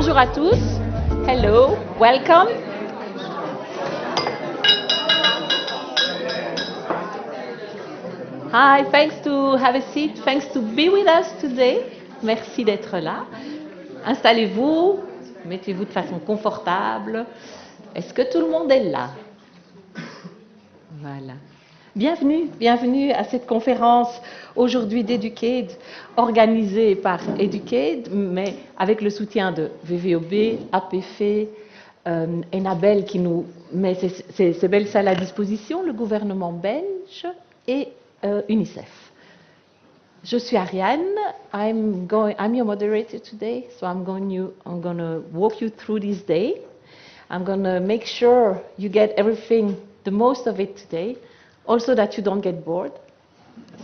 Bonjour à tous. Hello, welcome. Hi, thanks to have a seat. Thanks to be with us today. Merci d'être là. Installez-vous, mettez-vous de façon confortable. Est-ce que tout le monde est là? Voilà. Bienvenue à cette conférence aujourd'hui d'Educate, organisée par Educate, mais avec le soutien de VVOB, APF, Enabel qui nous met ces belles salles à disposition, le gouvernement belge et UNICEF. Je suis Ariane. I'm your moderator today, so I'm going to walk you through this day. I'm going to make sure you get everything, the most of it today. Also that you don't get bored.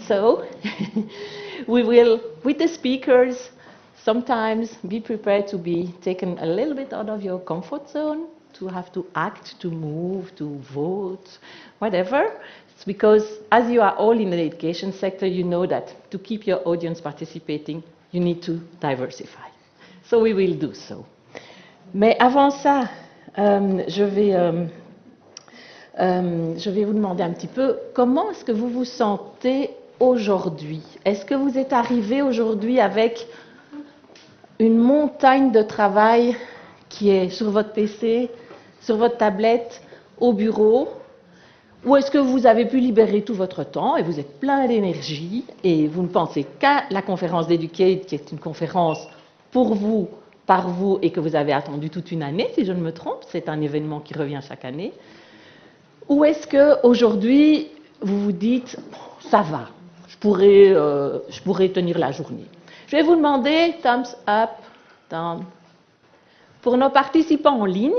So we will, with the speakers, sometimes be prepared to be taken a little bit out of your comfort zone, to have to act, to move, to vote, whatever. It's because as you are all in the education sector, you know that to keep your audience participating, you need to diversify. So we will do so. Mais avant ça, je vais vous demander un petit peu comment est-ce que vous vous sentez aujourd'hui. Est-ce que vous êtes arrivé aujourd'hui avec une montagne de travail qui est sur votre PC, sur votre tablette, au bureau, ou est-ce que vous avez pu libérer tout votre temps et vous êtes plein d'énergie et vous ne pensez qu'à la conférence d'Educate, qui est une conférence pour vous, par vous, et que vous avez attendu toute une année, si je ne me trompe, c'est un événement qui revient chaque année. Ou est-ce qu'aujourd'hui, vous vous dites, ça va, je pourrais tenir la journée. Je vais vous demander, thumbs up, down. Pour nos participants en ligne,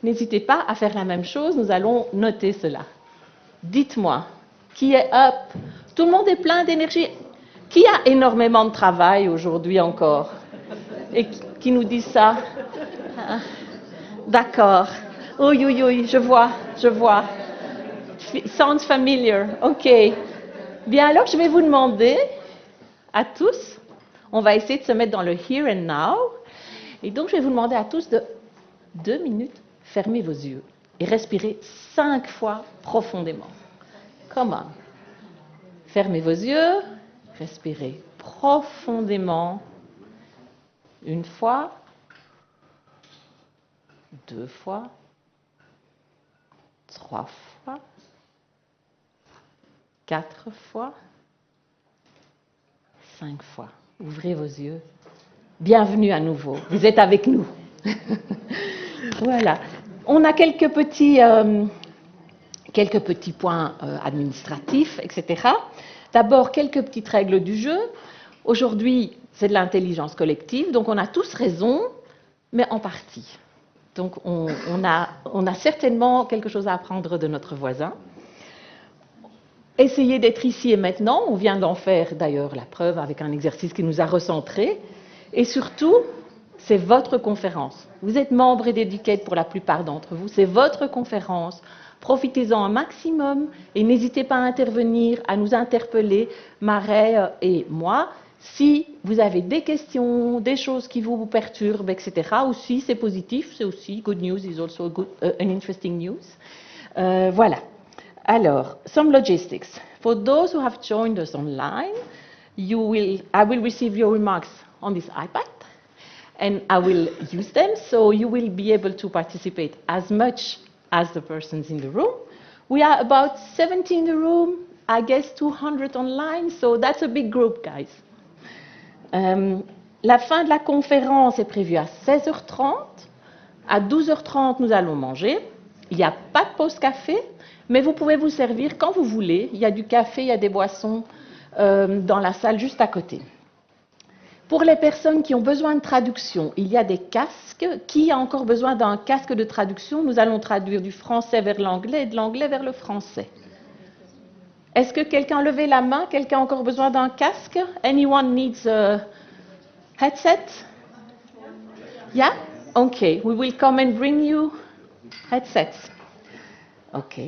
n'hésitez pas à faire la même chose, nous allons noter cela. Dites-moi, qui est up? Tout le monde est plein d'énergie. Qui a énormément de travail aujourd'hui encore? Et qui nous dit ça? D'accord. Oui, je vois. Sounds familiar. OK. Bien, alors, je vais vous demander à tous, on va essayer de se mettre dans le here and now. Et donc, je vais vous demander à tous de 2 minutes, fermez vos yeux et respirez 5 fois profondément. Come on. Fermez vos yeux, respirez profondément. 1 fois, 2 fois, 3 fois, 4 fois, 5 fois. Ouvrez vos yeux. Bienvenue à nouveau. Vous êtes avec nous. Voilà. On a quelques petits points administratifs, etc. D'abord, quelques petites règles du jeu. Aujourd'hui, c'est de l'intelligence collective, donc on a tous raison, mais en partie. Donc on a certainement quelque chose à apprendre de notre voisin. Essayez d'être ici et maintenant. On vient d'en faire d'ailleurs la preuve avec un exercice qui nous a recentrés. Et surtout, c'est votre conférence. Vous êtes membre d'Educate pour la plupart d'entre vous. C'est votre conférence. Profitez-en un maximum et n'hésitez pas à intervenir, à nous interpeller, Marais et moi, si vous avez des questions, des choses qui vous perturbent, etc. Ou si c'est positif, c'est aussi good news is also an interesting news. Voilà. Alors, some logistics. For those who have joined us online, I will receive your remarks on this iPad, and I will use them, so you will be able to participate as much as the persons in the room. We are about 70 in the room, I guess 200 online, so that's a big group, guys. La fin de la conférence est prévue à 16h30. À 12h30, nous allons manger. Il n'y a pas de pause café, mais vous pouvez vous servir quand vous voulez. Il y a du café, il y a des boissons dans la salle juste à côté. Pour les personnes qui ont besoin de traduction, il y a des casques. Qui a encore besoin d'un casque de traduction? Nous allons traduire du français vers l'anglais et de l'anglais vers le français. Est-ce que quelqu'un a levé la main? Quelqu'un a encore besoin d'un casque? Anyone needs a headset? Yeah? Okay, we will come and bring you headsets. OK.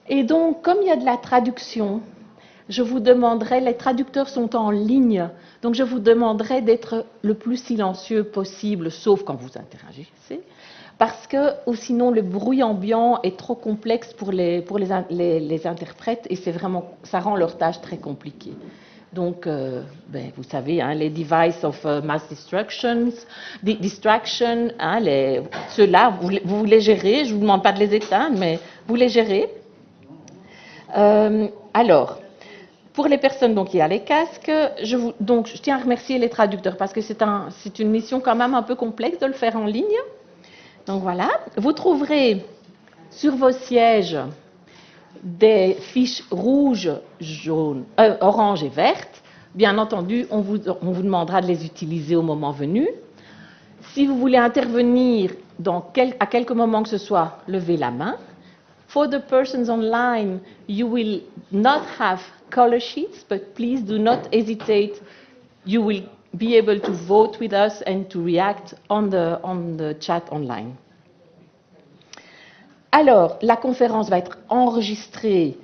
Et donc, comme il y a de la traduction, je vous demanderai, les traducteurs sont en ligne, donc je vous demanderai d'être le plus silencieux possible, sauf quand vous interagissez, parce que ou sinon le bruit ambiant est trop complexe pour les interprètes et c'est vraiment, ça rend leur tâche très compliquée. Donc, vous savez, hein, les devices of mass distraction, hein, ceux-là, vous les gérez. Je ne vous demande pas de les éteindre, mais vous les gérez. Alors, pour les personnes donc, qui ont les casques, je tiens à remercier les traducteurs parce que c'est une mission quand même un peu complexe de le faire en ligne. Donc voilà, vous trouverez sur vos sièges des fiches rouges, jaunes, oranges et vertes. Bien entendu, on vous demandera de les utiliser au moment venu. Si vous voulez intervenir à quelque moment que ce soit, levez la main. For the persons online, you will not have color sheets, but please do not hesitate. You will be able to vote with us and to react on the chat online. Alors, la conférence va être enregistrée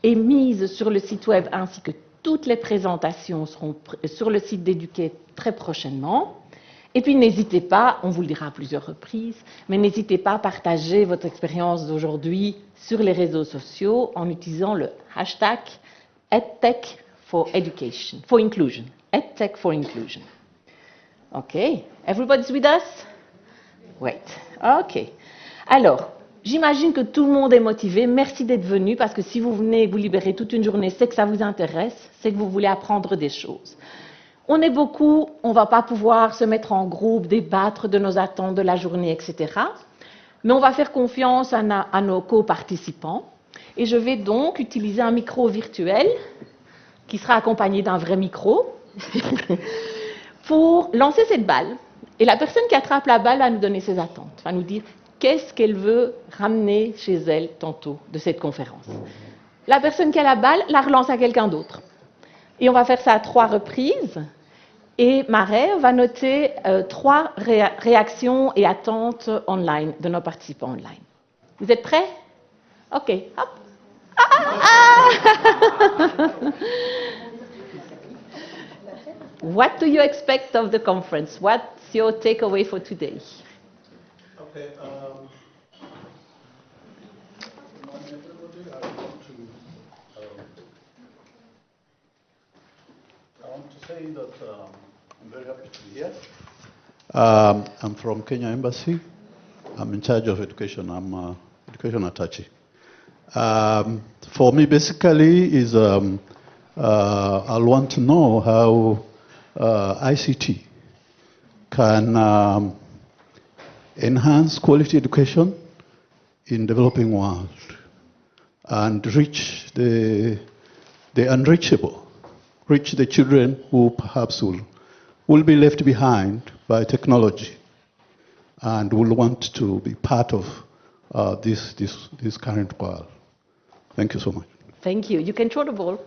et mise sur le site web ainsi que toutes les présentations seront sur le site d'Educate très prochainement. Et puis n'hésitez pas, on vous le dira à plusieurs reprises, mais n'hésitez pas à partager votre expérience d'aujourd'hui sur les réseaux sociaux en utilisant le hashtag #EdTech for Education, for Inclusion. #EdTech for Inclusion. OK, everybody's with us? Wait, OK. Alors, j'imagine que tout le monde est motivé. Merci d'être venu parce que si vous venez vous libérer toute une journée, c'est que ça vous intéresse, c'est que vous voulez apprendre des choses. On est beaucoup, on ne va pas pouvoir se mettre en groupe, débattre de nos attentes de la journée, etc. Mais on va faire confiance à nos co-participants. Et je vais donc utiliser un micro virtuel qui sera accompagné d'un vrai micro pour lancer cette balle. Et la personne qui attrape la balle va nous donner ses attentes, va nous dire qu'est-ce qu'elle veut ramener chez elle tantôt de cette conférence. La personne qui a la balle la relance à quelqu'un d'autre. Et on va faire ça à 3 reprises. Et Marais va noter 3 réactions et attentes online de nos participants online. Vous êtes prêts? OK. Hop. What do you expect of the conference? What's your takeaway for today? Okay. I want to say that I'm very happy to be here. I'm from Kenya Embassy. I'm in charge of education. I'm education attaché. For me, basically, is I'll want to know how ICT can enhance quality education in developing world and reach the unreachable, reach the children who perhaps will be left behind by technology and will want to be part of this current world. Thank you so much. Thank you. You can throw the ball.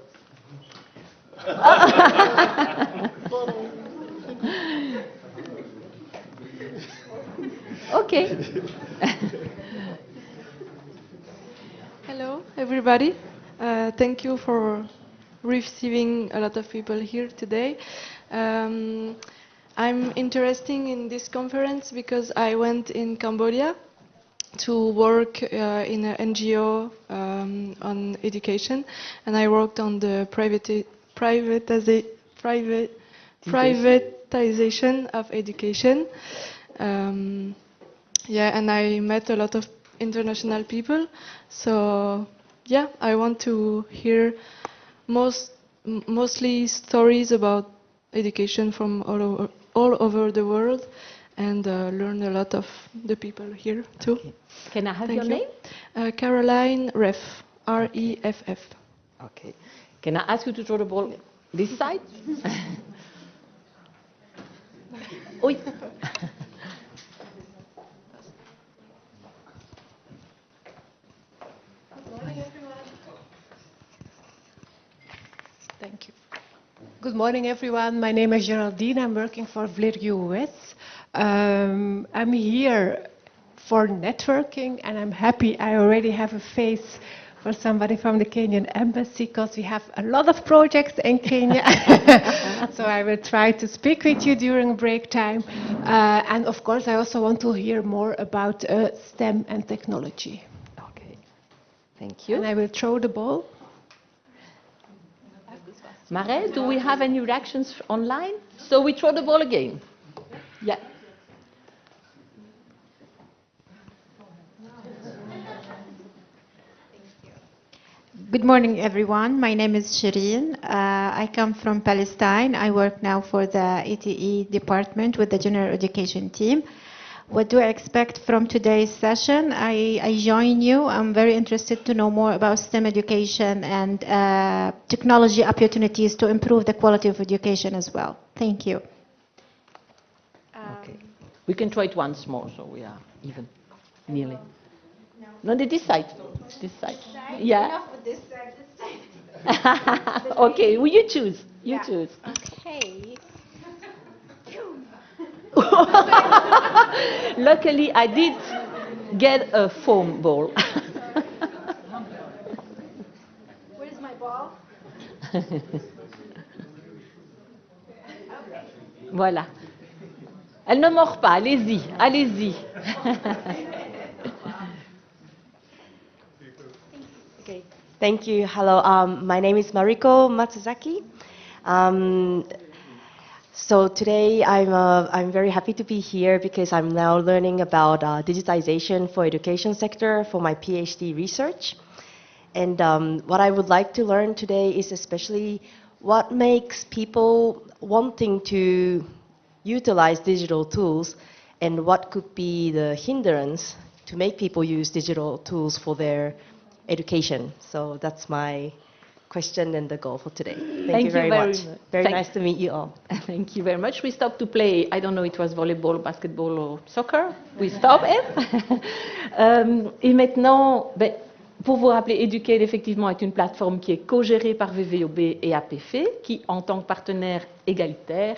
Okay. Hello, everybody. Thank you for receiving a lot of people here today. I'm interested in this conference because I went in Cambodia to work in an NGO on education, and I worked on the privatization of education. And I met a lot of international people. So, yeah, I want to hear mostly stories about education from all over the world and learn a lot of the people here too. Okay. Can I have Thank your you. name? Caroline Reff, R-E-F-F. Okay. Can I ask you to throw the ball this side? Oui. Thank you. Good morning, everyone. My name is Geraldine. I'm working for Vlir US. I'm here for networking, and I'm happy I already have a face for somebody from the Kenyan embassy, because we have a lot of projects in Kenya. So I will try to speak with you during break time. And of course, I also want to hear more about STEM and technology. Okay. Thank you. And I will throw the ball. Mare, do we have any reactions online? So we throw the ball again. Yeah. Good morning, everyone. My name is Shireen. I come from Palestine. I work now for the ETE department with the general education team. What do I expect from today's session? I join you. I'm very interested to know more about STEM education and technology opportunities to improve the quality of education as well. Thank you. Okay. We can try it once more, so we are even, nearly. No, this side. This side. Yeah. Enough with this side. Okay, well, you choose. You choose. Okay. Luckily, I did get a foam ball. Where's my ball? Voilà. Elle ne mord pas. Allez-y, allez-y. Okay. Thank you. Hello. My name is Mariko Matsuzaki. So today I'm very happy to be here because I'm now learning about digitization for education sector for my PhD research. And what I would like to learn today is especially what makes people wanting to utilize digital tools and what could be the hindrance to make people use digital tools for their education. So that's my question and the goal for today. Thank you very much. Very nice to meet you all. Thank you very much. We stopped to play, I don't know, it was volleyball, basketball or soccer. We stopped it. Et maintenant, pour vous rappeler, Educate, effectivement, est une plateforme qui est co-gérée par VVOB et APF, qui, en tant que partenaire égalitaire,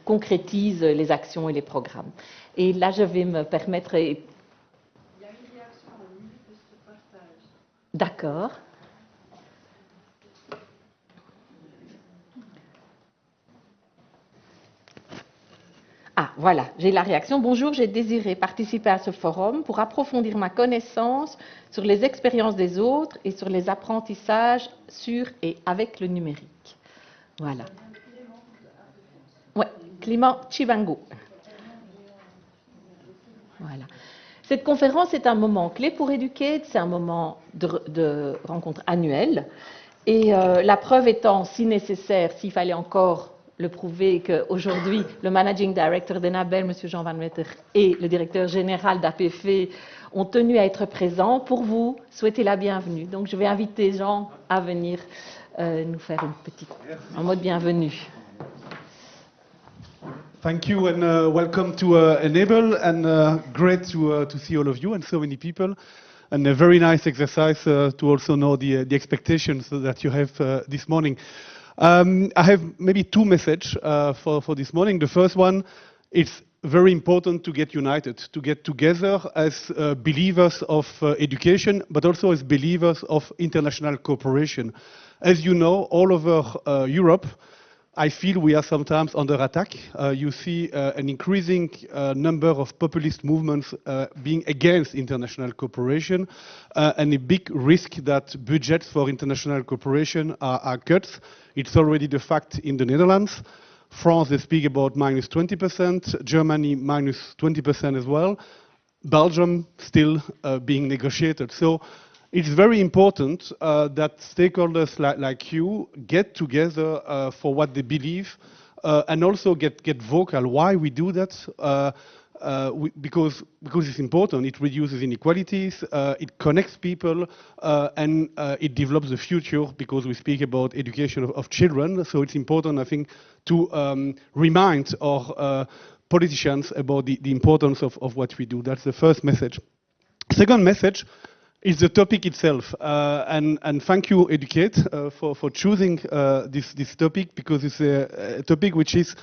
concrétise les actions et les programmes. Et là, je vais me permettre... Il y a une réaction en ligne de ce partage. D'accord. Ah, voilà, j'ai la réaction. Bonjour, j'ai désiré participer à ce forum pour approfondir ma connaissance sur les expériences des autres et sur les apprentissages sur et avec le numérique. Voilà. Ouais, Clément Chibango. Voilà. Cette conférence est un moment clé pour Educate, c'est un moment de rencontre annuelle. Et la preuve étant, si nécessaire, s'il fallait encore le prouver, qu'aujourd'hui, le Managing Director d'Enabel, M. Jean Van Metter, et le directeur général d'APF ont tenu à être présents pour vous souhaiter la bienvenue. Donc, je vais inviter Jean à venir nous faire un mot de bienvenue. Thank you and welcome to Enable, and great to see all of you and so many people, and a very nice exercise to also know the expectations that you have this morning. I have maybe two messages for this morning. The first one, it's very important to get united, to get together as believers of education, but also as believers of international cooperation. As you know, all over Europe, I feel we are sometimes under attack. You see an increasing number of populist movements being against international cooperation, and a big risk that budgets for international cooperation are cut. It's already the fact in the Netherlands. France, they speak about minus 20%, Germany minus 20% as well. Belgium still being negotiated. So it's very important that stakeholders like you get together for what they believe, and also get vocal why we do that, because it's important. It reduces inequalities, it connects people, and it develops the future, because we speak about education of children. So it's important, I think, to remind our politicians about the importance of what we do. That's the first message. Second message is the topic itself, and thank you, Educate, for choosing this topic, because it's a topic which is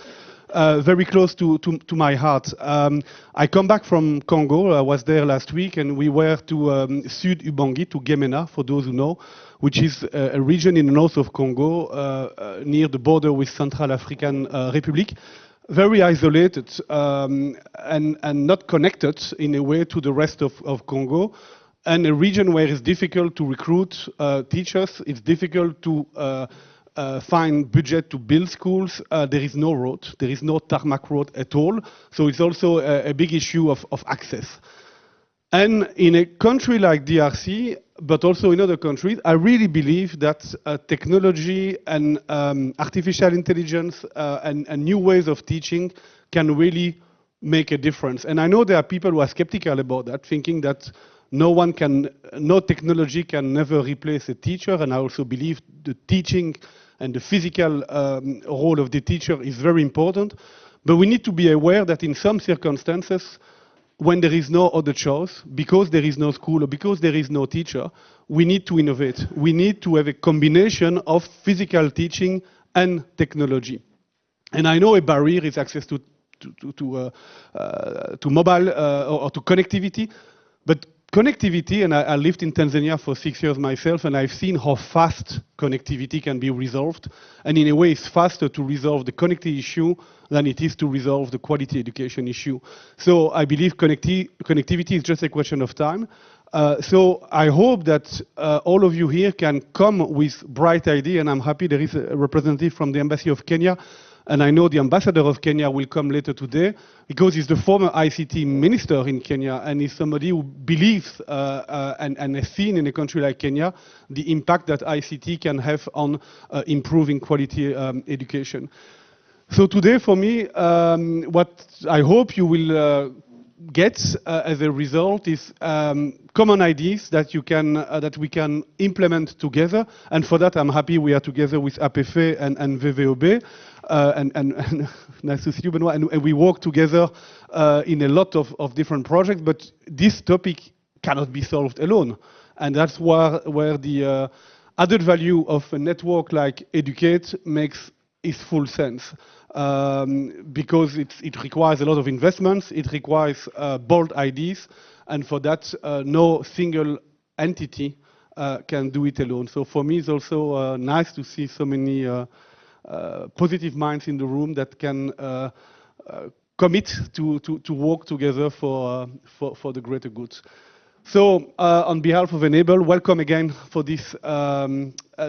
very close to my heart. I come back from Congo. I was there last week, and we were to Sud Ubangi, to Gemena, for those who know, which is a region in the north of Congo, near the border with Central African Republic. Very isolated and not connected in a way to the rest of Congo, and a region where it's difficult to recruit teachers, it's difficult to find budget to build schools. There is no road, there is no tarmac road at all, so it's also a big issue of access. And in a country like DRC, but also in other countries, I really believe that technology and artificial intelligence and new ways of teaching can really make a difference. And I know there are people who are skeptical about that, thinking that no technology can never replace a teacher, and I also believe the teaching and the physical role of the teacher is very important. But we need to be aware that in some circumstances, when there is no other choice, because there is no school or because there is no teacher, we need to innovate. We need to have a combination of physical teaching and technology. And I know a barrier is access to mobile or to connectivity, but connectivity, and I lived in Tanzania for 6 years myself, and I've seen how fast connectivity can be resolved. And in a way, it's faster to resolve the connectivity issue than it is to resolve the quality education issue. So I believe connectivity is just a question of time. So I hope that all of you here can come with bright ideas, and I'm happy there is a representative from the Embassy of Kenya, and I know the ambassador of Kenya will come later today, because he's the former ICT minister in Kenya, and he's somebody who believes and has seen in a country like Kenya the impact that ICT can have on improving quality education. So today, for me, what I hope you will get as a result is common ideas that we can implement together, and for that I'm happy we are together with APF and VVOB, and nice to see you, Benoit, and we work together in a lot of different projects, but this topic cannot be solved alone, and that's where the added value of a network like Educate makes its full sense. Because it requires a lot of investments, it requires bold ideas, and for that no single entity can do it alone. So for me it's also nice to see so many positive minds in the room that can commit to work together for the greater good. So on behalf of Enable, welcome again for this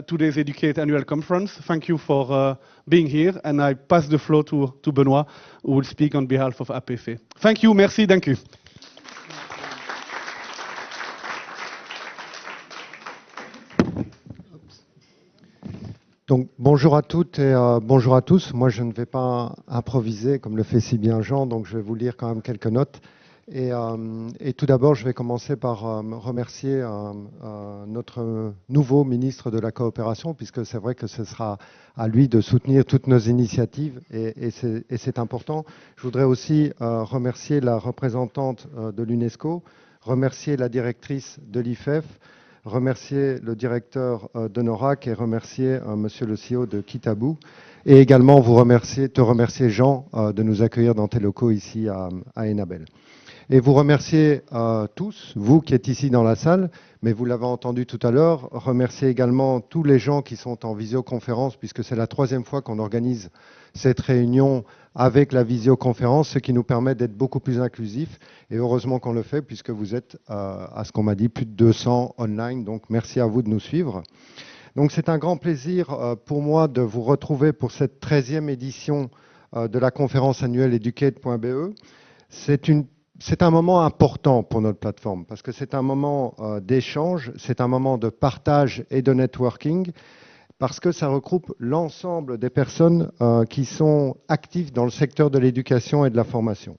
today's Educate annual conference. Thank you for being here, and I pass the floor to Benoit, who will speak on behalf of APF. Thank you, merci, thank you. Donc bonjour à toutes et bonjour à tous. Moi je ne vais pas improviser comme le fait si bien Jean, donc je vais vous lire quand même quelques notes. Et tout d'abord, je vais commencer par remercier notre nouveau ministre de la coopération, puisque c'est vrai que ce sera à lui de soutenir toutes nos initiatives, et c'est important. Je voudrais aussi remercier la représentante de l'UNESCO, remercier la directrice de l'IFEF, remercier le directeur de NORAC et remercier monsieur le CEO de Kitaboo, et également te remercier Jean de nous accueillir dans tes locaux ici à Enable. Et vous remercier tous, vous qui êtes ici dans la salle, mais vous l'avez entendu tout à l'heure, remercier également tous les gens qui sont en visioconférence, puisque c'est la 3e fois qu'on organise cette réunion avec la visioconférence, ce qui nous permet d'être beaucoup plus inclusifs. Et heureusement qu'on le fait, puisque vous êtes, à ce qu'on m'a dit, plus de 200 online. Donc merci à vous de nous suivre. Donc c'est un grand plaisir pour moi de vous retrouver pour cette 13e édition de la conférence annuelle educate.be. C'est un moment important pour notre plateforme, parce que c'est un moment d'échange, c'est un moment de partage et de networking, parce que ça regroupe l'ensemble des personnes qui sont actives dans le secteur de l'éducation et de la formation.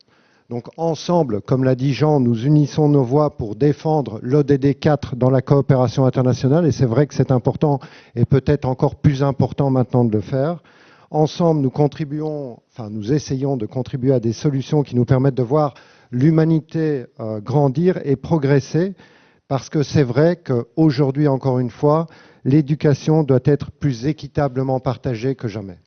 Donc ensemble, comme l'a dit Jean, nous unissons nos voix pour défendre l'ODD 4 dans la coopération internationale, et c'est vrai que c'est important, et peut-être encore plus important maintenant de le faire. Ensemble, nous essayons de contribuer à des solutions qui nous permettent de voir l'humanité grandir et progresser, parce que c'est vrai qu'aujourd'hui, encore une fois, l'éducation doit être plus équitablement partagée que jamais.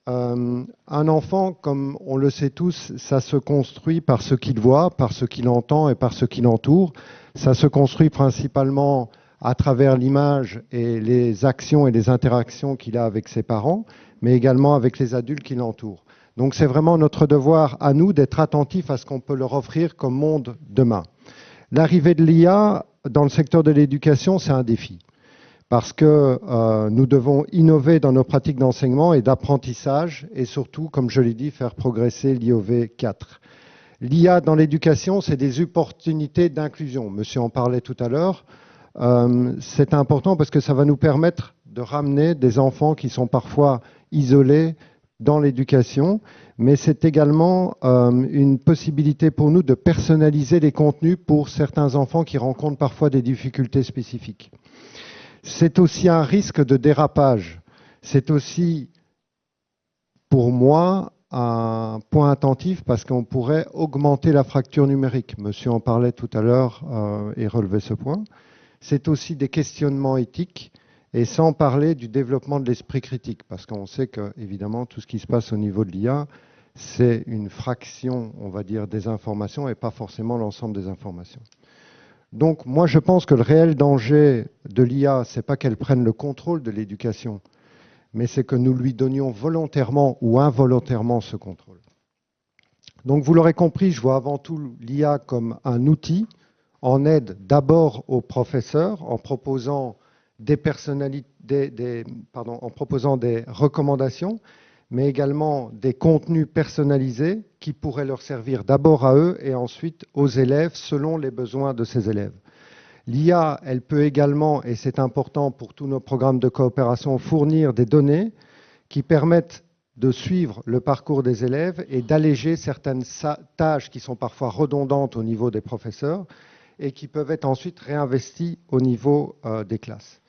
un enfant, comme on le sait tous, ça se construit par ce qu'il voit, par ce qu'il entend et par ce qui l'entoure. Ça se construit principalement à travers l'image et les actions et les interactions qu'il a avec ses parents, mais également avec les adultes qui l'entourent. Donc c'est vraiment notre devoir à nous d'être attentifs à ce qu'on peut leur offrir comme monde demain. L'arrivée de l'IA dans le secteur de l'éducation, c'est un défi. Parce que nous devons innover dans nos pratiques d'enseignement et d'apprentissage et surtout, comme je l'ai dit, faire progresser l'IOV 4. L'IA dans l'éducation, c'est des opportunités d'inclusion. Monsieur en parlait tout à l'heure. C'est important parce que ça va nous permettre de ramener des enfants qui sont parfois isolés dans l'éducation, mais c'est également une possibilité pour nous de personnaliser les contenus pour certains enfants qui rencontrent parfois des difficultés spécifiques. C'est aussi un risque de dérapage. C'est aussi, pour moi, un point attentif parce qu'on pourrait augmenter la fracture numérique. Monsieur en parlait tout à l'heure et relevait ce point. C'est aussi des questionnements éthiques et sans parler du développement de l'esprit critique parce qu'on sait que, évidemment, tout ce qui se passe au niveau de l'IA, c'est une fraction, on va dire, des informations et pas forcément l'ensemble des informations. Donc, moi, je pense que le réel danger de l'IA, ce n'est pas qu'elle prenne le contrôle de l'éducation, mais c'est que nous lui donnions volontairement ou involontairement ce contrôle. Donc, vous l'aurez compris, je vois avant tout l'IA comme un outil en aide d'abord aux professeurs en proposant des recommandations, mais également des contenus personnalisés qui pourraient leur servir d'abord à eux et ensuite aux élèves selon les besoins de ces élèves. L'IA, elle peut également, et c'est important pour tous nos programmes de coopération, fournir des données qui permettent de suivre le parcours des élèves et d'alléger certaines tâches qui sont parfois redondantes au niveau des professeurs et qui peuvent être ensuite réinvesties au niveau des classes.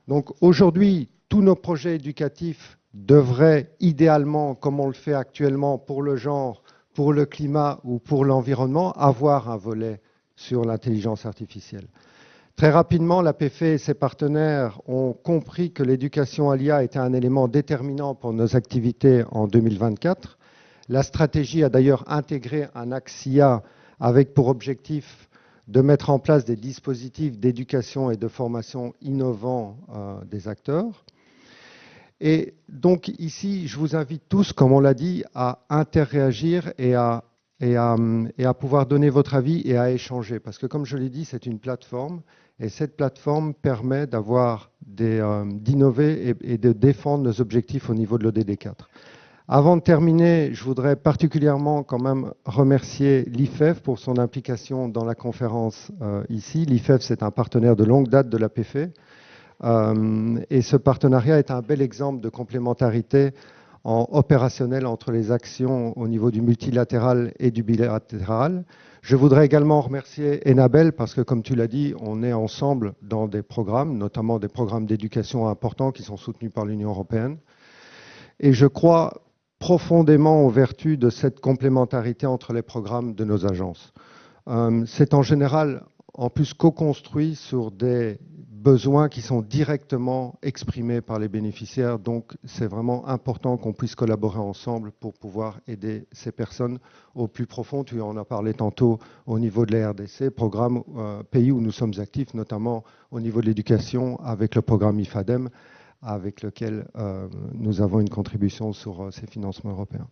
Donc aujourd'hui, tous nos projets éducatifs devrait idéalement, comme on le fait actuellement pour le genre, pour le climat ou pour l'environnement, avoir un volet sur l'intelligence artificielle. Très rapidement, l'APF et ses partenaires ont compris que l'éducation à l'IA était un élément déterminant pour nos activités en 2024. La stratégie a d'ailleurs intégré un axe IA avec pour objectif de mettre en place des dispositifs d'éducation et de formation innovants des acteurs. Et donc ici, je vous invite tous, comme on l'a dit, à interréagir et à pouvoir donner votre avis et à échanger. Parce que comme je l'ai dit, c'est une plateforme et cette plateforme permet d'innover et de défendre nos objectifs au niveau de l'ODD 4. Avant de terminer, je voudrais particulièrement quand même remercier l'IFEF pour son implication dans la conférence ici. L'IFEF, c'est un partenaire de longue date de l'APF. Et ce partenariat est un bel exemple de complémentarité opérationnelle entre les actions au niveau du multilatéral et du bilatéral. Je voudrais également remercier Enabel parce que, comme tu l'as dit, on est ensemble dans des programmes, notamment des programmes d'éducation importants qui sont soutenus par l'Union européenne. Et je crois profondément aux vertus de cette complémentarité entre les programmes de nos agences. C'est en général en plus co-construit sur des besoins qui sont directement exprimés par les bénéficiaires. Donc, c'est vraiment important qu'on puisse collaborer ensemble pour pouvoir aider ces personnes au plus profond. Tu en as parlé tantôt au niveau de la RDC, programme pays où nous sommes actifs, notamment au niveau de l'éducation avec le programme IFADEM, avec lequel nous avons une contribution sur ces financements européens.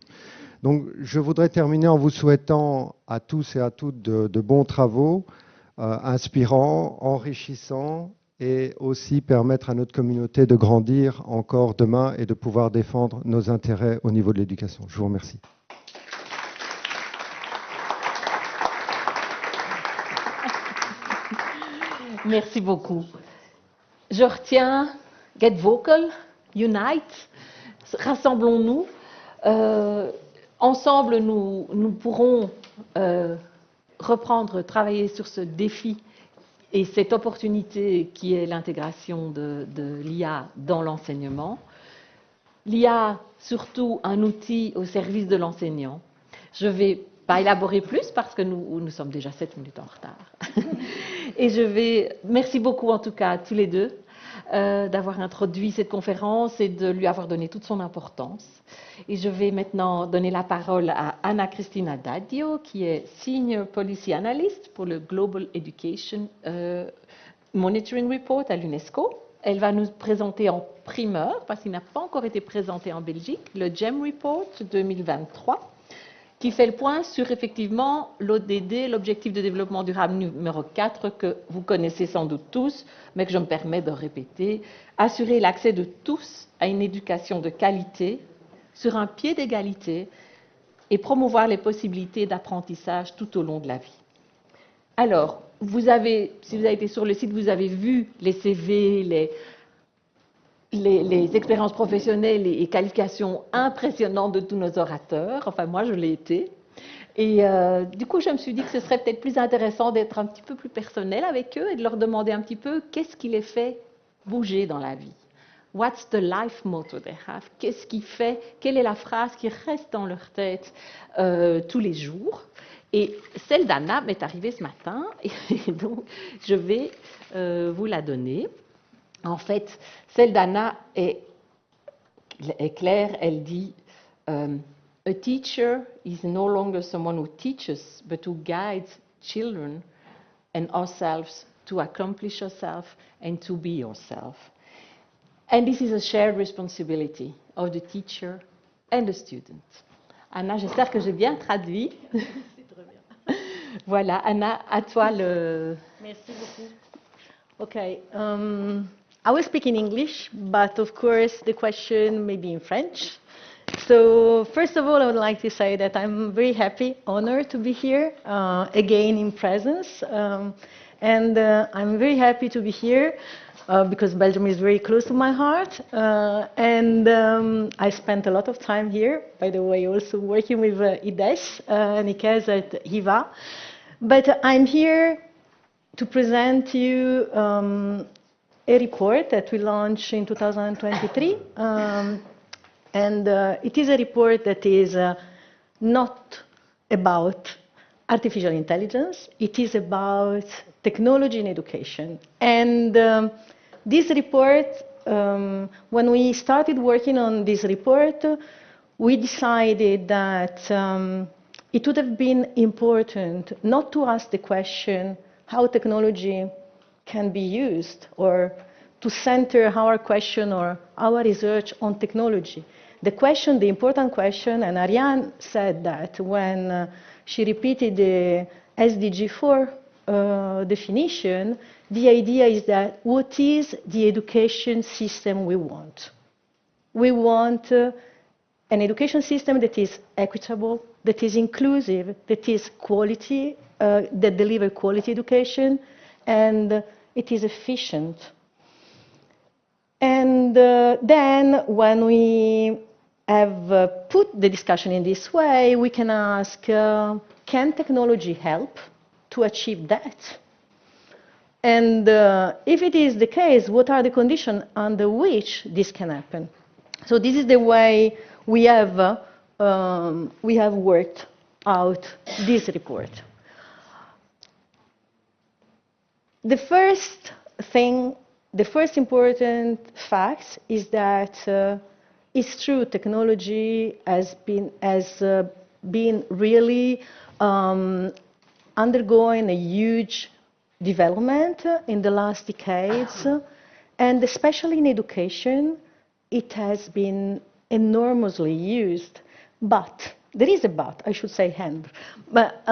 Donc, je voudrais terminer en vous souhaitant à tous et à toutes de bons travaux, inspirants, enrichissants, et aussi permettre à notre communauté de grandir encore demain et de pouvoir défendre nos intérêts au niveau de l'éducation. Je vous remercie. Merci beaucoup. Je retiens Get Vocal, Unite, rassemblons-nous. Ensemble, nous pourrons reprendre, travailler sur ce défi et cette opportunité qui est l'intégration de l'IA dans l'enseignement. L'IA, surtout un outil au service de l'enseignant. Je ne vais pas élaborer plus parce que nous sommes déjà 7 minutes en retard. Et merci beaucoup en tout cas à tous les deux. d'avoir introduit cette conférence et de lui avoir donné toute son importance. Et je vais maintenant donner la parole à Anna Cristina D'Addio, qui est Senior Policy Analyst pour le Global Education Monitoring Report à l'UNESCO. Elle va nous présenter en primeur, parce qu'il n'a pas encore été présenté en Belgique, le GEM Report 2023, qui fait le point sur effectivement l'ODD, l'objectif de développement durable numéro 4, que vous connaissez sans doute tous, mais que je me permets de répéter: assurer l'accès de tous à une éducation de qualité, sur un pied d'égalité, et promouvoir les possibilités d'apprentissage tout au long de la vie. Alors, si vous avez été sur le site, vous avez vu les CV, les expériences professionnelles et qualifications impressionnantes de tous nos orateurs. Enfin, moi, je l'ai été. Et du coup, je me suis dit que ce serait peut-être plus intéressant d'être un petit peu plus personnel avec eux et de leur demander un petit peu qu'est-ce qui les fait bouger dans la vie. What's the life motto they have? Qu'est-ce qui fait? Quelle est la phrase qui reste dans leur tête tous les jours? Et celle d'Anna m'est arrivée ce matin, et donc je vais vous la donner. En fait, celle d'Anna est claire, elle dit A teacher is no longer someone who teaches, but who guides children and ourselves to accomplish ourselves and to be yourself. And this is a shared responsibility of the teacher and the student. Anna, j'espère que j'ai bien traduit. Voilà, Anna, à toi le... Merci beaucoup. Okay, I will speak in English, but of course the question may be in French. So first of all, I would like to say that I'm very happy, honored to be here again in presence. And I'm very happy to be here because Belgium is very close to my heart. And I spent a lot of time here, by the way, also working with IDES, Nikes at HIVA. But I'm here to present to you a report that we launched in 2023. And it is a report that is not about artificial intelligence. It is about technology in education. And this report, when we started working on this report, we decided that it would have been important not to ask the question how technology can be used, or to center our question or our research on technology. The question, the important question, and Ariane said that when she repeated the SDG 4 definition, the idea is that what is the education system we want? We want an education system that is equitable, that is inclusive, that is quality, that delivers quality education, and it is efficient. And then when we have put the discussion in this way, we can ask, can technology help to achieve that? And if it is the case, what are the conditions under which this can happen? So this is the way we have worked out this report. The first thing, the first important fact is that it's true, technology has been really undergoing a huge development in the last decades, and especially in education, it has been enormously used. But, there is a but, I should say and, but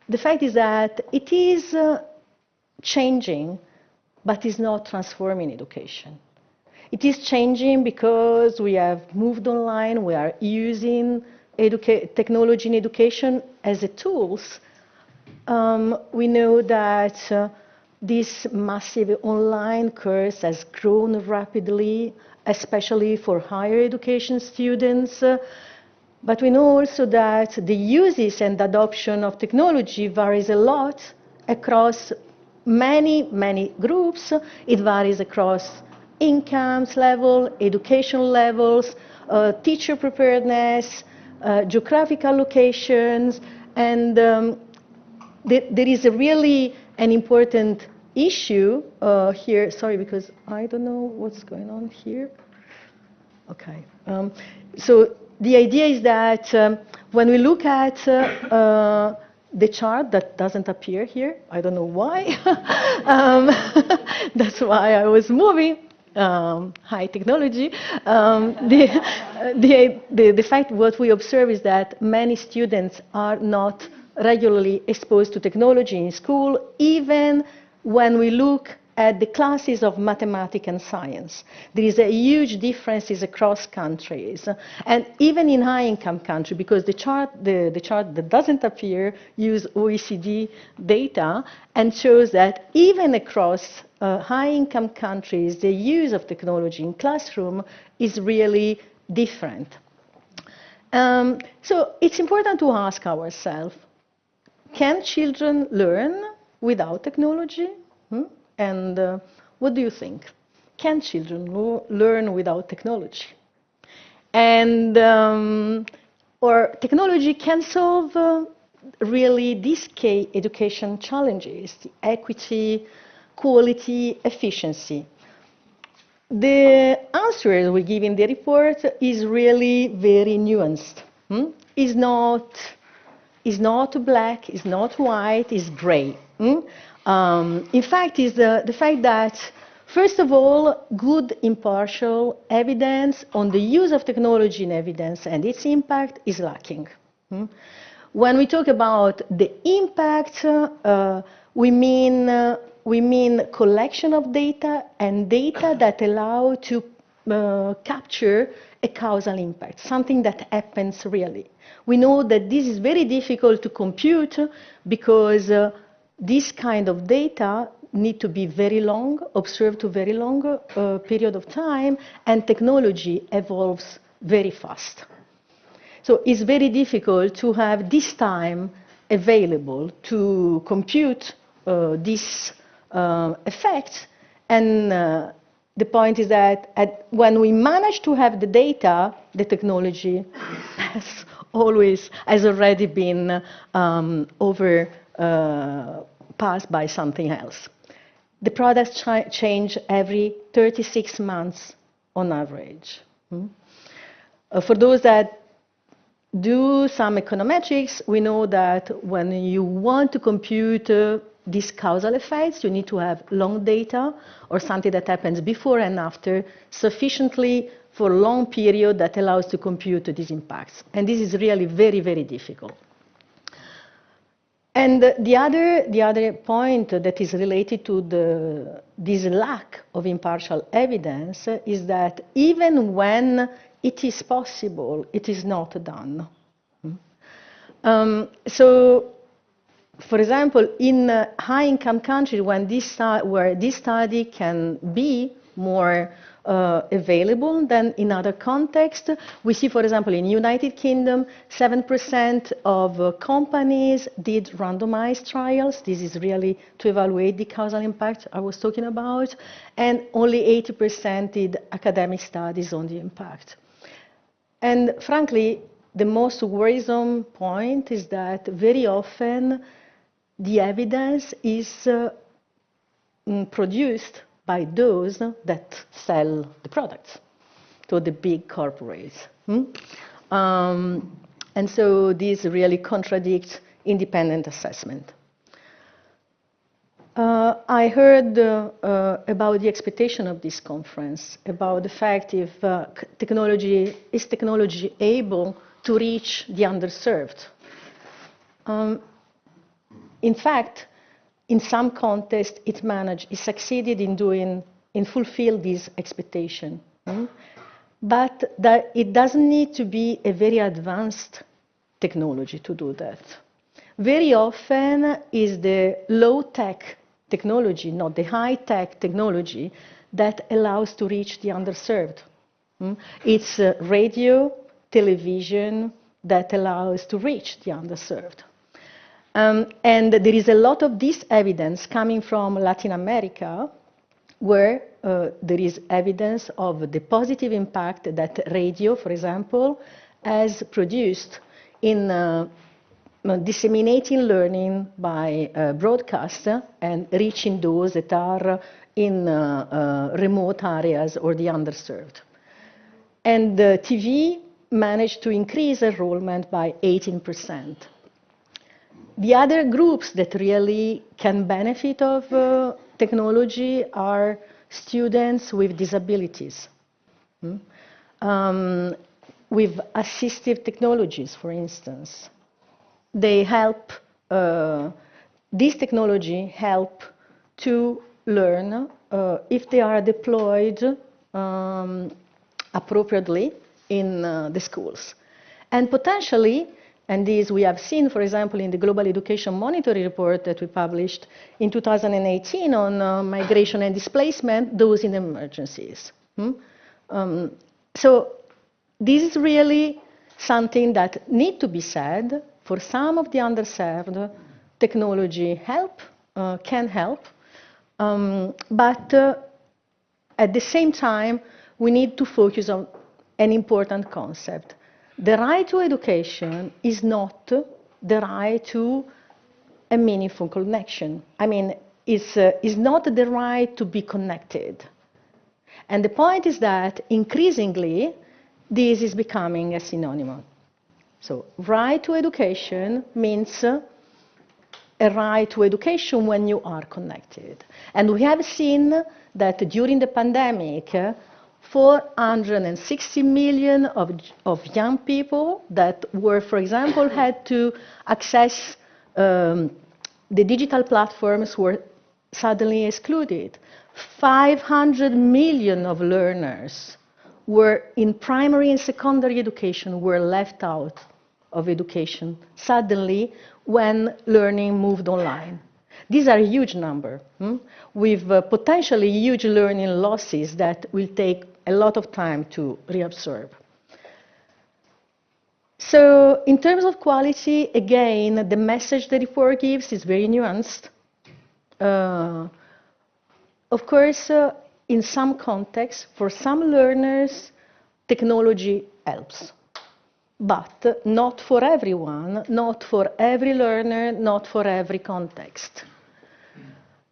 the fact is that it is changing, but is not transforming education. It is changing because we have moved online, we are using technology in education as a tools. We know that this massive online course has grown rapidly, especially for higher education students. But we know also that the uses and adoption of technology varies a lot across many groups. It varies across incomes level, education levels, teacher preparedness, geographical locations, and there is really an important issue here, sorry, because I don't know what's going on here. Okay. So the idea is that when we look at the chart that doesn't appear here, I don't know why. That's why I was moving. High technology. The fact what we observe is that many students are not regularly exposed to technology in school, even when we look at the classes of mathematics and science. There is a huge differences across countries, and even in high-income countries, because the chart that doesn't appear use OECD data and shows that even across high-income countries, the use of technology in classroom is really different. So it's important to ask ourselves, can children learn without technology? And what do you think? Can children learn without technology? And or technology can solve really these key education challenges, the equity, quality, efficiency. The answer we give in the report is really very nuanced. It's not black, it's not white, it's gray. In fact, is the fact that, first of all, good impartial evidence on the use of technology in evidence and its impact is lacking. When we talk about the impact, we mean collection of data and data that allow to capture a causal impact, something that happens really. We know that this is very difficult to compute because this kind of data need to be very long, observed to very long period of time, and technology evolves very fast. So it's very difficult to have this time available to compute this effect. And the point is that when we manage to have the data, the technology has already been passed by something else. The products change every 36 months on average. For those that do some econometrics, we know that when you want to compute these causal effects, you need to have long data or something that happens before and after sufficiently for a long period that allows to compute these impacts. And this is really very, very difficult. And the other point that is related to this lack of impartial evidence is that even when it is possible, it is not done. So, for example, in high-income countries, where this study can be more available than in other contexts, we see, for example, in United Kingdom, 7% of companies did randomized trials. This is really to evaluate the causal impact I was talking about, and only 80% did academic studies on the impact. And frankly, the most worrisome point is that very often the evidence is produced by those that sell the products to the big corporates. And so this really contradicts independent assessment. I heard about the expectation of this conference, about the fact if technology is able to reach the underserved. In fact, in some contexts, it succeeded in fulfill this expectation. But it doesn't need to be a very advanced technology to do that. Very often is the low-tech technology, not the high-tech technology, that allows to reach the underserved. It's radio, television that allows to reach the underserved. And there is a lot of this evidence coming from Latin America, where there is evidence of the positive impact that radio, for example, has produced in disseminating learning by broadcast and reaching those that are in remote areas or the underserved. And the TV managed to increase enrollment by 18%. The other groups that really can benefit of technology are students with disabilities, with assistive technologies, for instance. They help, this technology help to learn if they are deployed appropriately in the schools. And potentially, and this we have seen, for example, in the Global Education Monitoring Report that we published in 2018 on migration and displacement, those in emergencies. So this is really something that needs to be said. For some of the underserved, technology can help, but at the same time, we need to focus on an important concept. The right to education is not the right to a meaningful connection. I mean, it's not the right to be connected. And the point is that increasingly, this is becoming a synonym. So, right to education means a right to education when you are connected. And we have seen that during the pandemic, 460 million of young people that were, for example, had to access the digital platforms were suddenly excluded. 500 million of learners were in primary and secondary education were left out of education suddenly when learning moved online. These are a huge number, with potentially huge learning losses that will take a lot of time to reabsorb. So in terms of quality, again, the message the report gives is very nuanced. Of course, in some contexts, for some learners, technology helps. But not for everyone, not for every learner, not for every context.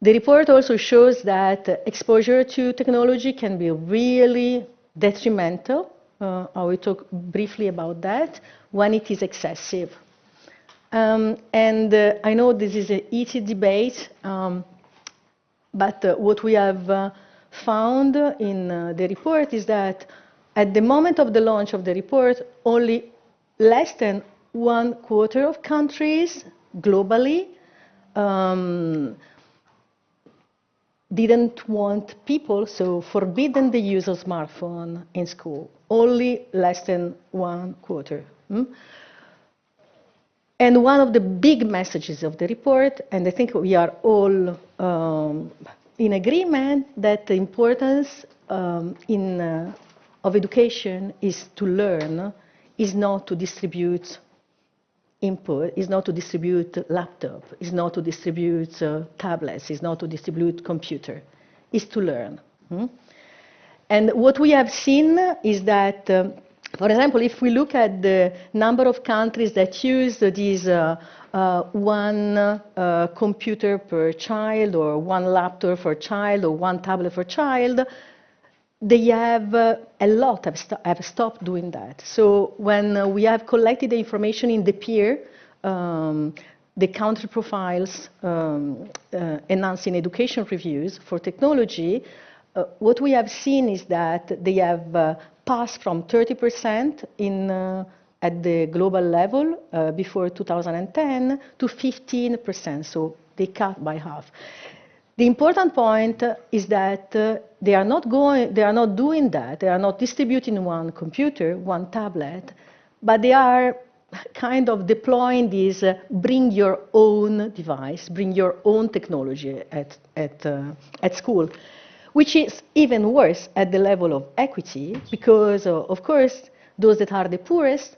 The report also shows that exposure to technology can be really detrimental. I will talk briefly about that, when it is excessive. And I know this is a heated debate, but what we have found in the report is that at the moment of the launch of the report, only less than 1/4 of countries globally didn't want people, so forbidden the use of smartphone in school. Only less than 1/4. And one of the big messages of the report, and I think we are all in agreement, that the importance of education is to learn, is not to distribute input, is not to distribute laptop, is not to distribute tablets, is not to distribute computer, is to learn. And what we have seen is that, for example, if we look at the number of countries that use this one computer per child, or one laptop for child, or one tablet for child, they have a lot have stopped doing that. So when we have collected the information in the peer, the country profiles enhancing education reviews for technology, what we have seen is that they have passed from 30% at the global level before 2010 to 15%, so they cut by half. The important point is that they are not doing that. They are not distributing one computer, one tablet, but they are kind of deploying this bring your own device, bring your own technology at school, which is even worse at the level of equity, because of course those that are the poorest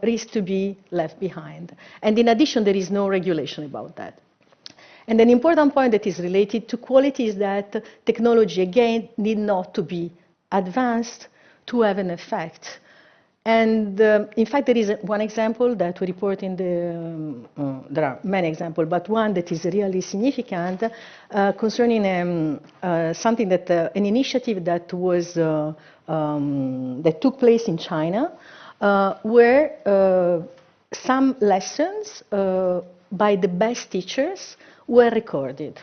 risk to be left behind. And in addition, there is no regulation about that. And an important point that is related to quality is that technology, again, need not to be advanced to have an effect. And in fact, there is one example that we report in the, there are many examples, but one that is really significant concerning something that, an initiative that was, that took place in China, where some lessons by the best teachers were recorded.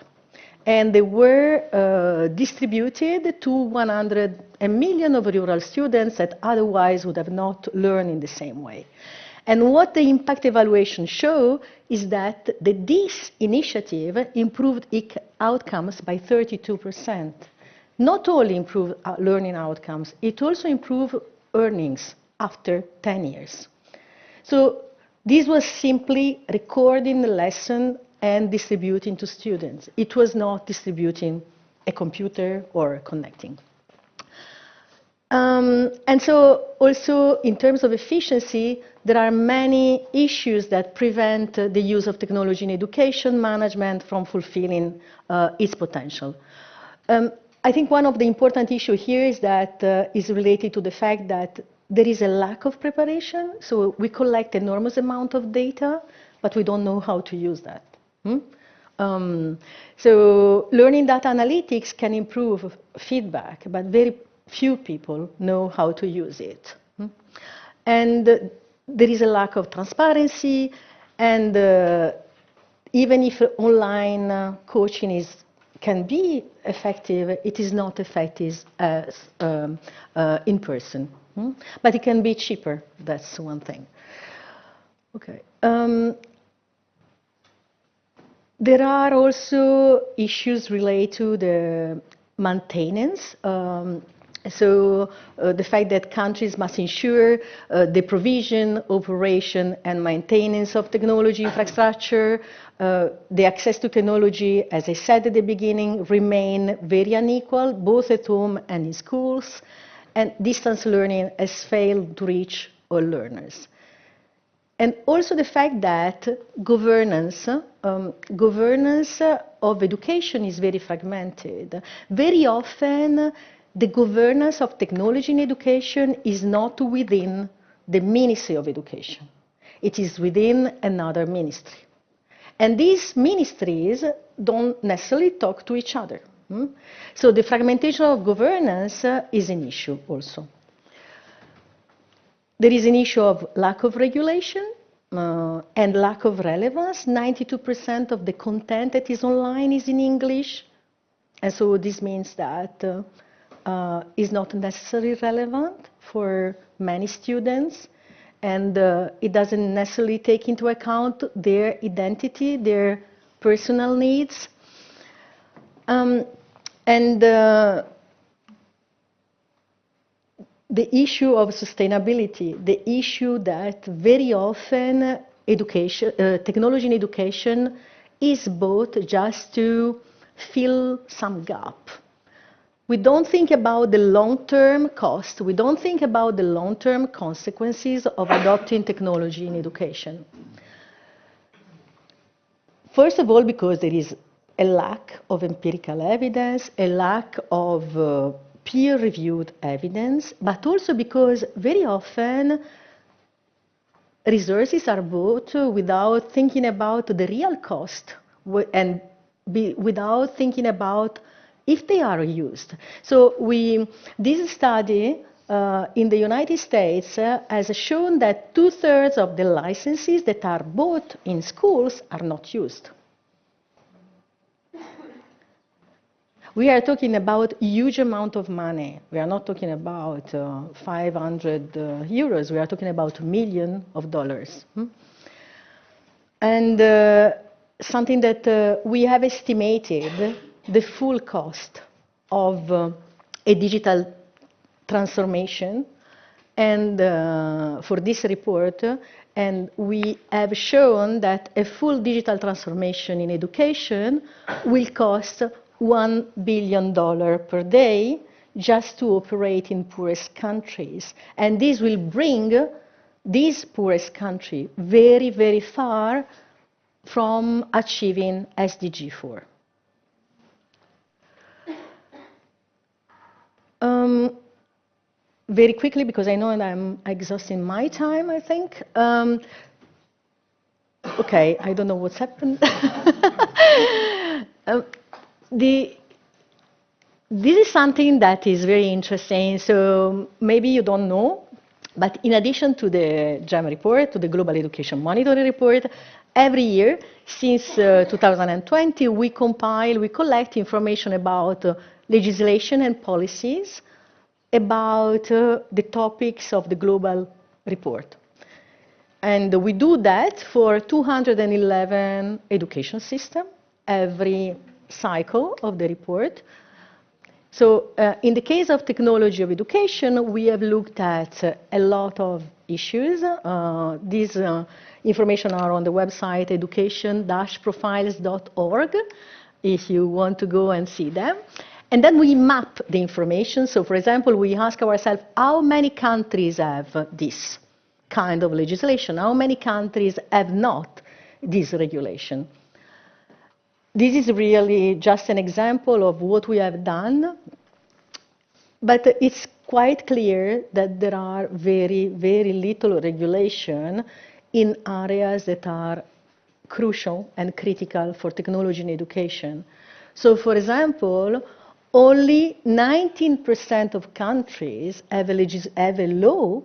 And they were distributed to 100 million of rural students that otherwise would have not learned in the same way. And what the impact evaluation show is that this initiative improved outcomes by 32%. Not only improved learning outcomes, it also improved earnings after 10 years. So this was simply recording the lesson and distributing to students. It was not distributing a computer or connecting. And so also in terms of efficiency, there are many issues that prevent the use of technology in education management from fulfilling its potential. I think one of the important issues here is that is related to the fact that there is a lack of preparation. So we collect enormous amount of data, but we don't know how to use that. So learning data analytics can improve feedback, but very few people know how to use it. And there is a lack of transparency, and even if online coaching can be effective, it is not effective as in person. But it can be cheaper, that's one thing. Okay. There are also issues related to the maintenance. So the fact that countries must ensure the provision, operation, and maintenance of technology infrastructure. The access to technology, as I said at the beginning, remain very unequal, both at home and in schools. And distance learning has failed to reach all learners. And also the fact that governance of education is very fragmented. Very often, the governance of technology in education is not within the Ministry of Education. It is within another ministry. And these ministries don't necessarily talk to each other. So the fragmentation of governance is an issue also. There is an issue of lack of regulation and lack of relevance. 92% of the content that is online is in English. And so this means that is not necessarily relevant for many students. And it doesn't necessarily take into account their identity, their personal needs. And the issue of sustainability, the issue that very often technology in education is bought just to fill some gap. We don't think about the long-term cost. We don't think about the long-term consequences of adopting technology in education. First of all, because there is a lack of empirical evidence, a lack of peer-reviewed evidence, but also because very often resources are bought without thinking about the real cost and without thinking about if they are used. So this study in the United States has shown that 2/3 of the licenses that are bought in schools are not used. We are talking about a huge amount of money. We are not talking about 500 euros. We are talking about $1 million. And something that we have estimated the full cost of a digital transformation and for this report, and we have shown that a full digital transformation in education will cost $1 billion per day just to operate in poorest countries. And this will bring this poorest country very, very far from achieving SDG 4. very quickly, because I know that I'm exhausting my time, I think. Okay, I don't know what's happened. This is something that is very interesting. So maybe you don't know, but in addition to the GEM report, to the Global Education Monitoring Report, every year since 2020, we collect information about legislation and policies about the topics of the global report. And we do that for 211 education systems every cycle of the report. So in the case of technology of education, we have looked at a lot of issues. These information are on the website education-profiles.org if you want to go and see them. And then we map the information. So for example, we ask ourselves, how many countries have this kind of legislation? How many countries have not this regulation? This is really just an example of what we have done, but it's quite clear that there are very, very little regulation in areas that are crucial and critical for technology and education. So for example, only 19% of countries have a law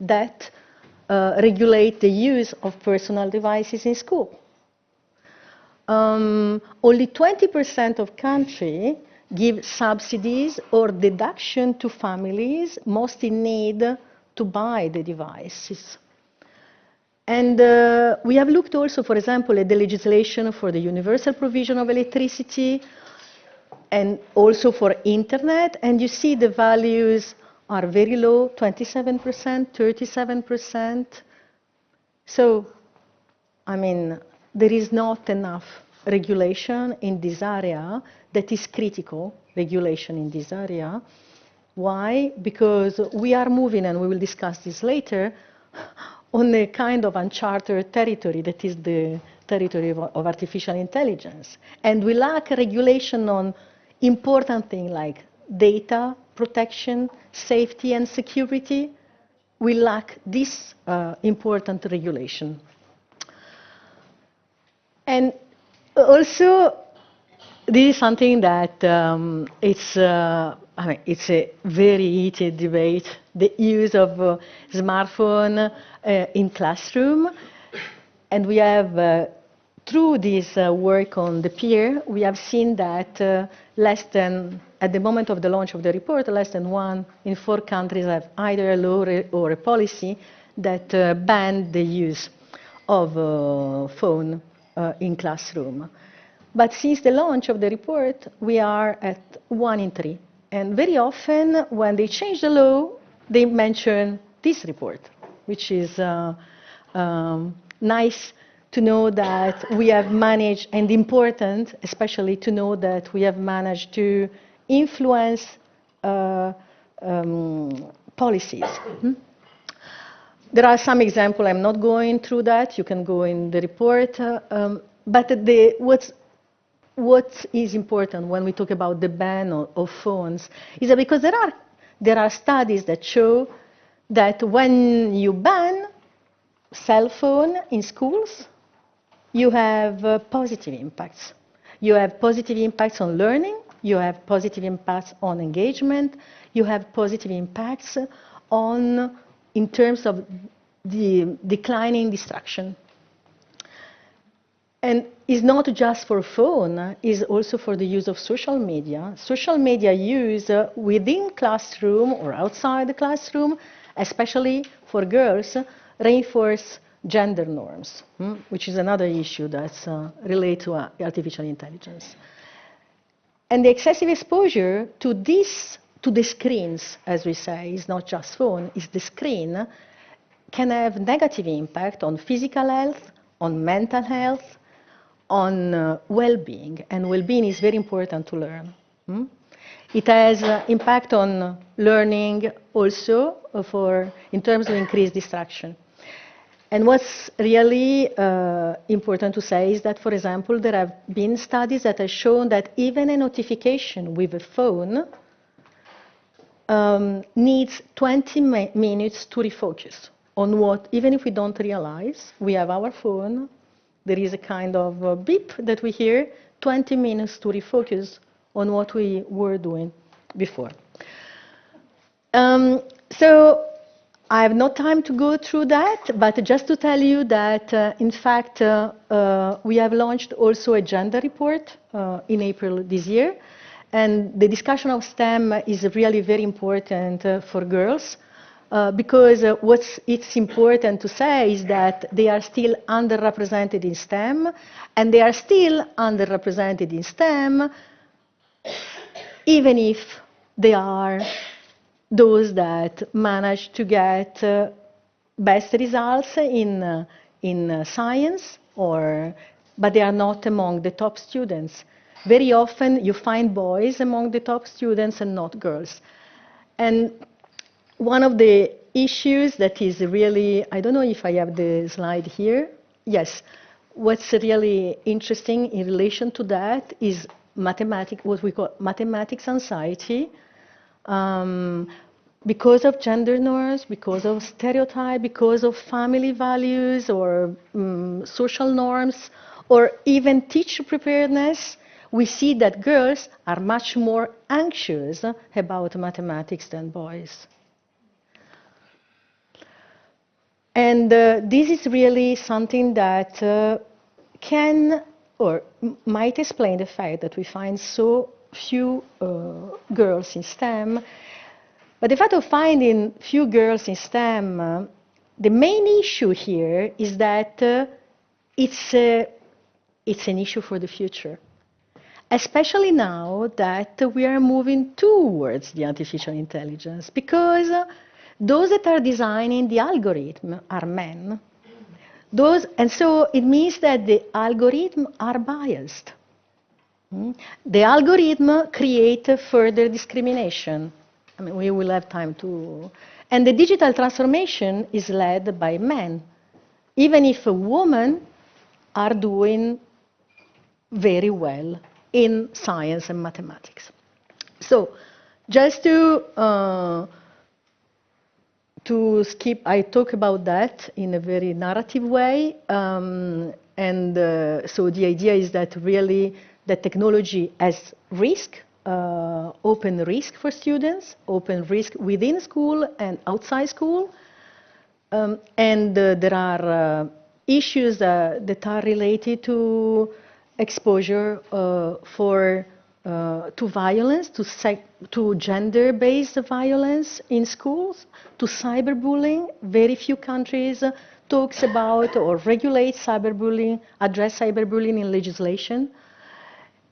that regulate the use of personal devices in school. Only 20% of countries give subsidies or deduction to families most in need to buy the devices. And we have looked also, for example, at the legislation for the universal provision of electricity and also for internet, and you see the values are very low, 27%, 37%. So, I mean, there is not enough regulation in this area that is critical, regulation in this area. Why? Because we are moving, and we will discuss this later, on a kind of uncharted territory that is the territory of artificial intelligence. And we lack regulation on important things like data protection, safety and security. We lack this important regulation. And also, this is something that it's a very heated debate, the use of smartphone in classroom. And we have, through this work on the peer, we have seen that less than, at the moment of the launch of the report, less than 1 in 4 countries have either a law or a policy that ban the use of phone in classroom. But since the launch of the report, we are at 1 in 3. And very often, when they change the law, they mention this report, which is nice to know that we have managed, and important especially to know that we have managed to influence policies. There are some examples, I'm not going through that, you can go in the report, but what is important when we talk about the ban of phones is that because there are studies that show that when you ban cell phone in schools, you have positive impacts. You have positive impacts on learning, you have positive impacts on engagement, you have positive impacts on, in terms of the declining distraction. And it's not just for phone, it's also for the use of social media. Social media use within classroom or outside the classroom, especially for girls, reinforce gender norms, which is another issue that's related to artificial intelligence. And the excessive exposure to this, to the screens, as we say, is not just phone, it's the screen, can have negative impact on physical health, on mental health, on well-being, and well-being is very important to learn. It has impact on learning also in terms of increased distraction. And what's really important to say is that, for example, there have been studies that have shown that even a notification with a phone needs 20 minutes to refocus on what, even if we don't realize, we have our phone, there is a kind of beep that we hear, 20 minutes to refocus on what we were doing before. So I have no time to go through that, but just to tell you that, in fact, we have launched also a gender report in April this year. And the discussion of STEM is really very important for girls, because it's important to say is that they are still underrepresented in STEM, and they are still underrepresented in STEM, even if they are those that manage to get best results in science, but they are not among the top students. Very often you find boys among the top students and not girls. And one of the issues that is really, I don't know if I have the slide here. Yes, what's really interesting in relation to that is mathematics, what we call mathematics anxiety. Because of gender norms, because of stereotype, because of family values or social norms, or even teacher preparedness, we see that girls are much more anxious about mathematics than boys. And this is really something that can or might explain the fact that we find so few girls in STEM. But the fact of finding few girls in STEM, the main issue here is that it's an issue for the future. Especially now that we are moving towards the artificial intelligence, because those that are designing the algorithm are men. And so it means that the algorithms are biased. The algorithm creates further discrimination. I mean, we will have time to... And the digital transformation is led by men, even if women are doing very well in science and mathematics. So, just to skip, I talk about that in a very narrative way, so the idea is that really the technology has risk, open risk for students, open risk within school and outside school, and there are issues that are related to exposure to violence, to gender-based violence in schools, to cyberbullying. Very few countries talks about or regulate cyberbullying, address cyberbullying in legislation.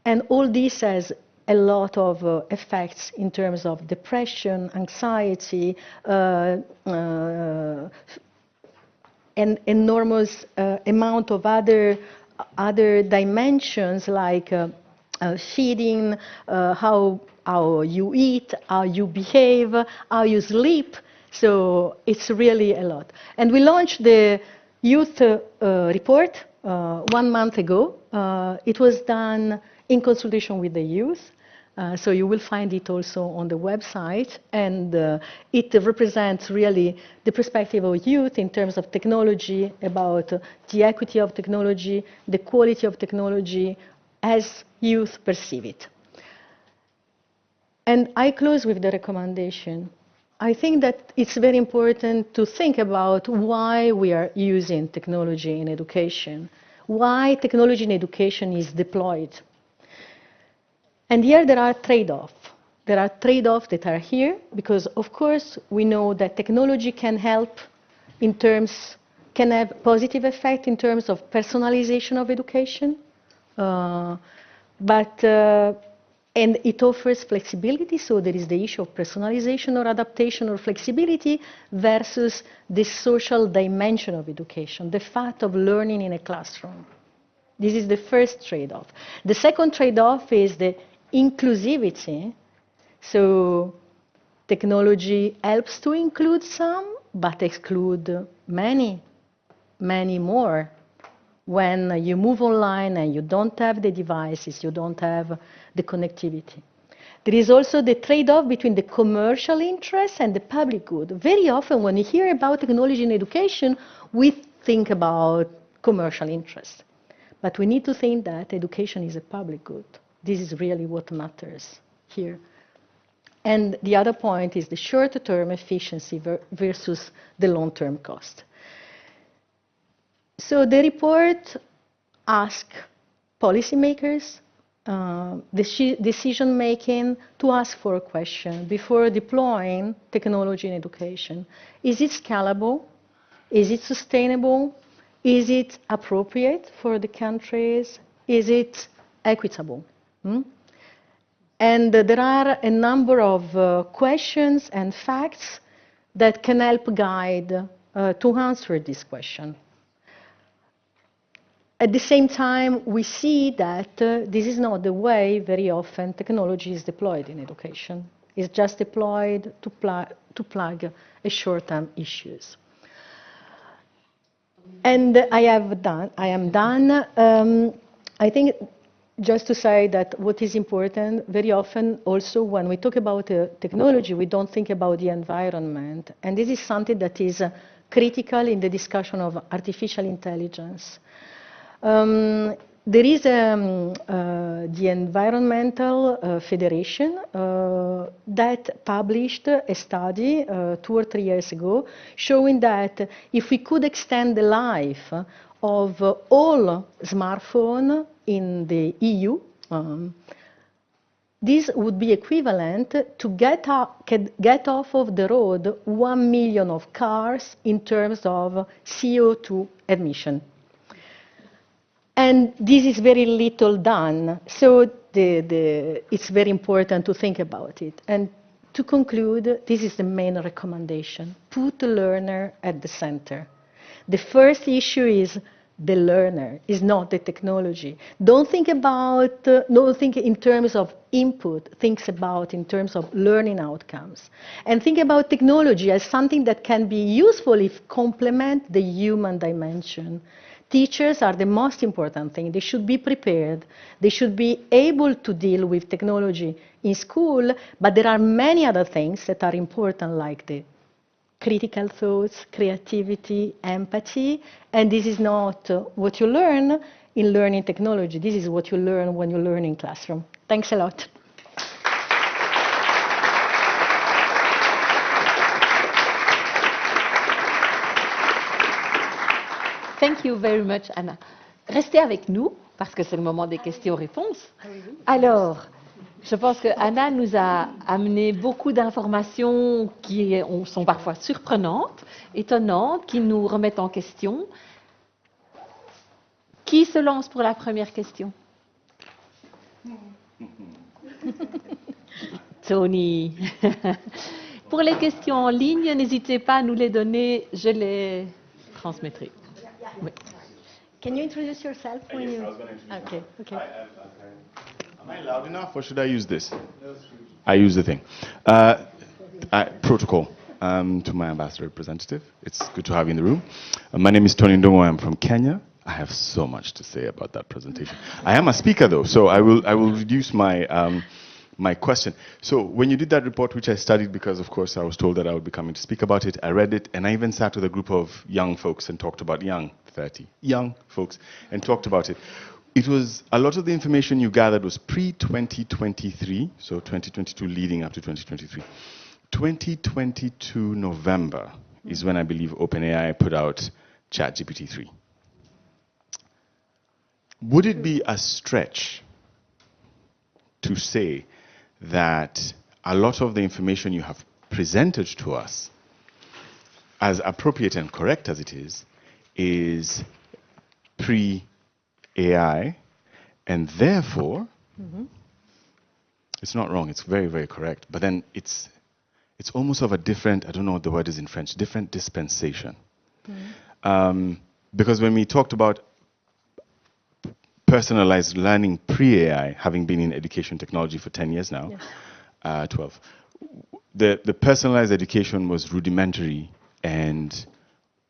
And all this has a lot of effects in terms of depression, anxiety, an enormous amount of other dimensions like feeding, how you eat, how you behave, how you sleep. So it's really a lot. And we launched the youth report 1 month ago. It was done in consultation with the youth. So you will find it also on the website. And it represents really the perspective of youth in terms of technology, about the equity of technology, the quality of technology as youth perceive it. And I close with the recommendation. I think that it's very important to think about why we are using technology in education, why technology in education is deployed. And here there are trade-offs. There are trade-offs that are here because, of course, we know that technology can help can have positive effect in terms of personalization of education, and it offers flexibility, so there is the issue of personalization or adaptation or flexibility versus the social dimension of education, the fact of learning in a classroom. This is the first trade-off. The second trade-off is the inclusivity. So technology helps to include some, but exclude many, many more. When you move online and you don't have the devices, you don't have the connectivity. There is also the trade-off between the commercial interest and the public good. Very often when we hear about technology in education, we think about commercial interest. But we need to think that education is a public good. This is really what matters here. And the other point is the short-term efficiency versus the long-term cost. So the report asks policymakers, decision-making, to ask for a question before deploying technology in education. Is it scalable? Is it sustainable? Is it appropriate for the countries? Is it equitable? And there are a number of questions and facts that can help guide to answer this question. At the same time, we see that this is not the way very often technology is deployed in education. It's just deployed to plug a short-term issues. And I am done. I think just to say that what is important, very often also when we talk about technology, we don't think about the environment. And this is something that is critical in the discussion of artificial intelligence. There is the Environmental Federation that published a study 2 or 3 years ago showing that if we could extend the life of all smartphones in the EU, this would be equivalent to get off of the road 1 million of cars in terms of CO2 emission. And this is very little done, so it's very important to think about it. And to conclude, this is the main recommendation. Put the learner at the center. The first issue is the learner, is not the technology. Don't think in terms of input, think about in terms of learning outcomes. And think about technology as something that can be useful if complement the human dimension. Teachers are the most important thing. They should be prepared. They should be able to deal with technology in school, but there are many other things that are important, like the critical thoughts, creativity, empathy, and this is not what you learn in learning technology. This is what you learn when you learn in classroom. Thanks a lot. Thank you very much, Anna. Restez avec nous, parce que c'est le moment des questions-réponses. Alors, je pense que Anna nous a amené beaucoup d'informations qui sont parfois surprenantes, étonnantes, qui nous remettent en question. Qui se lance pour la première question? Tony. Pour les questions en ligne, n'hésitez pas à nous les donner, je les transmettrai. Oui. Can you introduce yourself when you... Okay, okay. Am I loud enough or should I use this? I use the thing. Protocol to my ambassador representative. It's good to have you in the room. My name is Tony Ndongo. I'm from Kenya. I have so much to say about that presentation. I am a speaker though, so I will reduce my my question. So when you did that report, which I studied because of course I was told that I would be coming to speak about it, I read it and I even sat with a group of young folks and talked about young folks and talked about it. It was a lot of the information you gathered was pre-2023, so 2022 leading up to 2023. 2022 November is when I believe OpenAI put out ChatGPT 3. Would it be a stretch to say that a lot of the information you have presented to us, as appropriate and correct as it is pre-AI, and therefore, it's not wrong, it's very, very correct, but then it's almost of a different, I don't know what the word is in French, different dispensation. Because when we talked about personalized learning pre-AI, having been in education technology for 10 years now, 12. The personalized education was rudimentary and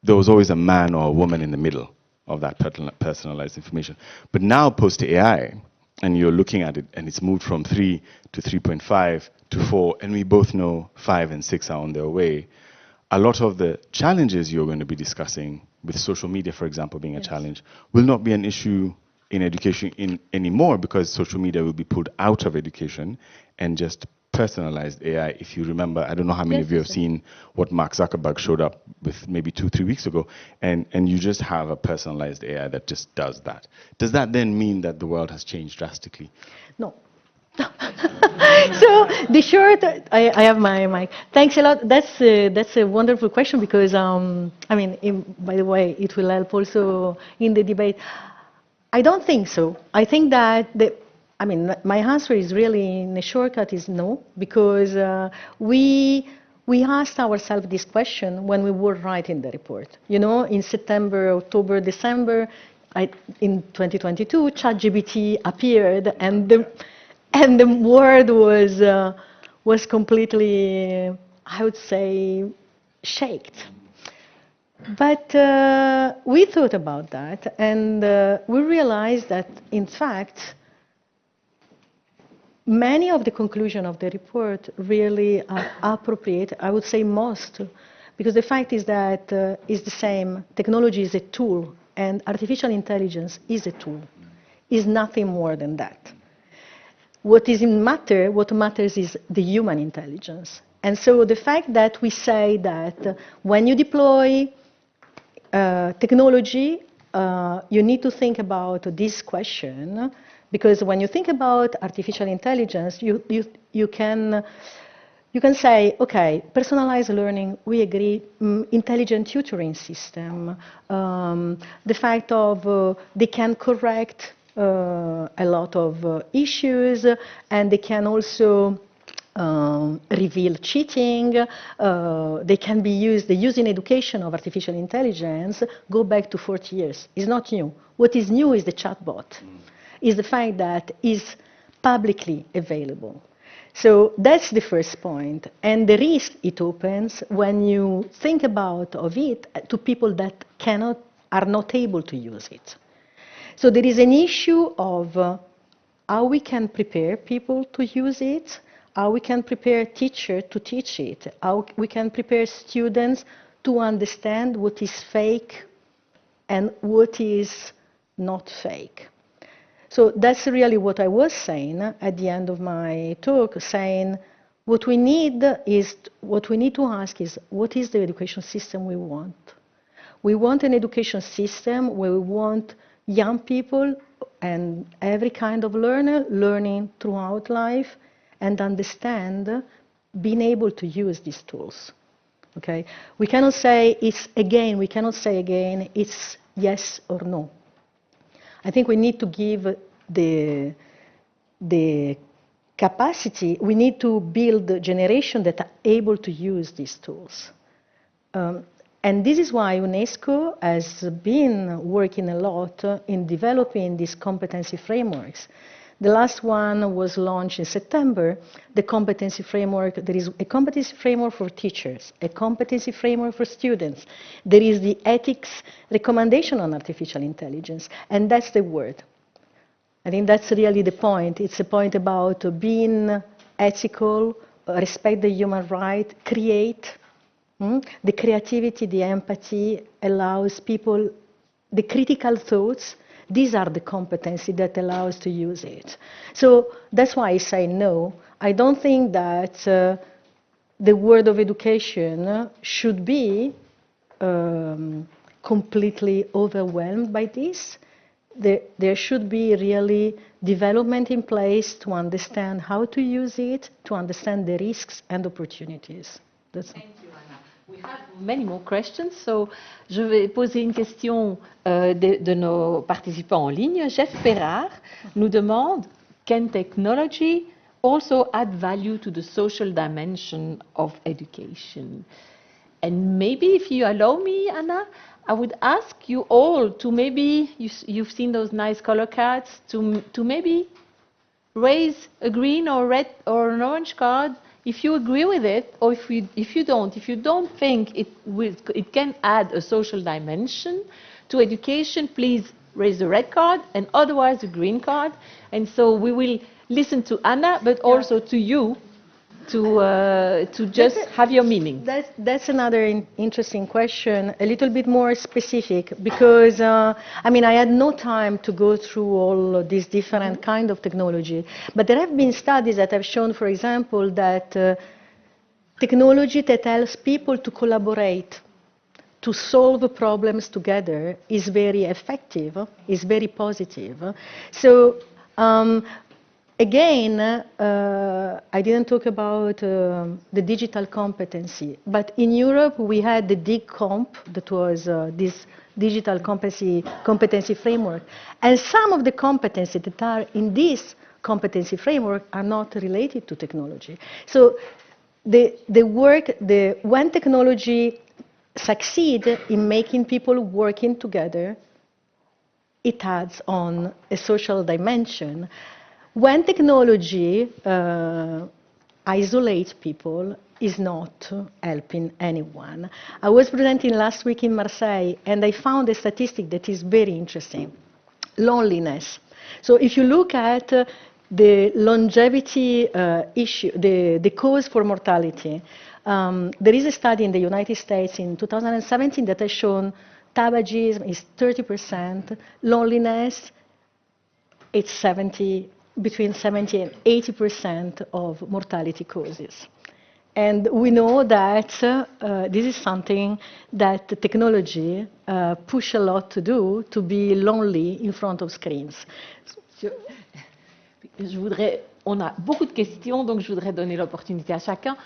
there was always a man or a woman in the middle of that personalized information. But now post-AI, and you're looking at it, and it's moved from 3 to 3.5 to 4, and we both know 5 and 6 are on their way, a lot of the challenges you're going to be discussing, with social media, for example, being a challenge, will not be an issue in education anymore, because social media will be pulled out of education and just personalized AI. If you remember, I don't know how many of you have seen what Mark Zuckerberg showed up with maybe 2-3 weeks ago, and you just have a personalized AI that just does that. Does that then mean that the world has changed drastically? No. So the short, I have my mic. Thanks a lot. That's a wonderful question, because I mean, by the way, it will help also in the debate. I don't think so. I think that I mean, my answer is really, in a shortcut, is no, because we asked ourselves this question when we were writing the report. You know, in September, October, December, in 2022, ChatGPT appeared, and the world was completely, I would say, shaken. But we thought about that, and we realized that, in fact, many of the conclusions of the report really are appropriate. I would say most, because the fact is that it's the same. Technology is a tool, and artificial intelligence is a tool. Is nothing more than that. What matters is the human intelligence. And so the fact that we say that when you deploy technology, you need to think about this question, because when you think about artificial intelligence, you can say, okay, personalized learning, we agree, intelligent tutoring system, the fact of they can correct a lot of issues, and they can also reveal cheating. They can be used. The use in education of artificial intelligence go back to 40 years. It's not new. What is new is the chatbot. Is the fact that it's publicly available. So that's the first point. And the risk it opens when you think about it to people that are not able to use it. So there is an issue of how we can prepare people to use it, how we can prepare teachers to teach it, how we can prepare students to understand what is fake and what is not fake. So that's really what I was saying at the end of my talk, saying what we need to ask is, what is the education system we want? We want an education system where we want young people and every kind of learner learning throughout life and understand, being able to use these tools. Okay? We cannot say it's yes or no. I think we need to give the capacity, we need to build a generation that are able to use these tools. And this is why UNESCO has been working a lot in developing these competency frameworks. The last one was launched in September, the competency framework. There is a competency framework for teachers, a competency framework for students. There is the ethics recommendation on artificial intelligence, and that's the word. I think that's really the point. It's a point about being ethical, respect the human right, create. The creativity, the empathy allows people, the critical thoughts. These are the competencies that allow us to use it. So that's why I say no. I don't think that the world of education should be completely overwhelmed by this. There should be really development in place to understand how to use it, to understand the risks and opportunities. That's Thank you, Anna. We have many more questions, so je vais poser une question de nos participants en ligne. Jeff Perard nous demande, can technology also add value to the social dimension of education? And maybe if you allow me, Anna, I would ask you all to maybe, you've seen those nice color cards, to maybe raise a green or red or an orange card if you agree with it, or if you don't think it can add a social dimension to education, please raise the red card, and otherwise the green card. And so we will listen to Anna, but also to you, to just have your meaning. That's another interesting question, a little bit more specific, because I mean, I had no time to go through all of these different kind of technology, but there have been studies that have shown, for example, that technology that helps people to collaborate, to solve problems together, is very effective, is very positive. So again, I didn't talk about the digital competency, but in Europe we had the DIGCOMP, that was this digital competency framework, and some of the competencies that are in this competency framework are not related to technology. So when technology succeeds in making people working together, it adds on a social dimension. When technology isolates people, is not helping anyone. I was presenting last week in Marseille, and I found a statistic that is very interesting. Loneliness. So if you look at the longevity issue, the cause for mortality, there is a study in the United States in 2017 that has shown tabagism is 30%, loneliness, it's between 70 and 80% of mortality causes. And we know that this is something that the technology push a lot to do, to be lonely in front of screens. On a beaucoup de questions, donc je voudrais donner l'opportunité à chacun.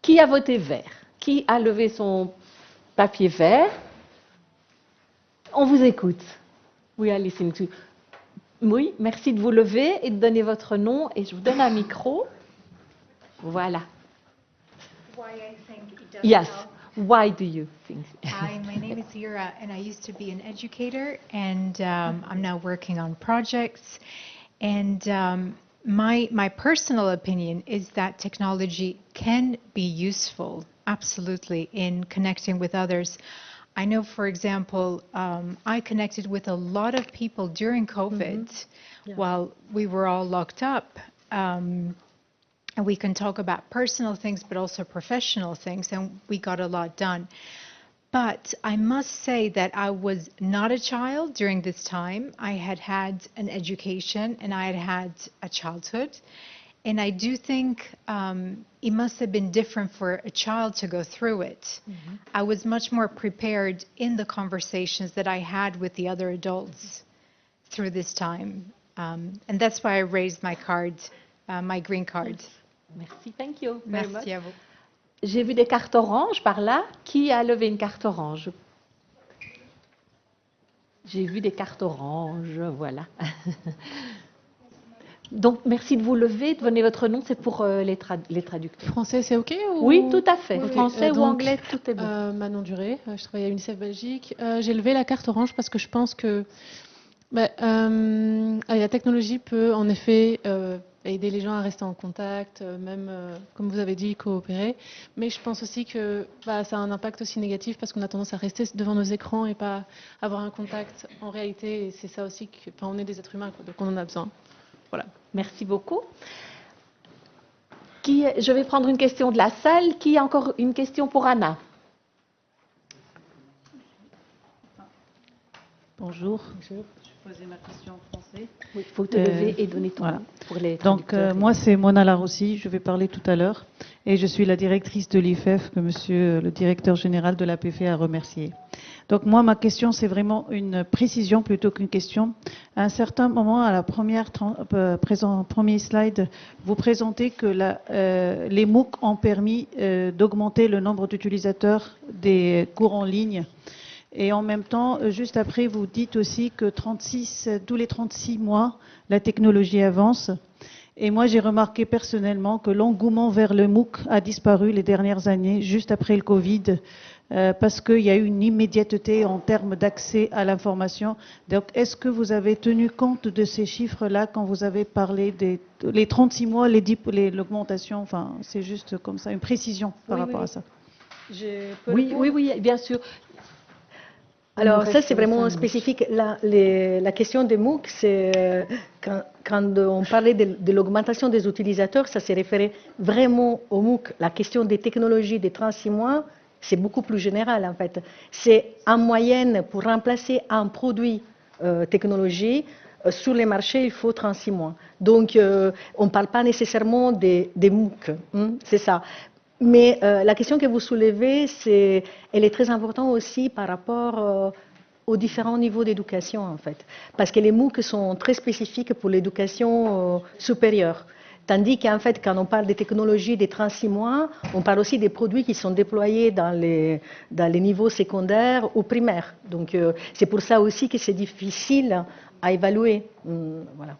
Qui a voté vert? Qui a levé son papier vert? On vous écoute. We are listening to. Oui, merci de vous lever et de donner votre nom. Et je vous donne un micro. Voilà. Why I think it does Yes. help. Why do you think? Hi, my name is Ira, and I used to be an educator, and I'm now working on projects. And my personal opinion is that technology can be useful, absolutely, in connecting with others. I know, for example, I connected with a lot of people during COVID while we were all locked up. And we can talk about personal things, but also professional things, and we got a lot done. But I must say that I was not a child during this time. I had had an education, and I had had a childhood. And I do think it must have been different for a child to go through it. I was much more prepared in the conversations that I had with the other adults through this time. And that's why I raised my card, my green card. Merci, thank you very much. Merci à vous. J'ai vu des cartes oranges par là. Qui a levé une carte orange? J'ai vu des cartes oranges, voilà. Donc, merci de vous lever, de donner votre nom, c'est pour les traducteurs. Français, c'est OK ou... Oui, tout à fait. Okay. Français ou donc, anglais, tout est bon. Manon Duré, je travaille à UNICEF Belgique. J'ai levé la carte orange parce que je pense que la technologie peut en effet aider les gens à rester en contact, même, comme vous avez dit, coopérer. Mais je pense aussi que ça a un impact aussi négatif parce qu'on a tendance à rester devant nos écrans et pas avoir un contact en réalité. Et c'est ça aussi, on est des êtres humains, donc on en a besoin. Voilà. Merci beaucoup. Je vais prendre une question de la salle. Qui a encore une question pour Anna? Bonjour. Bonjour. Je vais poser ma question en français. Oui, il faut te lever et donner ton nom pour les traducteurs. Donc, moi, c'est Mona Larossi. Je vais parler tout à l'heure. Et je suis la directrice de l'IFEF que monsieur le directeur général de l'APF a remercié. Donc, moi, ma question, c'est vraiment une précision plutôt qu'une question. À un certain moment, à la premier slide, vous présentez que les MOOC ont permis d'augmenter le nombre d'utilisateurs des cours en ligne. Et en même temps, juste après, vous dites aussi que tous les 36 mois, la technologie avance. Et moi, j'ai remarqué personnellement que l'engouement vers le MOOC a disparu les dernières années, juste après le Covid, parce qu'il y a eu une immédiateté en termes d'accès à l'information. Donc, est-ce que vous avez tenu compte de ces chiffres-là quand vous avez parlé des 36 mois, l'augmentation? Enfin, c'est juste comme ça, une précision par rapport à ça. Oui, bien sûr. Alors ça, c'est vraiment spécifique. La question des MOOC, c'est quand on parlait de l'augmentation des utilisateurs, ça s'est référé vraiment aux MOOC. La question des technologies des 36 mois, c'est beaucoup plus général en fait. C'est en moyenne, pour remplacer un produit technologie, sur les marchés, il faut 36 mois. Donc, on ne parle pas nécessairement des MOOC, c'est ça. Mais la question que vous soulevez, elle est très importante aussi par rapport aux différents niveaux d'éducation, en fait. Parce que les MOOC sont très spécifiques pour l'éducation supérieure. Tandis qu'en fait, quand on parle des technologies des 36 mois, on parle aussi des produits qui sont déployés dans les niveaux secondaires ou primaires. Donc, c'est pour ça aussi que c'est difficile à évaluer. Voilà.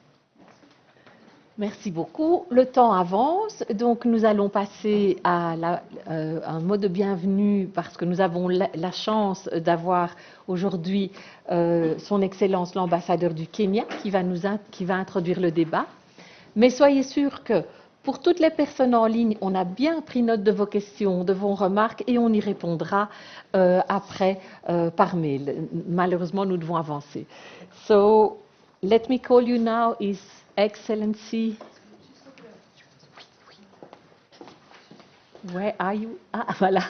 Merci beaucoup. Le temps avance, donc nous allons passer à un mot de bienvenue parce que nous avons la chance d'avoir aujourd'hui son Excellence l'ambassadeur du Kenya qui va introduire le débat. Mais soyez sûrs que pour toutes les personnes en ligne, on a bien pris note de vos questions, de vos remarques et on y répondra après par mail. Malheureusement, nous devons avancer. So, let me call you now His Excellency. Where are you? Ah, voilà.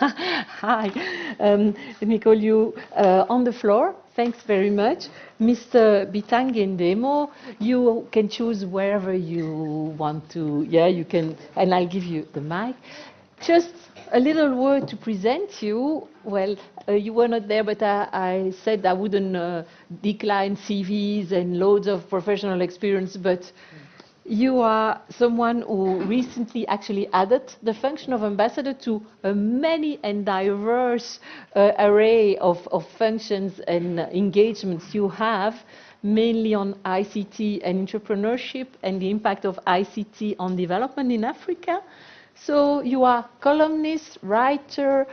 Hi. Let me call you on the floor. Thanks very much. Mr. Bitangendemo, you can choose wherever you want to. Yeah, you can, and I'll give you the mic. Just a little word to present you. Well, you were not there, but I said I wouldn't decline CVs and loads of professional experience, but you are someone who recently actually added the function of ambassador to a many and diverse array of functions and engagements you have, mainly on ICT and entrepreneurship and the impact of ICT on development in Africa. So you are columnist, writer,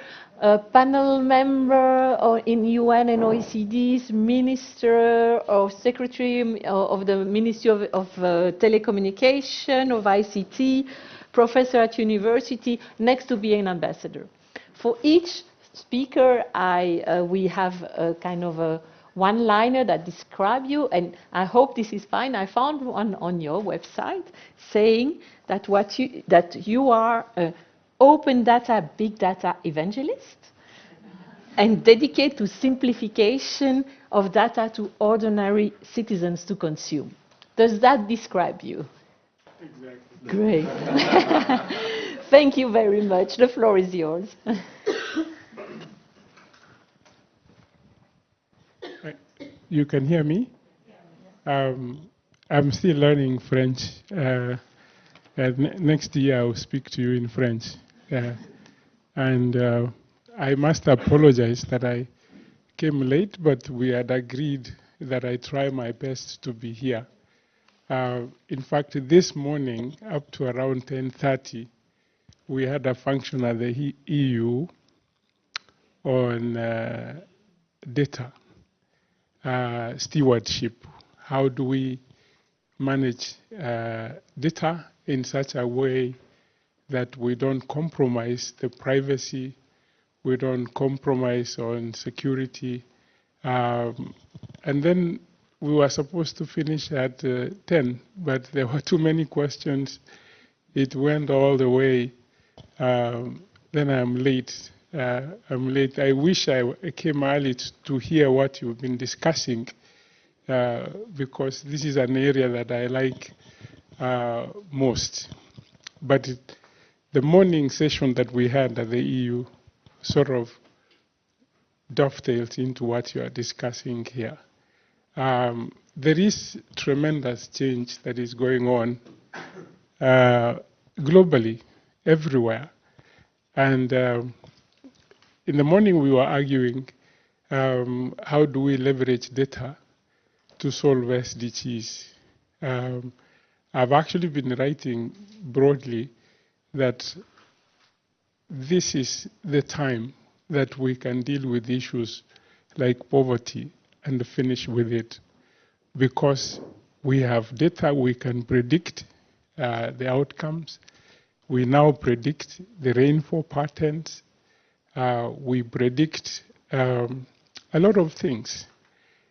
panel member in UN and OECD's, minister or secretary of the Ministry of Telecommunication, of ICT, professor at university, next to being an ambassador. For each speaker, we have a kind of a one-liner that describe you, and I hope this is fine. I found one on your website saying that you are an open data, big data evangelist and dedicated to simplification of data to ordinary citizens to consume. Does that describe you? Exactly. Great. Thank you very much. The floor is yours. You can hear me? I'm still learning French. Next year I will speak to you in French. And I must apologize that I came late, but we had agreed that I try my best to be here. In fact, this morning, up to around 10:30, we had a function at the EU on data stewardship. How do we manage data in such a way that we don't compromise the privacy, we don't compromise on security. And then we were supposed to finish at 10, but there were too many questions. It went all the way. Then I'm late. I wish I came early to hear what you've been discussing, because this is an area that I like most. But the morning session that we had at the EU sort of dovetails into what you are discussing here. There is tremendous change that is going on globally, everywhere. And in the morning we were arguing how do we leverage data to solve SDGs. I've actually been writing broadly that this is the time that we can deal with issues like poverty and finish with it, because we have data, we can predict the outcomes. We now predict the rainfall patterns. We predict a lot of things.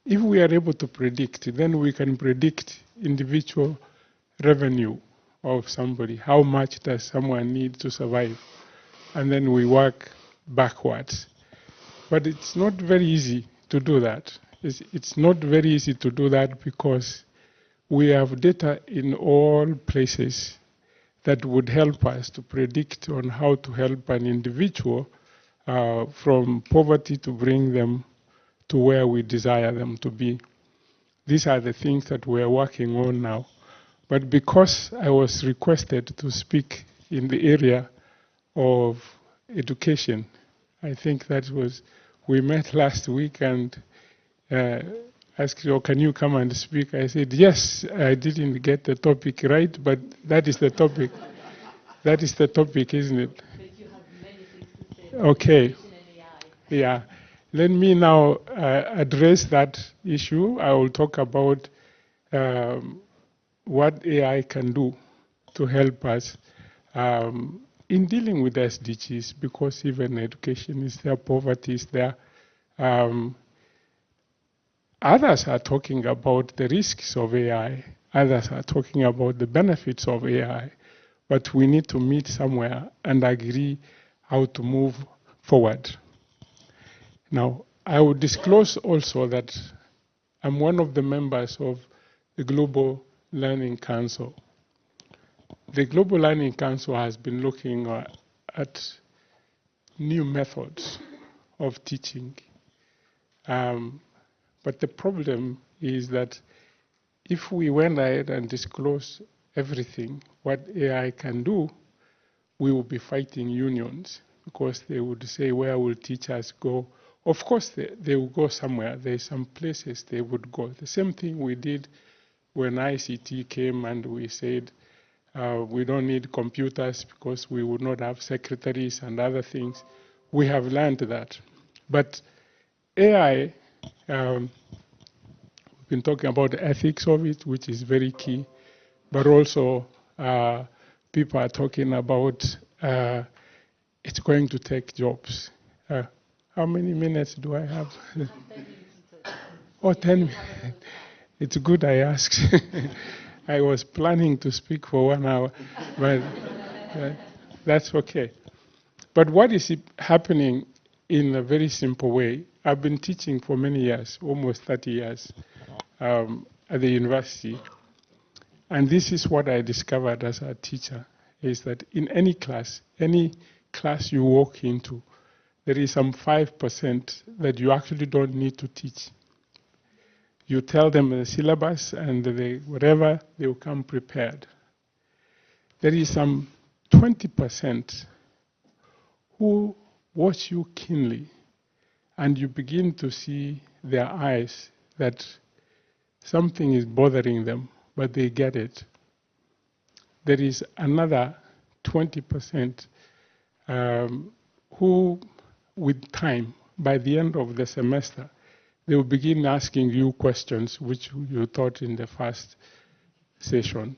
If we are able to predict, then we can predict individual revenue of somebody. How much does someone need to survive? And then we work backwards. But it's not very easy to do that. It's not very easy to do that because we have data in all places that would help us to predict on how to help an individual from poverty to bring them to where we desire them to be. These are the things that we're working on now. But because I was requested to speak in the area of education, I think that was, we met last week and asked, oh, can you come and speak? I said, yes, I didn't get the topic right, but that is the topic. That is the topic, isn't it? Okay. Yeah. Let me now address that issue. I will talk about what AI can do to help us in dealing with SDGs, because even education is there, poverty is there. Others are talking about the risks of AI. Others are talking about the benefits of AI. But we need to meet somewhere and agree how to move forward. Now, I will disclose also that I'm one of the members of the Global Learning Council. The Global Learning Council has been looking at new methods of teaching. But the problem is that if we went ahead and disclose everything, what AI can do, we will be fighting unions because they would say, where will teachers go? Of course, they will go somewhere. There's some places they would go. The same thing we did when ICT came and we said, we don't need computers because we would not have secretaries and other things. We have learned that. But AI, we've been talking about the ethics of it, which is very key. But also, people are talking about it's going to take jobs. How many minutes do I have? 10 minutes. It's good I asked. I was planning to speak for 1 hour, but that's okay. But what is happening in a very simple way? I've been teaching for many years, almost 30 years, at the university. And this is what I discovered as a teacher, is that in any class you walk into, there is some 5% that you actually don't need to teach. You tell them the syllabus and whatever, they will come prepared. There is some 20% who watch you keenly, and you begin to see their eyes that something is bothering them, but they get it. There is another 20% who, with time, by the end of the semester, they will begin asking you questions which you taught in the first session.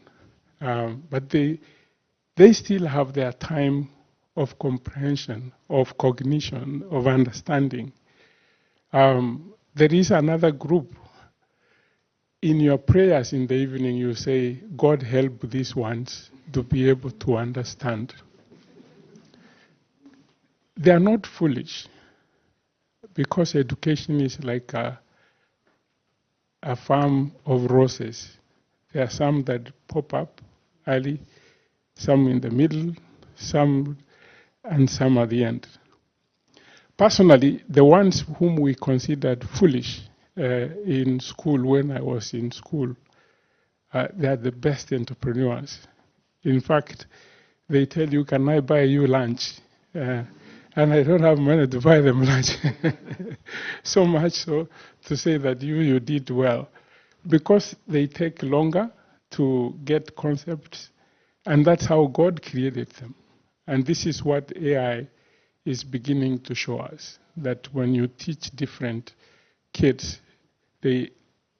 But they still have their time of comprehension, of cognition, of understanding. There is another group. In your prayers in the evening, you say, God help these ones to be able to understand. They are not foolish, because education is like a farm of roses. There are some that pop up early, some in the middle, some at the end. Personally, the ones whom we considered foolish in school, when I was in school, they are the best entrepreneurs. In fact, they tell you, can I buy you lunch? And I don't have money to buy them lunch. So much so to say that you did well. Because they take longer to get concepts, and that's how God created them. And this is what AI is beginning to show us, that when you teach different kids, they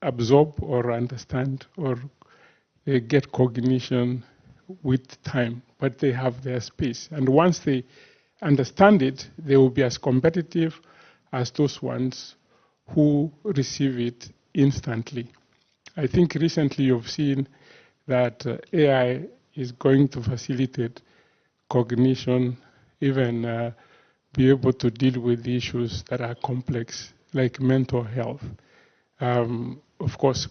absorb or understand or they get cognition with time, but they have their space. And once they understand it, they will be as competitive as those ones who receive it instantly. I think recently you've seen that AI is going to facilitate cognition, even be able to deal with issues that are complex, like mental health. Of course,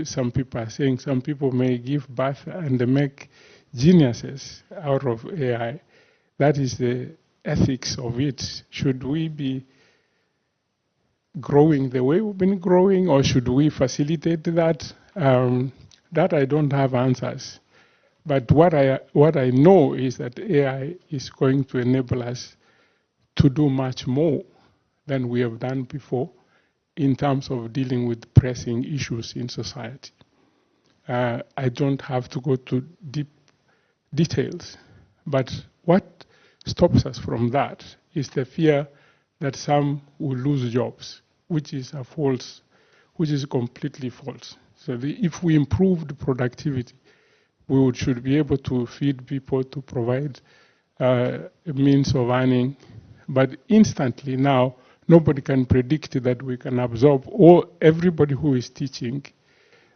some people are saying some people may give birth and they make geniuses out of AI. That is the ethics of it. Should we be growing the way we've been growing, or should we facilitate that? That I don't have answers. But what I know is that AI is going to enable us to do much more than we have done before in terms of dealing with pressing issues in society. I don't have to go to deep details, but what stops us from that is the fear that some will lose jobs, which is completely false. So if we improved productivity, we should be able to feed people, to provide a means of earning, but instantly now, nobody can predict that we can absorb everybody who is teaching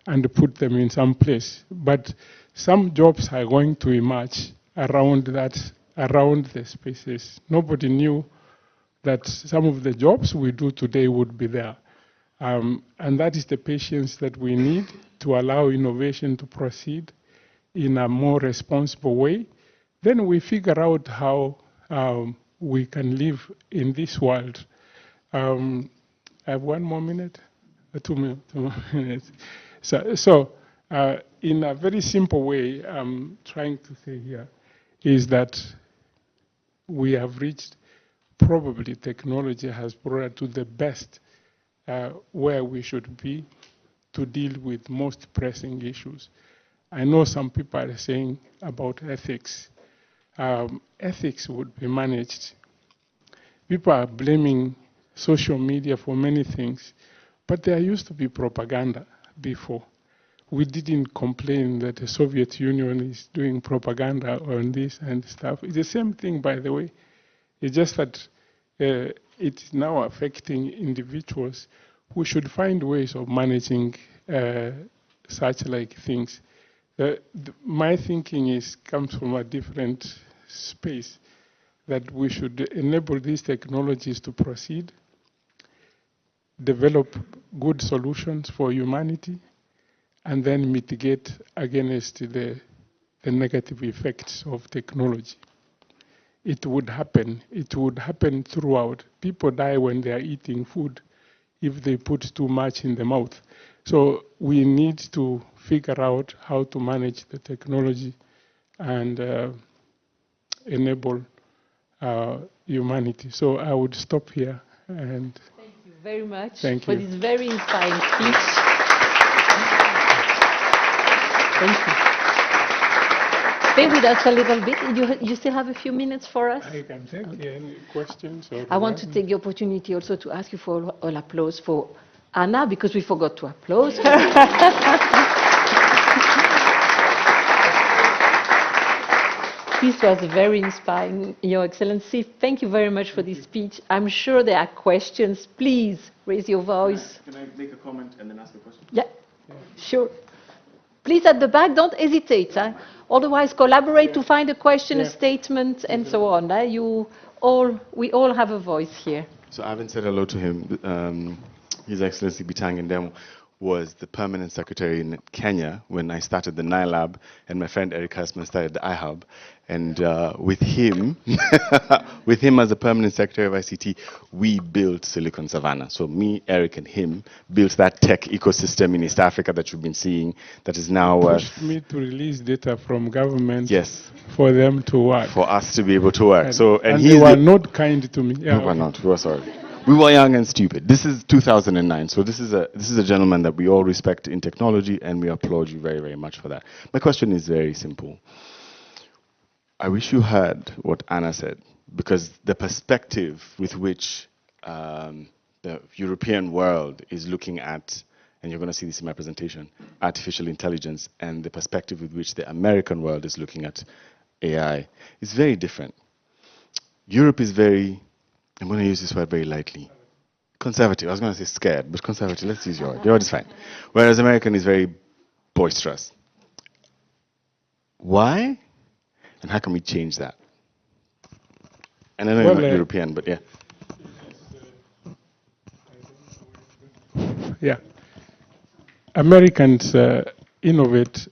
and put them in some place. But some jobs are going to emerge around the spaces. Nobody knew that some of the jobs we do today would be there. And that is the patience that we need to allow innovation to proceed in a more responsible way. Then we figure out how we can live in this world. I have 1 more minute, 2 more minutes. So in a very simple way, I'm trying to say here is that we have reached, probably technology has brought us to the best where we should be to deal with most pressing issues. I know some people are saying about ethics. Ethics would be managed. People are blaming social media for many things, but there used to be propaganda before. We didn't complain that the Soviet Union is doing propaganda on this and stuff. It's the same thing, by the way. It's just that it is now affecting individuals. We should find ways of managing such like things. My thinking comes from a different space, that we should enable these technologies to proceed, develop good solutions for humanity, and then mitigate against the negative effects of technology. It would happen. It would happen throughout. People die when they are eating food if they put too much in the mouth. So we need to figure out how to manage the technology and enable humanity. So I would stop here. And thank you very much for this very inspiring speech. Thank you. Stay with us a little bit. You still have a few minutes for us? I can take any questions. I want to take the opportunity also to ask you for all applause for Anna, because we forgot to applaud her. This was very inspiring, Your Excellency. Thank you very much for this speech. I'm sure there are questions. Please raise your voice. Can I make a comment and then ask a question? Yeah, sure. Please, at the back, don't hesitate. Otherwise, collaborate to find a question, a statement, and so on. We all have a voice here. So I haven't said hello to him. His Excellency Bitang Ndemu was the permanent secretary in Kenya when I started the Nile Lab, and my friend Eric Husman started the iHub. And with him, with him as the permanent secretary of ICT, we built Silicon Savannah. So me, Eric, and him built that tech ecosystem in East Africa that you've been seeing, that is now pushed me to release data from government. Yes. For them to work. For us to be able to work. And they were not kind to me. Yeah, we were not. We were sorry. We were young and stupid. This is 2009, so this is a gentleman that we all respect in technology, and we applaud you very, very much for that. My question is very simple. I wish you heard what Anna said, because the perspective with which the European world is looking at, and you're going to see this in my presentation, artificial intelligence, and the perspective with which the American world is looking at AI is very different. Europe is very, I'm going to use this word very lightly, conservative. I was going to say scared, but conservative. Let's use your word. Your word is fine. Whereas American is very boisterous. Why? And how can we change that? And I know you're not European, but yeah. Yeah. Americans innovate,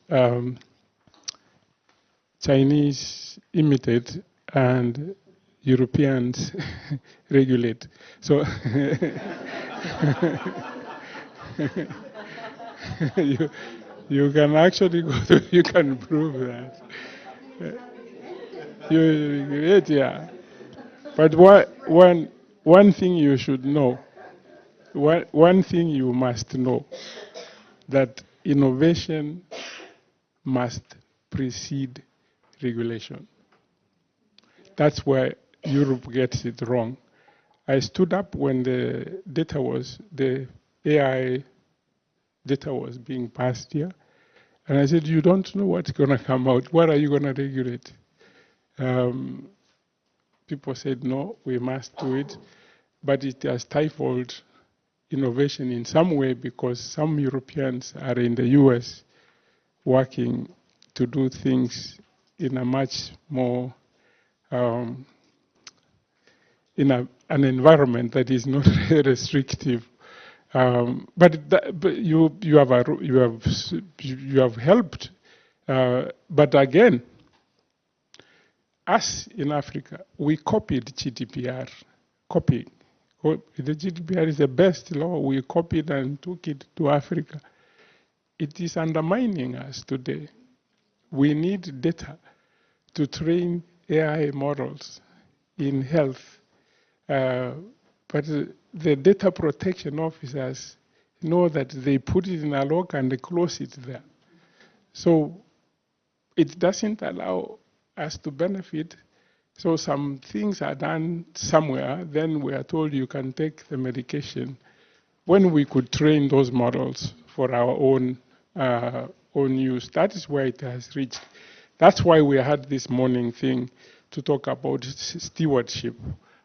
Chinese imitate, and Europeans regulate. So you can actually go to, you can prove that. You regulate, yeah. But one thing you should know, one thing you must know, that innovation must precede regulation. That's where Europe gets it wrong. I stood up when the AI data was being passed here, and I said, you don't know what's going to come out. What are you going to regulate? People said, no, we must do it. But it has stifled innovation in some way because some Europeans are in the US working to do things in a much more, in an environment that is not restrictive. But you have helped. But again, us in Africa, we copied GDPR. Copying. The GDPR is the best law. We copied and took it to Africa. It is undermining us today. We need data to train AI models in health. But the data protection officers know that they put it in a lock and they close it there. So it doesn't allow us to benefit. So some things are done somewhere, then we are told you can take the medication. When we could train those models for our own use, that is where it has reached. That's why we had this morning thing to talk about stewardship.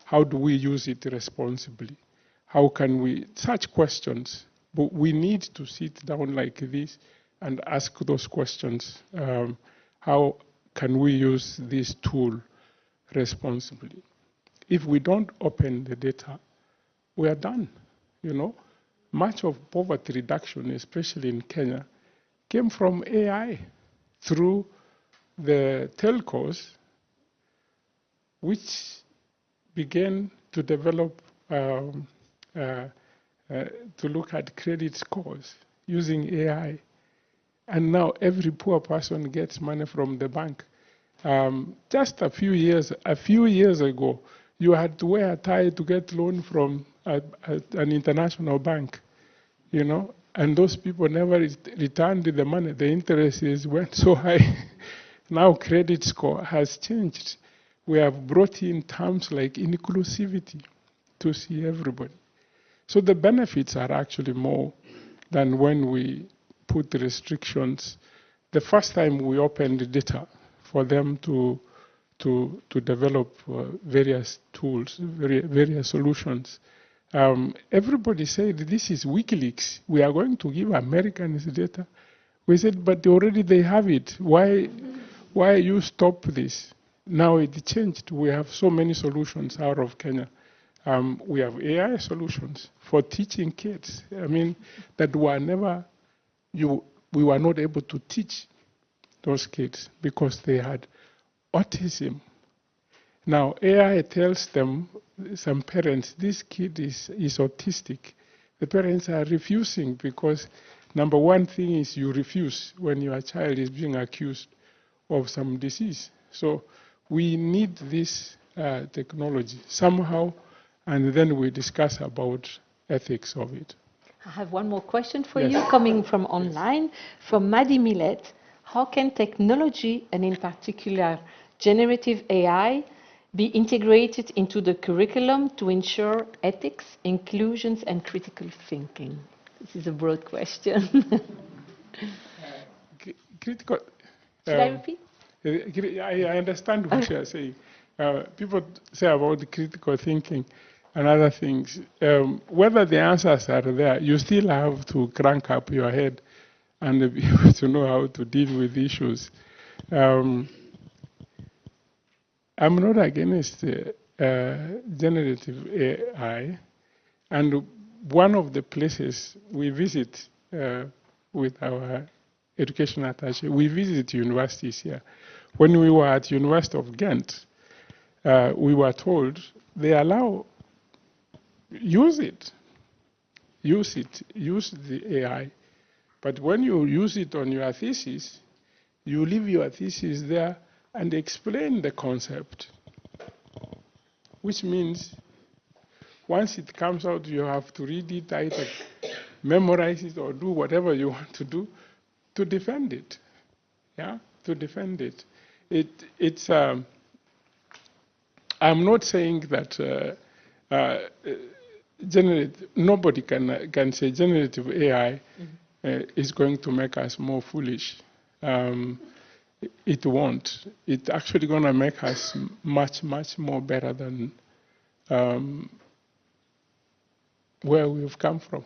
How do we use it responsibly? How can we, such questions, but we need to sit down like this and ask those questions. How can we use this tool responsibly? If we don't open the data, we are done. You know, much of poverty reduction, especially in Kenya, came from AI through the telcos, which began to develop, to look at credit scores using AI. And now every poor person gets money from the bank. Just a few years ago, you had to wear a tie to get loan from an international bank, you know, and those people never returned the money. The interest went so high. Now credit score has changed. We have brought in terms like inclusivity to see everybody. So the benefits are actually more than when we put restrictions. The first time we opened the data for them to develop various tools, various solutions, everybody said, this is WikiLeaks. We are going to give Americans data. We said, but already they have it. Why you stop this? Now it changed. We have so many solutions out of Kenya. We have AI solutions for teaching kids. I mean, that were never, we were not able to teach those kids because they had autism. Now AI tells them, some parents, this kid is autistic. The parents are refusing because number one thing is you refuse when your child is being accused of some disease. So we need this technology somehow, and then we discuss about ethics of it. I have one more question for you, coming from online, from Maddie Millet. How can technology, and in particular generative AI, be integrated into the curriculum to ensure ethics, inclusions, and critical thinking? This is a broad question. Critical. Should I repeat? I understand what you are saying. People say about the critical thinking. and other things. Whether the answers are there, you still have to crank up your head and be able to know how to deal with issues. I'm not against generative AI, and one of the places we visit with our education attaché, we visit universities here. When we were at University of Ghent, we were told they allow, use the AI. But when you use it on your thesis, you leave your thesis there and explain the concept, which means once it comes out, you have to read it, either memorize it or do whatever you want to do to defend it. Yeah, to defend it. I'm not saying that nobody can say generative AI is going to make us more foolish. It won't. It's actually going to make us much, much more better than where we've come from.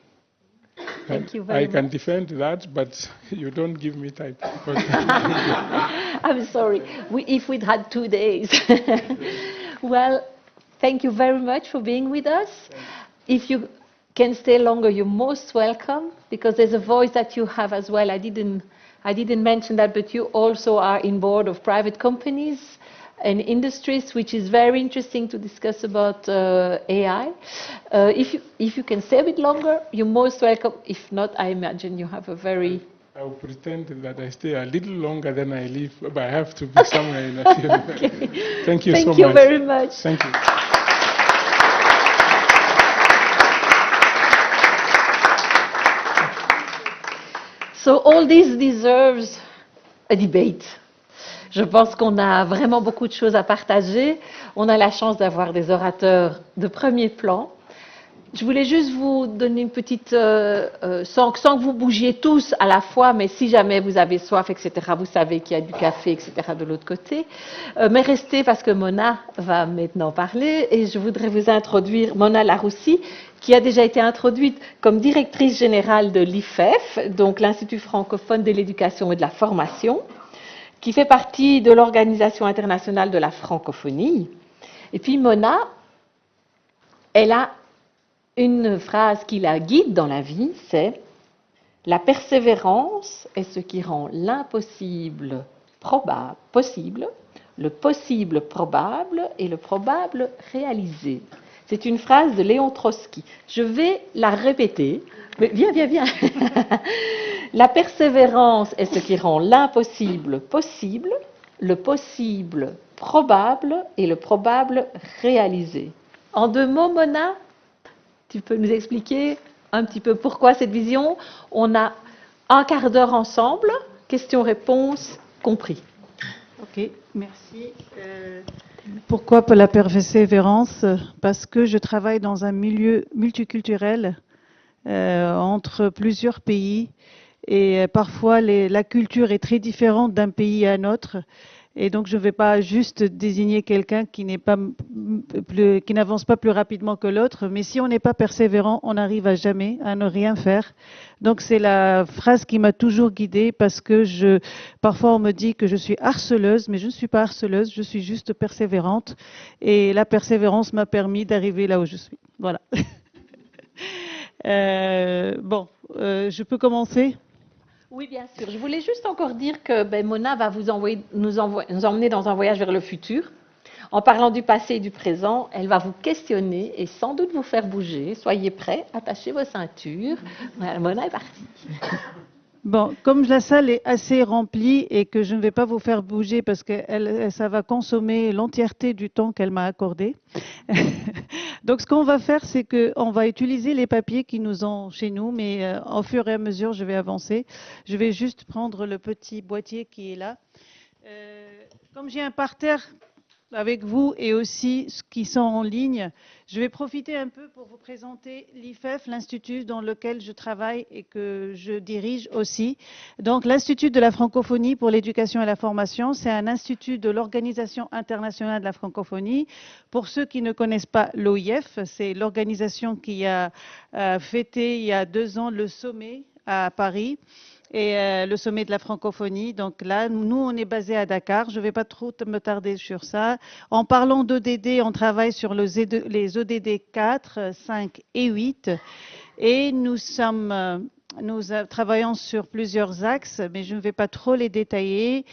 Thank you very much. I can much. defend that, but you don't give me time. I'm sorry. If we'd had 2 days. Well, thank you very much for being with us. If you can stay longer, you're most welcome, because there's a voice that you have as well. I didn't mention that, but you also are in board of private companies and industries, which is very interesting to discuss about AI. If you can stay a bit longer, you're most welcome. If not, I imagine you have a very... I will pretend that I stay a little longer than I leave, but I have to be somewhere in a few minutes. Okay. Thank you so much. Thank you very much. Thank you. So all this deserves a debate. Je pense qu'on a vraiment beaucoup de choses à partager. On a la chance d'avoir des orateurs de premier plan. Je voulais juste vous donner une petite, sans que vous bougiez tous à la fois, mais si jamais vous avez soif, etc., vous savez qu'il y a du café, etc., de l'autre côté. Mais restez parce que Mona va maintenant parler et je voudrais vous introduire Mona Laroussi, qui a déjà été introduite comme directrice générale de l'IFEF, donc l'Institut francophone de l'éducation et de la formation, qui fait partie de l'Organisation internationale de la francophonie. Et puis Mona, elle a une phrase qui la guide dans la vie, c'est « La persévérance est ce qui rend l'impossible possible, le possible probable et le probable réalisé ». C'est une phrase de Léon Trotsky. Je vais la répéter. Mais viens. La persévérance est ce qui rend l'impossible possible, le possible probable et le probable réalisé. En 2 mots, Mona, tu peux nous expliquer un petit peu pourquoi cette vision? On a 1 quart d'heure ensemble, questions-réponses compris. Ok, merci. Pourquoi la persévérance? Parce que je travaille dans un milieu multiculturel entre plusieurs pays et parfois la culture est très différente d'un pays à un autre. Et donc, je ne vais pas juste désigner quelqu'un qui n'avance pas plus rapidement que l'autre, mais si on n'est pas persévérant, on n'arrive à jamais à ne rien faire. Donc, c'est la phrase qui m'a toujours guidée parce que parfois on me dit que je suis harceleuse, mais je ne suis pas harceleuse, je suis juste persévérante. Et la persévérance m'a permis d'arriver là où je suis. Voilà. Je peux commencer ? Oui, bien sûr. Je voulais juste encore dire que Mona va nous emmener dans un voyage vers le futur. En parlant du passé et du présent, elle va vous questionner et sans doute vous faire bouger. Soyez prêts, attachez vos ceintures. Voilà, Mona est partie. Bon, comme la salle est assez remplie et que je ne vais pas vous faire bouger parce que ça va consommer l'entièreté du temps qu'elle m'a accordé. Donc, ce qu'on va faire, c'est qu'on va utiliser les papiers qui nous ont chez nous, mais au fur et à mesure, je vais avancer. Je vais juste prendre le petit boîtier qui est là. Comme j'ai un parterre avec vous et aussi ceux qui sont en ligne. Je vais profiter un peu pour vous présenter l'IFEF, l'institut dans lequel je travaille et que je dirige aussi. Donc, l'Institut de la francophonie pour l'éducation et la formation, c'est un institut de l'Organisation internationale de la francophonie. Pour ceux qui ne connaissent pas l'OIF, c'est l'organisation qui a fêté il y a 2 ans le sommet à Paris. Et le sommet de la francophonie. Donc là, nous, on est basé à Dakar. Je ne vais pas trop me tarder sur ça. En parlant d'ODD, on travaille sur les ODD 4, 5 et 8. Et nous travaillons sur plusieurs axes, mais je ne vais pas trop les détailler.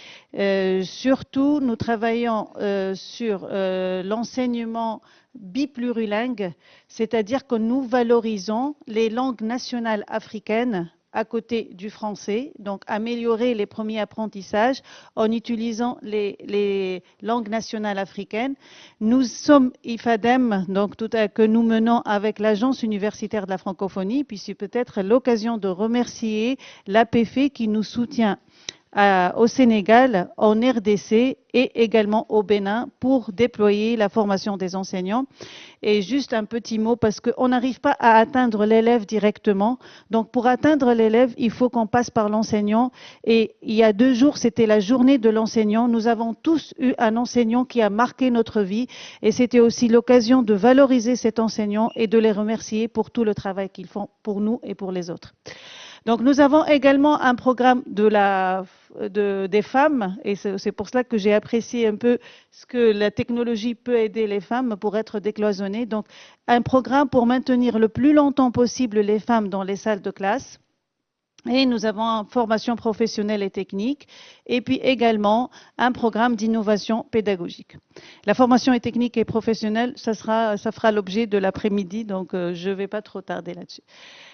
Surtout, nous travaillons sur l'enseignement biplurilingue, c'est-à-dire que nous valorisons les langues nationales africaines à côté du français, donc améliorer les premiers apprentissages en utilisant les langues nationales africaines. Nous sommes IFADEM, donc que nous menons avec l'Agence universitaire de la francophonie, puis c'est peut-être l'occasion de remercier l'APF qui nous soutient au Sénégal, en RDC et également au Bénin pour déployer la formation des enseignants. Et juste un petit mot, parce qu'on n'arrive pas à atteindre l'élève directement. Donc, pour atteindre l'élève, il faut qu'on passe par l'enseignant. Et il y a 2 jours, c'était la journée de l'enseignant. Nous avons tous eu un enseignant qui a marqué notre vie. Et c'était aussi l'occasion de valoriser cet enseignant et de les remercier pour tout le travail qu'ils font pour nous et pour les autres. Donc, nous avons également un programme des femmes, et c'est pour cela que j'ai apprécié un peu ce que la technologie peut aider les femmes pour être décloisonnées. Donc, un programme pour maintenir le plus longtemps possible les femmes dans les salles de classe. Et nous avons une formation professionnelle et technique, et puis également un programme d'innovation pédagogique. La formation technique et professionnelle, ça fera l'objet de l'après-midi, donc je ne vais pas trop tarder là-dessus.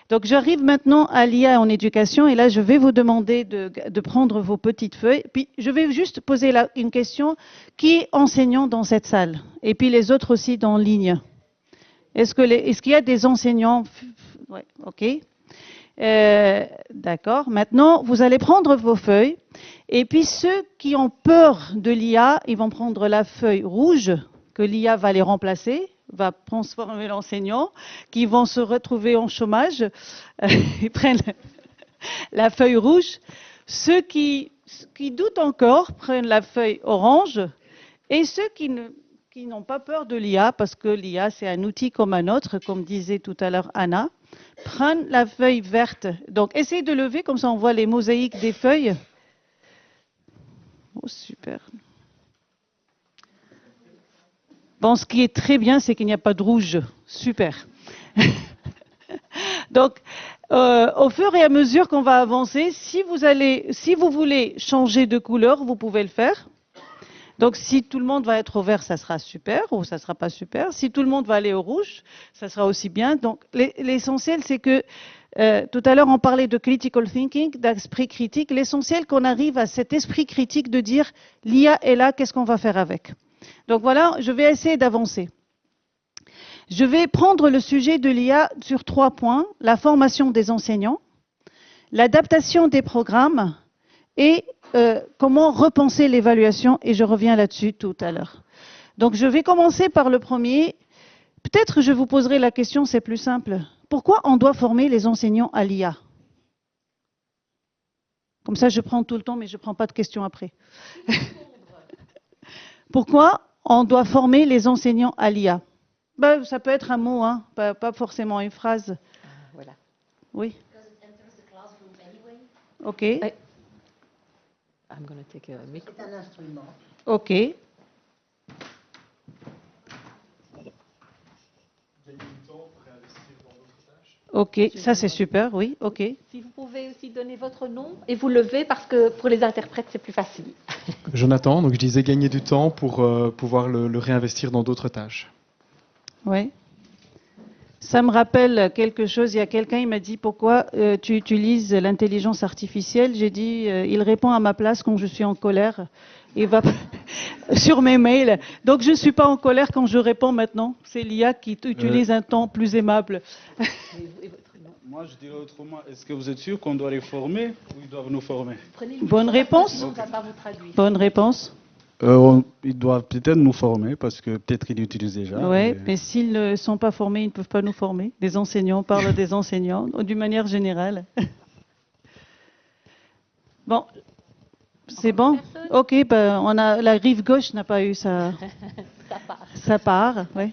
Donc j'arrive maintenant à l'IA en éducation, et là je vais vous demander de prendre vos petites feuilles. Puis je vais juste poser une question. Qui est enseignant dans cette salle? Et puis les autres aussi dans ligne. Est-ce qu'il y a des enseignants? Oui, ok. D'accord. Maintenant, vous allez prendre vos feuilles. Et puis ceux qui ont peur de l'IA, ils vont prendre la feuille rouge que l'IA va les remplacer, va transformer l'enseignant, qui vont se retrouver en chômage. Ils prennent la feuille rouge. Ceux qui doutent encore prennent la feuille orange. Et ceux qui n'ont pas peur de l'IA, parce que l'IA, c'est un outil comme un autre, comme disait tout à l'heure Anna, prennent la feuille verte. Donc, essayez de lever, comme ça on voit les mosaïques des feuilles. Oh, super. Bon, ce qui est très bien, c'est qu'il n'y a pas de rouge. Super. Donc, au fur et à mesure qu'on va avancer, si vous voulez changer de couleur, vous pouvez le faire. Donc, si tout le monde va être au vert, ça sera super, ou ça ne sera pas super. Si tout le monde va aller au rouge, ça sera aussi bien. Donc, l'essentiel, c'est que, tout à l'heure, on parlait de critical thinking, d'esprit critique. L'essentiel, qu'on arrive à cet esprit critique de dire, l'IA est là, qu'est-ce qu'on va faire avec? Donc voilà, je vais essayer d'avancer. Je vais prendre le sujet de l'IA sur 3 points. La formation des enseignants, l'adaptation des programmes et comment repenser l'évaluation. Et je reviens là-dessus tout à l'heure. Donc je vais commencer par le premier. Peut-être je vous poserai la question, c'est plus simple. Pourquoi on doit former les enseignants à l'IA? Comme ça, je prends tout le temps, mais je ne prends pas de questions après. Pourquoi on doit former les enseignants à l'IA? Ben, ça peut être un mot, hein, pas forcément une phrase. Voilà. Oui. Ok. I'm going to take a mic. C'est un instrument. Ok. Ok, ça c'est super, oui, ok. Si vous pouvez aussi donner votre nom et vous lever, parce que pour les interprètes, c'est plus facile. Jonathan, donc je disais gagner du temps pour pouvoir le réinvestir dans d'autres tâches. Oui. Ça me rappelle quelque chose. Il y a quelqu'un, il m'a dit pourquoi tu utilises l'intelligence artificielle. J'ai dit il répond à ma place quand je suis en colère. Il va sur mes mails. Donc je ne suis pas en colère quand je réponds maintenant. C'est l'IA qui utilise un ton plus aimable. Moi, je dirais autrement. Est-ce que vous êtes sûr qu'on doit les former ou ils doivent nous former? Bonne réponse. Bonne réponse. Ils doivent peut-être nous former parce que peut-être qu'ils l'utilisent déjà. Oui, mais s'ils ne sont pas formés, ils ne peuvent pas nous former. Les enseignants parlent des enseignants, d'une manière générale. Bon, c'est bon. Ok, ben, la rive gauche n'a pas eu sa part. Ouais.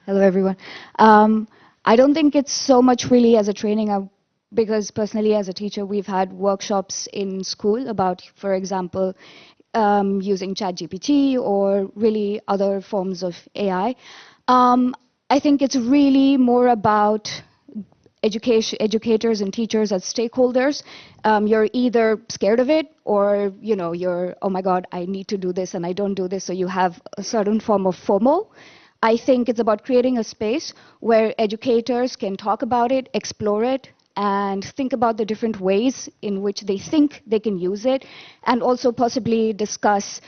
Hello, everyone. I don't think it's so much really as a training, because personally as a teacher, we've had workshops in school about, for example, using ChatGPT or really other forms of AI. I think it's really more about educators and teachers as stakeholders. You're either scared of it or, you're, oh my God, I need to do this and I don't do this, so you have a certain form of FOMO. I think it's about creating a space where educators can talk about it, explore it, and think about the different ways in which they think they can use it, and also possibly discuss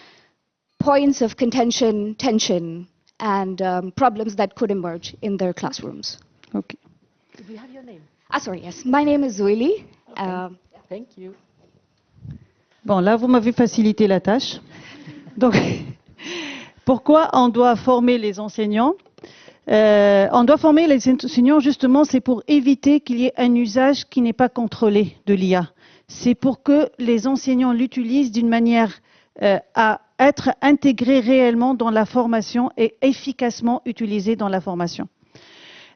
points of contention, tension, and problems that could emerge in their classrooms. Okay. Do you have your name? Sorry, yes. My name is Zuili. Okay. Thank you. Bon, là, vous m'avez facilité la tâche. Donc, pourquoi on doit former les enseignants? On doit former les enseignants, justement, c'est pour éviter qu'il y ait un usage qui n'est pas contrôlé de l'IA. C'est pour que les enseignants l'utilisent d'une manière à être intégrés réellement dans la formation et efficacement utilisés dans la formation.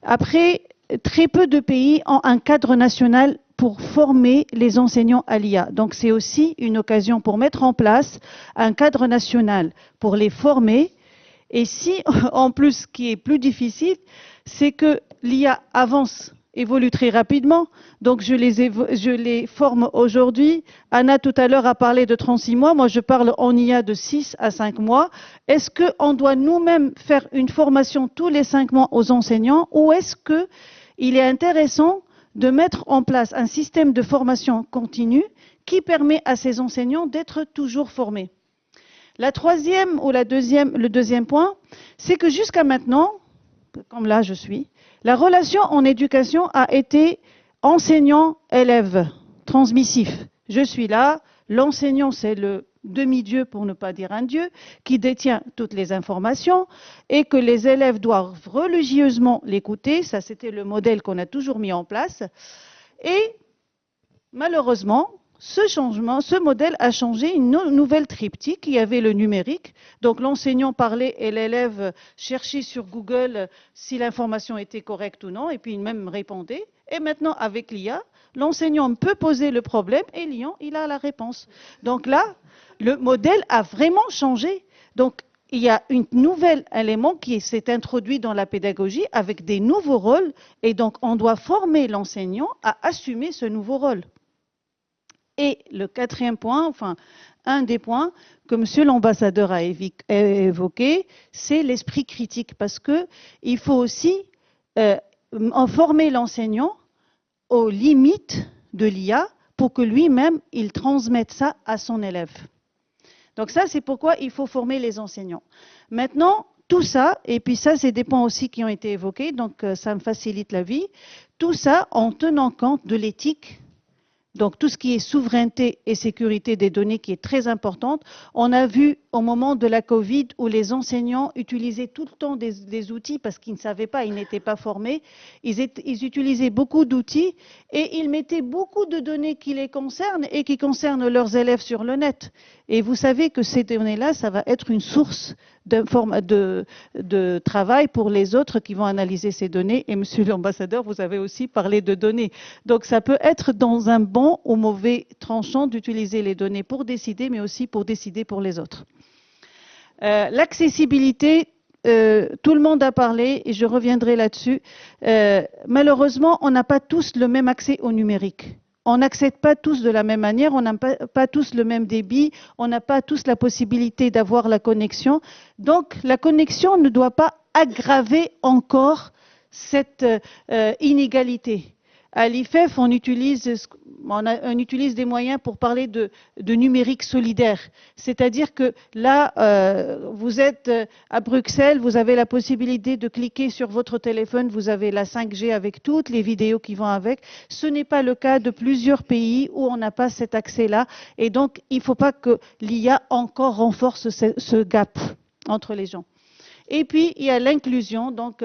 Après, très peu de pays ont un cadre national pour former les enseignants à l'IA. Donc, c'est aussi une occasion pour mettre en place un cadre national pour les former. Et si, en plus, ce qui est plus difficile, c'est que l'IA avance, évolue très rapidement. Donc, je les forme aujourd'hui. Anna, tout à l'heure, a parlé de 36 mois. Moi, je parle en IA de 6 à 5 mois. Est-ce qu'on doit nous-mêmes faire une formation tous les 5 mois aux enseignants, ou est-ce qu'il est intéressant de mettre en place un système de formation continue qui permet à ces enseignants d'être toujours formés? La troisième ou le deuxième point, c'est que jusqu'à maintenant, comme là je suis, la relation en éducation a été enseignant-élève, transmissif. Je suis là, l'enseignant c'est le demi-dieu, pour ne pas dire un dieu, qui détient toutes les informations et que les élèves doivent religieusement l'écouter. Ça, c'était le modèle qu'on a toujours mis en place. Et malheureusement, ce modèle a changé, une nouvelle triptyque. Il y avait le numérique, donc l'enseignant parlait et l'élève cherchait sur Google si l'information était correcte ou non, et puis il même répondait. Et maintenant, avec l'IA, l'enseignant peut poser le problème et l'IA, il a la réponse. Donc là, le modèle a vraiment changé. Donc, il y a un nouvel élément qui s'est introduit dans la pédagogie avec des nouveaux rôles, et donc on doit former l'enseignant à assumer ce nouveau rôle. Et le quatrième point, enfin, un des points que Monsieur l'ambassadeur a évoqué, c'est l'esprit critique, parce qu'il faut aussi former l'enseignant aux limites de l'IA pour que lui-même, il transmette ça à son élève. Donc ça, c'est pourquoi il faut former les enseignants. Maintenant, tout ça, et puis ça, c'est des points aussi qui ont été évoqués, donc ça me facilite la vie, tout ça en tenant compte de l'éthique. Donc tout ce qui est souveraineté et sécurité des données qui est très importante. On a vu au moment de la Covid où les enseignants utilisaient tout le temps des outils parce qu'ils ne savaient pas, ils n'étaient pas formés. Ils utilisaient beaucoup d'outils et ils mettaient beaucoup de données qui les concernent et qui concernent leurs élèves sur le net. Et vous savez que ces données-là, ça va être une source de travail pour les autres qui vont analyser ces données. Et Monsieur l'ambassadeur, vous avez aussi parlé de données. Donc ça peut être dans un bon ou mauvais tranchant d'utiliser les données pour décider, mais aussi pour décider pour les autres. L'accessibilité, tout le monde a parlé et je reviendrai là-dessus. Malheureusement, on n'a pas tous le même accès au numérique. On n'accède pas tous de la même manière, on n'a pas tous le même débit, on n'a pas tous la possibilité d'avoir la connexion. Donc la connexion ne doit pas aggraver encore cette inégalité. À l'IFEF, on utilise des moyens pour parler de numérique solidaire. C'est-à-dire que là, vous êtes à Bruxelles, vous avez la possibilité de cliquer sur votre téléphone, vous avez la 5G avec toutes les vidéos qui vont avec. Ce n'est pas le cas de plusieurs pays où on n'a pas cet accès-là. Et donc, il ne faut pas que l'IA encore renforce ce gap entre les gens. Et puis, il y a l'inclusion, donc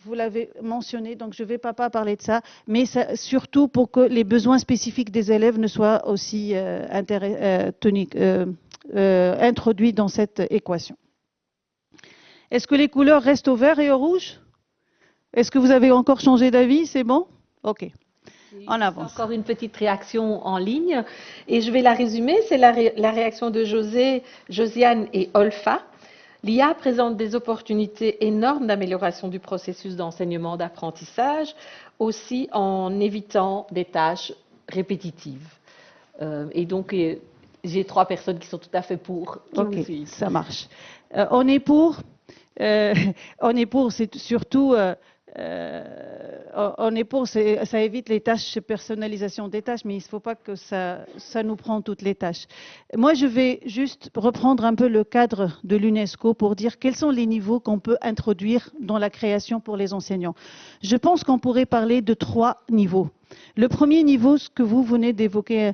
vous l'avez mentionné, donc je ne vais pas parler de ça, mais ça, surtout pour que les besoins spécifiques des élèves ne soient aussi introduits dans cette équation. Est-ce que les couleurs restent au vert et au rouge? Est-ce que vous avez encore changé d'avis? C'est bon? OK. On avance. Encore une petite réaction en ligne, et je vais la résumer. C'est la réaction de Josiane et Olfa. L'IA présente des opportunités énormes d'amélioration du processus d'enseignement, d'apprentissage, aussi en évitant des tâches répétitives. Et donc, j'ai 3 personnes qui sont tout à fait pour. OK, ça marche. On est pour, c'est surtout... on est pour, ça évite les tâches, personnalisation des tâches, mais il ne faut pas que ça nous prend toutes les tâches. Moi, je vais juste reprendre un peu le cadre de l'UNESCO pour dire quels sont les niveaux qu'on peut introduire dans la création pour les enseignants. Je pense qu'on pourrait parler de 3 niveaux. Le premier niveau, ce que vous venez d'évoquer,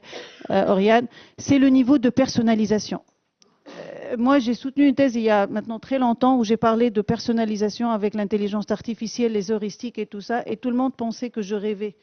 Oriane, c'est le niveau de personnalisation. Moi, j'ai soutenu une thèse il y a maintenant très longtemps où j'ai parlé de personnalisation avec l'intelligence artificielle, les heuristiques et tout ça, et tout le monde pensait que je rêvais.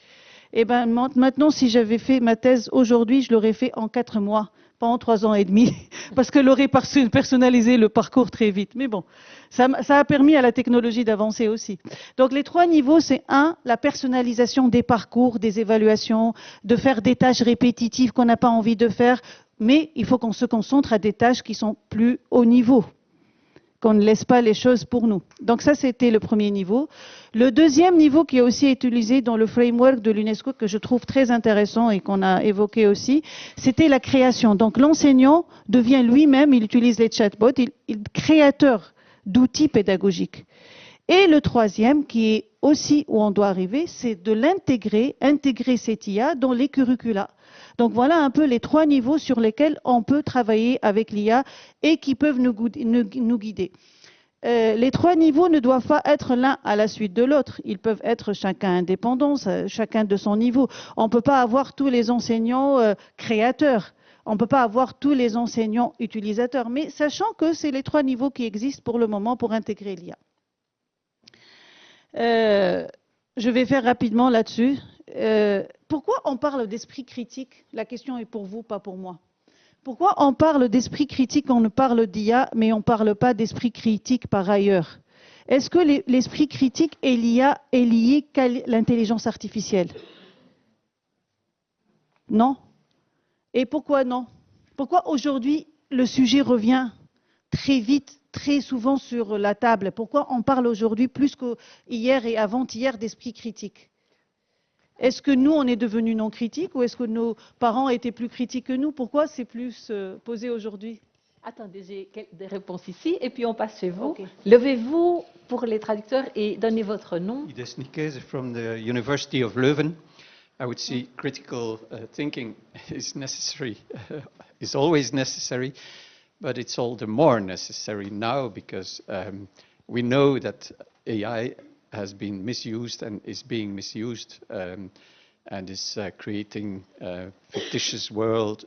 Et bien maintenant, si j'avais fait ma thèse aujourd'hui, je l'aurais fait en 4 mois, pas en 3 ans et demi, parce qu'elle aurait personnalisé le parcours très vite. Mais bon, ça a permis à la technologie d'avancer aussi. Donc les 3 niveaux, c'est 1, la personnalisation des parcours, des évaluations, de faire des tâches répétitives qu'on n'a pas envie de faire, mais il faut qu'on se concentre à des tâches qui sont plus haut niveau, qu'on ne laisse pas les choses pour nous. Donc ça, c'était le premier niveau. Le deuxième niveau qui est aussi utilisé dans le framework de l'UNESCO, que je trouve très intéressant et qu'on a évoqué aussi, c'était la création. Donc l'enseignant devient lui-même, il utilise les chatbots, il est créateur d'outils pédagogiques. Et le troisième, qui est aussi où on doit arriver, c'est de intégrer cette IA dans les curricula. Donc voilà un peu les 3 niveaux sur lesquels on peut travailler avec l'IA et qui peuvent nous guider. Les 3 niveaux ne doivent pas être l'un à la suite de l'autre. Ils peuvent être chacun indépendants, chacun de son niveau. On ne peut pas avoir tous les enseignants créateurs. On ne peut pas avoir tous les enseignants utilisateurs. Mais sachant que c'est les 3 niveaux qui existent pour le moment pour intégrer l'IA. Je vais faire rapidement là-dessus. Pourquoi on parle d'esprit critique? La question est pour vous, pas pour moi. Pourquoi on parle d'esprit critique, on ne parle d'IA, mais on ne parle pas d'esprit critique par ailleurs? Est-ce que l'esprit critique et l'IA est lié qu'à l'intelligence artificielle? Non? Et pourquoi non? Pourquoi aujourd'hui le sujet revient très vite, très souvent sur la table? Pourquoi on parle aujourd'hui plus qu'hier et avant-hier d'esprit critique? Est-ce que nous, on est devenus non critiques ou est-ce que nos parents étaient plus critiques que nous? Pourquoi c'est plus posé aujourd'hui? Attendez, j'ai des réponses ici et puis on passe chez vous. Okay. Levez-vous pour les traducteurs et donnez votre nom. Ides Nikese from the University of Leuven. I would say critical thinking is necessary, is always necessary, but it's all the more necessary now because we know that AI has been misused and is being misused and is creating a fictitious world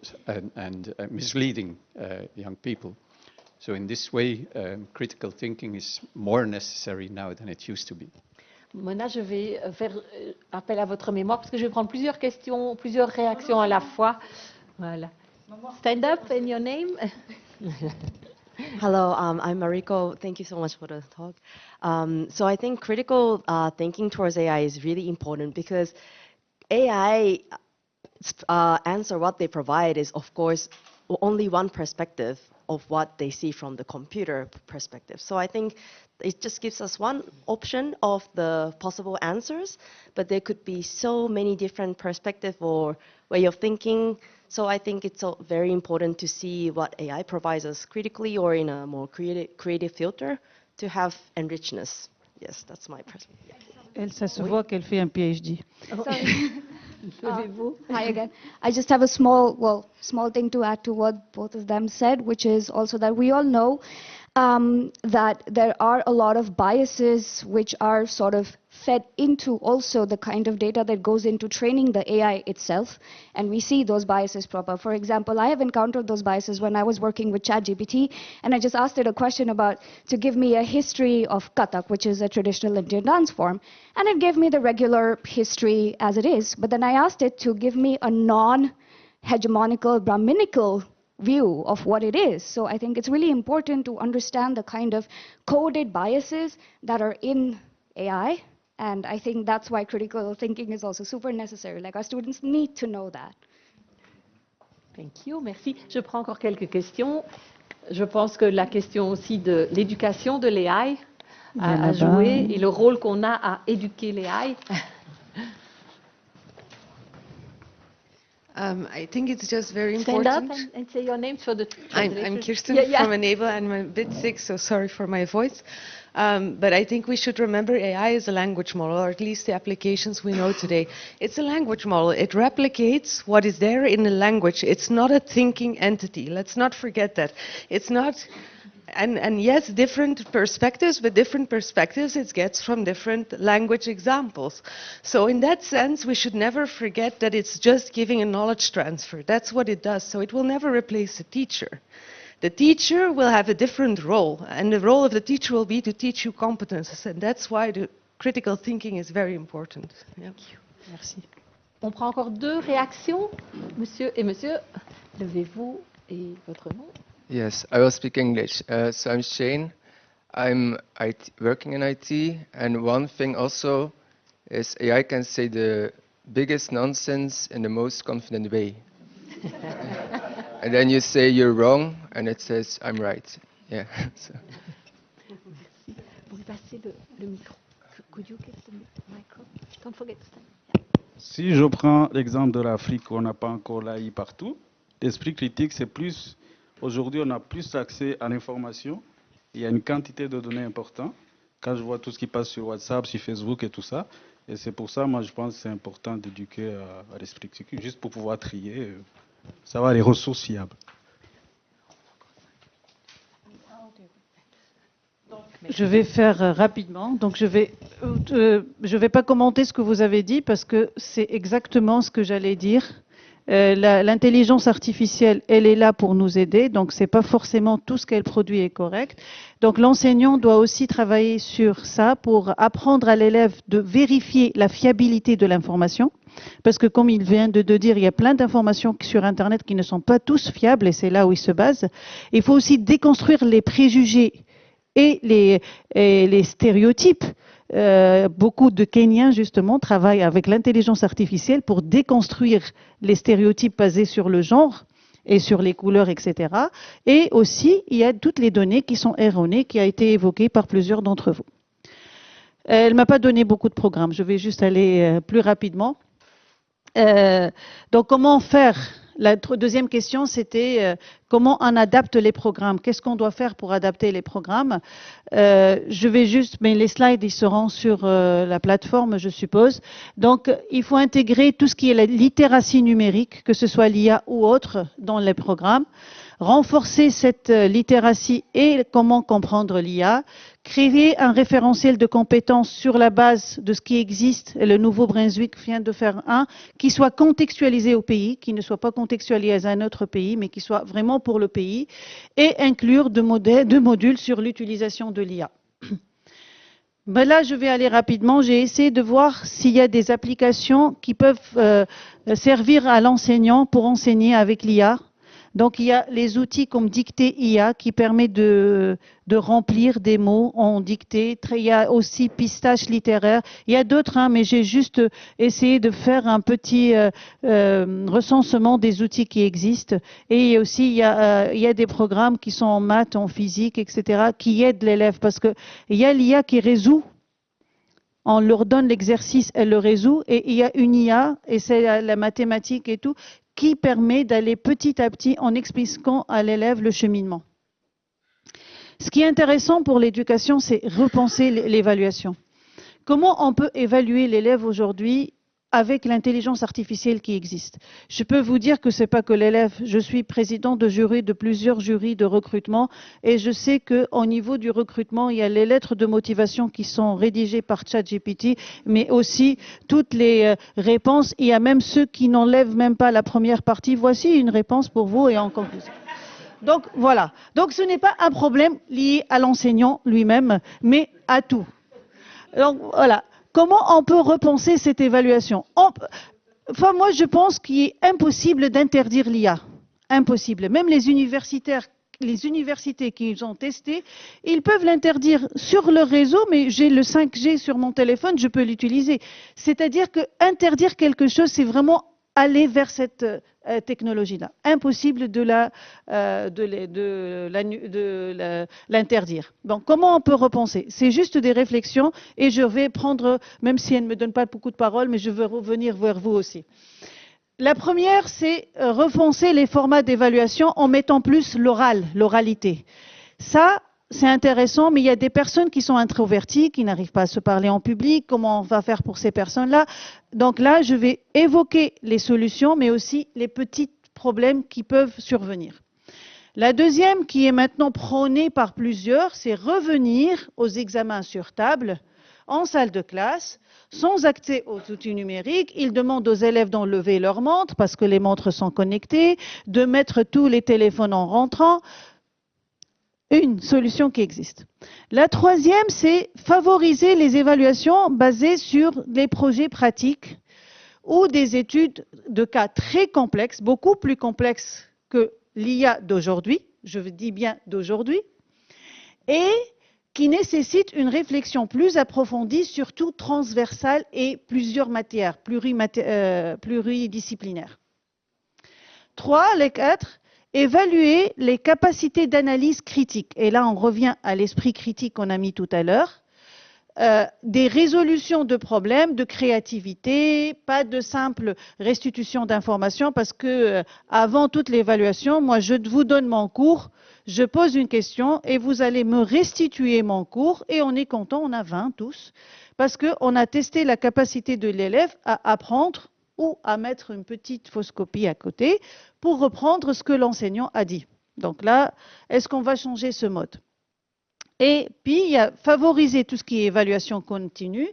and misleading young people. So in this way, critical thinking is more necessary now than it used to be. Mona, je vais faire appel à votre mémoire parce que je vais prendre plusieurs questions, plusieurs réactions à la fois. Voilà. Stand up and your name. Hello, I'm Mariko. Thank you so much for the talk. So I think critical thinking towards AI is really important because AI answer what they provide is, of course, only one perspective of what they see from the computer perspective. So I think it just gives us one option of the possible answers, but there could be so many different perspectives or way of thinking. So I think it's very important to see what AI provides us critically or in a more creative filter to have enrichedness. Yes, that's my perspective. Elle, ça se voit qu'elle fait un PhD. Sorry. Hi again. I just have a small thing to add to what both of them said, which is also that we all know that there are a lot of biases which are sort of fed into also the kind of data that goes into training the AI itself, and we see those biases prop up. For example, I have encountered those biases when I was working with ChatGPT, and I just asked it a question to give me a history of Kathak, which is a traditional Indian dance form, and it gave me the regular history as it is, but then I asked it to give me a non-hegemonical, Brahminical view of what it is. So I think it's really important to understand the kind of coded biases that are in AI, and I think that's why critical thinking is also super necessary. Like, our students need to know that. Thank you, merci. Je prends encore quelques questions. Je pense que la question aussi de l'éducation de l'AI a joué, et le rôle qu'on a à éduquer l'AI. I think it's just very important. Stand up and say your names for the I'm Kirsten from Enable, and I'm a bit sick, so sorry for my voice. But I think we should remember AI is a language model, or at least the applications we know today. It's a language model. It replicates what is there in a language. It's not a thinking entity. Let's not forget that. It's not... And yes, different perspectives, but different perspectives it gets from different language examples. So in that sense, we should never forget that it's just giving a knowledge transfer. That's what it does. So it will never replace the teacher. The teacher will have a different role, and the role of the teacher will be to teach you competences, and that's why the critical thinking is very important. Yeah. Thank you. Merci. On prend encore deux réactions. Monsieur et monsieur, levez-vous et votre nom. Yes, I will speak English. So I'm Shane. I'm working in IT, and one thing also is AI can say the biggest nonsense in the most confident way. And then you say you're wrong, and it says I'm right. Yeah. So. Vous passez le micro. Could you get the micro? Don't forget to stand. Si je prends l'exemple de l'Afrique, où on n'a pas encore l'AI partout, l'esprit critique, c'est plus... Aujourd'hui, on a plus accès à l'information. Il y a une quantité de données importante. Quand je vois tout ce qui passe sur WhatsApp, sur Facebook et tout ça, et c'est pour ça, moi, je pense que c'est important d'éduquer à l'esprit critique, juste pour pouvoir trier, savoir les ressources fiables. Je vais faire rapidement. Donc, je vais pas commenter ce que vous avez dit parce que c'est exactement ce que j'allais dire. L'intelligence artificielle, elle est là pour nous aider, donc c'est pas forcément tout ce qu'elle produit est correct. Donc l'enseignant doit aussi travailler sur ça pour apprendre à l'élève de vérifier la fiabilité de l'information, parce que comme il vient de dire, il y a plein d'informations sur Internet qui ne sont pas tous fiables, et c'est là où il se base. Il faut aussi déconstruire les préjugés et les stéréotypes. Beaucoup de Kenyans, justement, travaillent avec l'intelligence artificielle pour déconstruire les stéréotypes basés sur le genre et sur les couleurs, etc. Et aussi, il y a toutes les données qui sont erronées, qui a été évoquées par plusieurs d'entre vous. Elle ne m'a pas donné beaucoup de programmes, je vais juste aller plus rapidement. Donc, comment faire? La deuxième question, c'était comment on adapte les programmes. Qu'est-ce qu'on doit faire pour adapter les programmes? Je vais juste, mais les slides, ils seront sur la plateforme, je suppose. Donc, il faut intégrer tout ce qui est la littératie numérique, que ce soit l'IA ou autre, dans les programmes. Renforcer cette littératie et comment comprendre l'IA. Créer un référentiel de compétences sur la base de ce qui existe. Et le Nouveau-Brunswick vient de faire un qui soit contextualisé au pays, qui ne soit pas contextualisé à un autre pays, mais qui soit vraiment pour le pays. Et inclure deux modules sur l'utilisation de l'IA. Ben là, je vais aller rapidement. J'ai essayé de voir s'il y a des applications qui peuvent servir à l'enseignant pour enseigner avec l'IA. Donc, il y a les outils comme dictée IA qui permet de remplir des mots en dictée. Il y a aussi pistache littéraire. Il y a d'autres, mais j'ai juste essayé de faire un petit recensement des outils qui existent. Et aussi, il y a des programmes qui sont en maths, en physique, etc., qui aident l'élève parce qu'il y a l'IA qui résout. On leur donne l'exercice, elle le résout. Et il y a une IA, et c'est la mathématique et tout, qui permet d'aller petit à petit en expliquant à l'élève le cheminement. Ce qui est intéressant pour l'éducation, c'est repenser l'évaluation. comment on peut évaluer l'élève aujourd'hui avec l'intelligence artificielle qui existe? Je peux vous dire que ce n'est pas que l'élève. Je suis président de jury de plusieurs jurys de recrutement et je sais qu'au niveau du recrutement, il y a les lettres de motivation qui sont rédigées par ChatGPT, mais aussi toutes les réponses. Il y a même ceux qui n'enlèvent même pas la première partie. Voici une réponse pour vous et en conclusion. Donc voilà. Donc ce n'est pas un problème lié à l'enseignant lui-même, mais à tout. Donc voilà. Comment on peut repenser cette évaluation? Enfin, moi, je pense qu'il est impossible d'interdire l'IA. Impossible. Même les universités qui ont testé, ils peuvent l'interdire sur leur réseau, mais j'ai le 5G sur mon téléphone, je peux l'utiliser. C'est-à-dire que interdire quelque chose, c'est vraiment aller vers cette technologie-là. Impossible de l'interdire. Donc, comment on peut repenser? C'est juste des réflexions et je vais prendre, même si elle ne me donne pas beaucoup de paroles, mais je veux revenir vers vous aussi. La première, c'est repenser les formats d'évaluation en mettant plus l'oralité. Ça, c'est intéressant, mais il y a des personnes qui sont introverties, qui n'arrivent pas à se parler en public. Comment on va faire pour ces personnes-là? Donc là, je vais évoquer les solutions, mais aussi les petits problèmes qui peuvent survenir. La deuxième, qui est maintenant prônée par plusieurs, c'est revenir aux examens sur table, en salle de classe, sans accès aux outils numériques. Ils demandent aux élèves d'enlever leurs montres, parce que les montres sont connectées, de mettre tous les téléphones en rentrant. Une solution qui existe. La troisième, c'est favoriser les évaluations basées sur les projets pratiques ou des études de cas très complexes, beaucoup plus complexes que l'IA d'aujourd'hui, je dis bien d'aujourd'hui, et qui nécessitent une réflexion plus approfondie, surtout transversale et plusieurs matières, pluridisciplinaires. 3, les 4, évaluer les capacités d'analyse critique. Et là, on revient à l'esprit critique qu'on a mis tout à l'heure. Des résolutions de problèmes, de créativité, pas de simple restitution d'informations, parce que avant toute l'évaluation, moi, je vous donne mon cours, je pose une question et vous allez me restituer mon cours et on est content, on a 20 tous, parce qu'on a testé la capacité de l'élève à apprendre ou à mettre une petite fausse copie à côté pour reprendre ce que l'enseignant a dit. Donc là, est-ce qu'on va changer ce mode? Et puis, il y a favoriser tout ce qui est évaluation continue,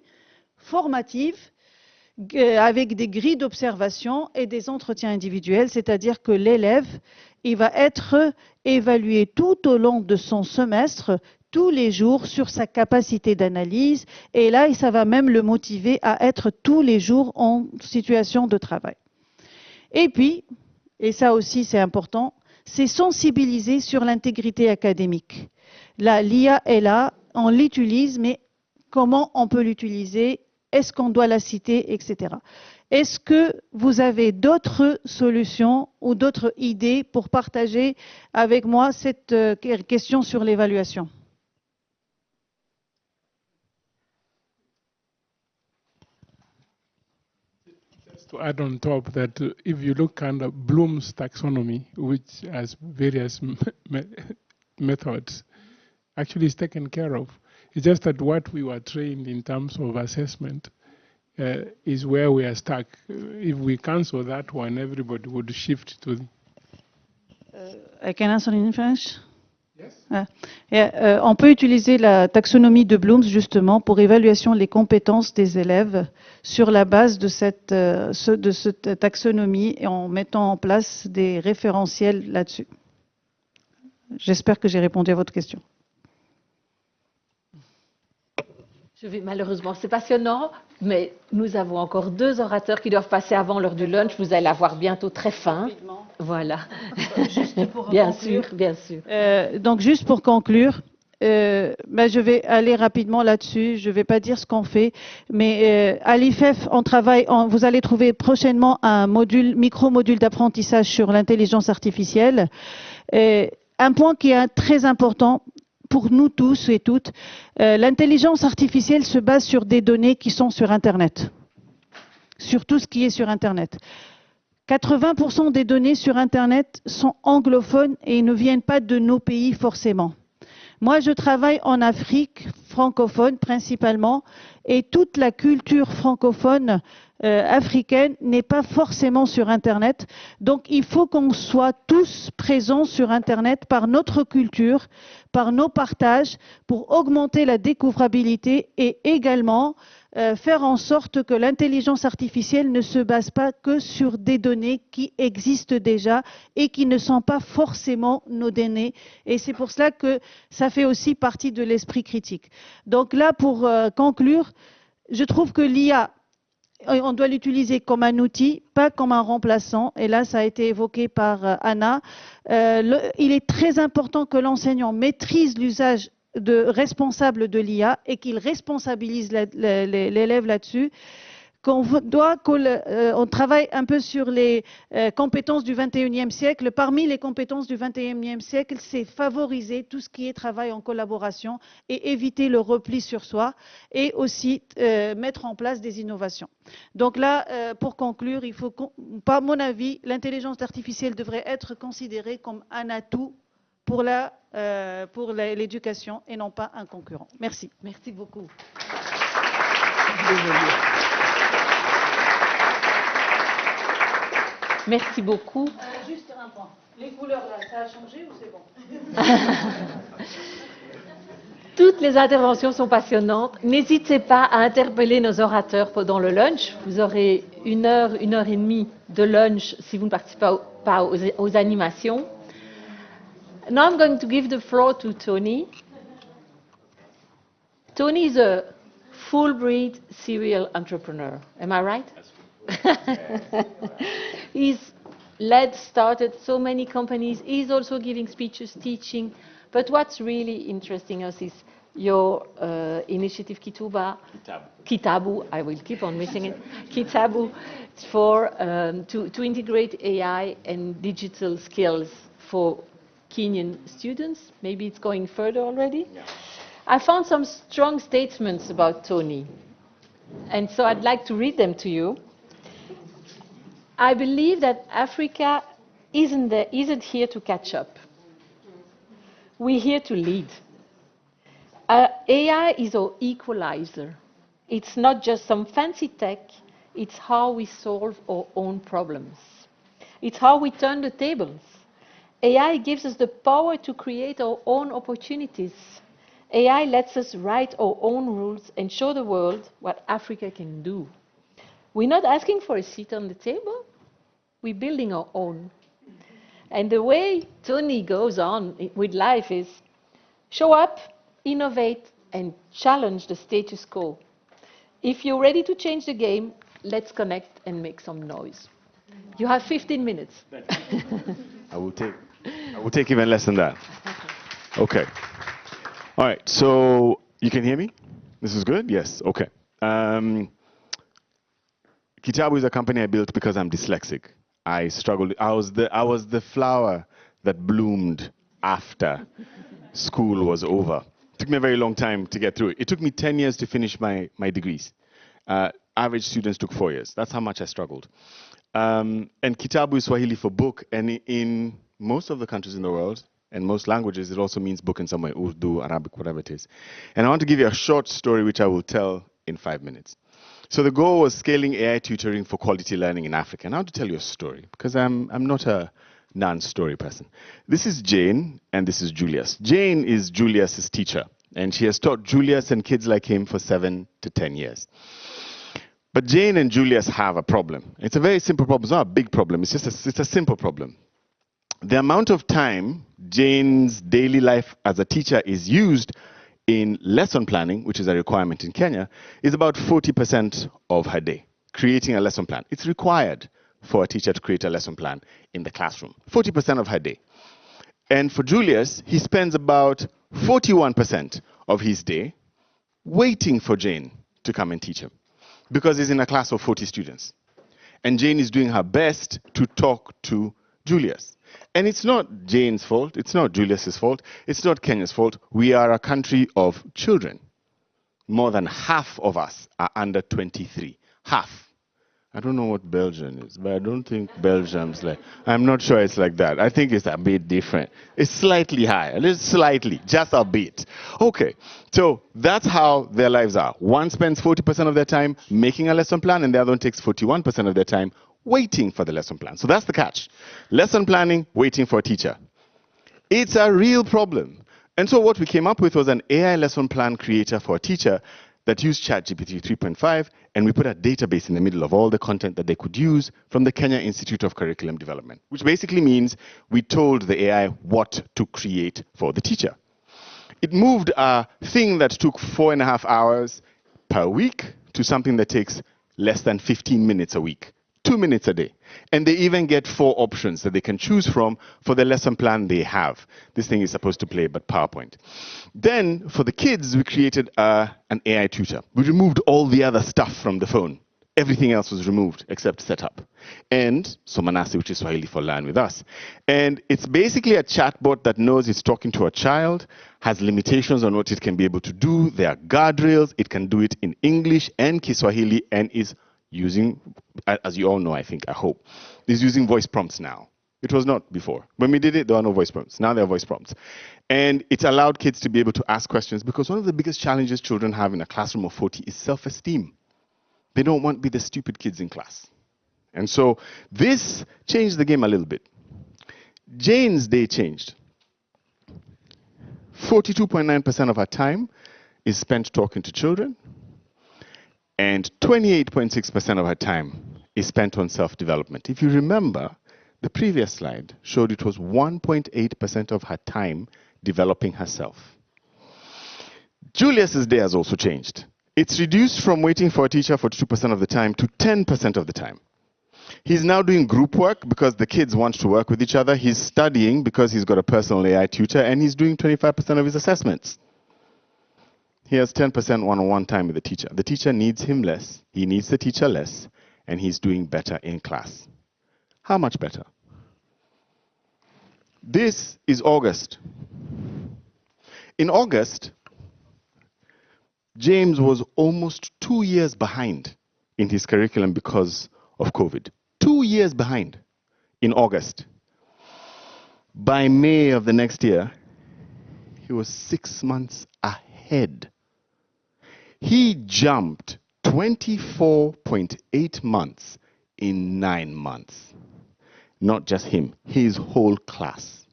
formative, avec des grilles d'observation et des entretiens individuels, c'est-à-dire que l'élève, il va être évalué tout au long de son semestre, tous les jours, sur sa capacité d'analyse. Et là, ça va même le motiver à être tous les jours en situation de travail. Et puis, et ça aussi c'est important, c'est sensibiliser sur l'intégrité académique. Là, l'IA est là, on l'utilise, mais comment on peut l'utiliser? Est-ce qu'on doit la citer, etc. Est-ce que vous avez d'autres solutions ou d'autres idées pour partager avec moi cette question sur l'évaluation? To add on top that if you look under Bloom's taxonomy, which has various methods, actually is taken care of. It's just that what we were trained in terms of assessment is where we are stuck. If we cancel that one, everybody would shift to the... I can answer in French? On peut utiliser la taxonomie de Bloom justement pour évaluation des compétences des élèves sur la base de cette taxonomie et en mettant en place des référentiels là-dessus. J'espère que j'ai répondu à votre question. Je vais malheureusement, c'est passionnant, mais nous avons encore 2 orateurs qui doivent passer avant l'heure du lunch. Vous allez avoir bientôt très faim. Voilà. Juste pour bien conclure. sûr, bien sûr. Donc juste pour conclure, je vais aller rapidement là-dessus. Je ne vais pas dire ce qu'on fait, mais à l'IFEF, on travaille. Vous allez trouver prochainement un micro-module d'apprentissage sur l'intelligence artificielle. Un point qui est très important pour nous tous et toutes, l'intelligence artificielle se base sur des données qui sont sur Internet, sur tout ce qui est sur Internet. 80% des données sur Internet sont anglophones et ne viennent pas de nos pays forcément. Moi, je travaille en Afrique, francophones principalement, et toute la culture francophone africaine n'est pas forcément sur Internet. Donc il faut qu'on soit tous présents sur Internet par notre culture, par nos partages, pour augmenter la découvrabilité et également faire en sorte que l'intelligence artificielle ne se base pas que sur des données qui existent déjà et qui ne sont pas forcément nos données. Et c'est pour cela que ça fait aussi partie de l'esprit critique. Donc là, pour conclure, je trouve que l'IA, on doit l'utiliser comme un outil, pas comme un remplaçant. Et là, ça a été évoqué par Anna. Il est très important que l'enseignant maîtrise l'usage responsable de l'IA et qu'il responsabilise l'élève là-dessus. On travaille un peu sur les compétences du 21e siècle. Parmi les compétences du 21e siècle, c'est favoriser tout ce qui est travail en collaboration et éviter le repli sur soi et aussi mettre en place des innovations. Donc là, pour conclure, il faut, à mon avis, l'intelligence artificielle devrait être considérée comme un atout pour l'éducation et non pas un concurrent. Merci. Merci beaucoup. Merci beaucoup. Juste un point. Les couleurs, là, ça a changé ou c'est bon? Toutes les interventions sont passionnantes. N'hésitez pas à interpeller nos orateurs pendant le lunch. Vous aurez une heure et demie de lunch si vous ne participez pas aux animations. Now I'm going to give the floor to Tony. Tony is a full-breed serial entrepreneur. Am I right? He's started so many companies. He's also giving speeches, teaching. But what's really interesting us is your initiative Kitabu. I will keep on missing it. Kitabu for to integrate AI and digital skills for Kenyan students. Maybe it's going further already. Yeah. I found some strong statements about Tony, and so I'd like to read them to you. I believe that Africa isn't here to catch up. We're here to lead. AI is our equalizer. It's not just some fancy tech, it's how we solve our own problems. It's how we turn the tables. AI gives us the power to create our own opportunities. AI lets us write our own rules and show the world what Africa can do. We're not asking for a seat on the table. We're building our own. And the way Tony goes on with life is show up, innovate, and challenge the status quo. If you're ready to change the game, let's connect and make some noise. You have 15 minutes. I will take even less than that. Okay. All right. So you can hear me? This is good? Yes. Okay. Kitabu is a company I built because I'm dyslexic. I struggled. I was the flower that bloomed after school was over. It took me a very long time to get through it. It took me 10 years to finish my degrees. Average students took 4 years. That's how much I struggled. And Kitabu is Swahili for book, and in most of the countries in the world, and most languages, it also means book in some way, Urdu, Arabic, whatever it is. And I want to give you a short story which I will tell in 5 minutes. So the goal was scaling AI tutoring for quality learning in Africa. And I want to tell you a story, because I'm not a non-story person. This is Jane, and this is Julius. Jane is Julius's teacher, and she has taught Julius and kids like him for 7 to 10 years. But Jane and Julius have a problem. It's a very simple problem. It's not a big problem. It's a simple problem. The amount of time Jane's daily life as a teacher is used in lesson planning, which is a requirement in Kenya, is about 40% of her day, creating a lesson plan. It's required for a teacher to create a lesson plan in the classroom, 40% of her day. And for Julius, he spends about 41% of his day waiting for Jane to come and teach him, because he's in a class of 40 students. And Jane is doing her best to talk to Julius. And it's not Jane's fault, it's not Julius's fault, it's not Kenya's fault. We are a country of children. More than half of us are under 23. Half. I don't know what Belgium is, but I don't think Belgium's like, I'm not sure it's like that. I think it's a bit different. It's slightly higher, slightly, just a bit. Okay, so that's how their lives are. One spends 40% of their time making a lesson plan, and the other one takes 41% of their time waiting for the lesson plan. So that's the catch. Lesson planning, waiting for a teacher. It's a real problem. And so what we came up with was an AI lesson plan creator for a teacher that used ChatGPT 3.5, and we put a database in the middle of all the content that they could use from the Kenya Institute of Curriculum Development, which basically means we told the AI what to create for the teacher. It moved a thing that took 4.5 hours per week to something that takes less than 15 minutes a week, 2 minutes a day. And they even get 4 options that they can choose from for the lesson plan they have. This thing is supposed to play but PowerPoint. Then for the kids, we created an AI tutor. We removed all the other stuff from the phone. Everything else was removed except setup. And Somanasi, which is Swahili for Learn With Us. And it's basically a chatbot that knows it's talking to a child, has limitations on what it can be able to do. There are guardrails. It can do it in English and Kiswahili, and is using, as you all know, I think, I hope, is using voice prompts now. It was not before. When we did it, there were no voice prompts. Now there are voice prompts. And it's allowed kids to be able to ask questions, because one of the biggest challenges children have in a classroom of 40 is self-esteem. They don't want to be the stupid kids in class. And so this changed the game a little bit. Jane's day changed. 42.9% of her time is spent talking to children, and 28.6% of her time is spent on self-development. If you remember, the previous slide showed it was 1.8% of her time developing herself. Julius's day has also changed. It's reduced from waiting for a teacher for 2% of the time to 10% of the time. He's now doing group work because the kids want to work with each other. He's studying because he's got a personal AI tutor, and he's doing 25% of his assessments. He has 10% one-on-one time with the teacher. The teacher needs him less, he needs the teacher less, and he's doing better in class. How much better? This is August. In August, James was almost 2 years behind in his curriculum because of COVID. 2 years behind in August. By May of the next year, he was 6 months ahead. He jumped 24.8 months in 9 months. Not just him, his whole class.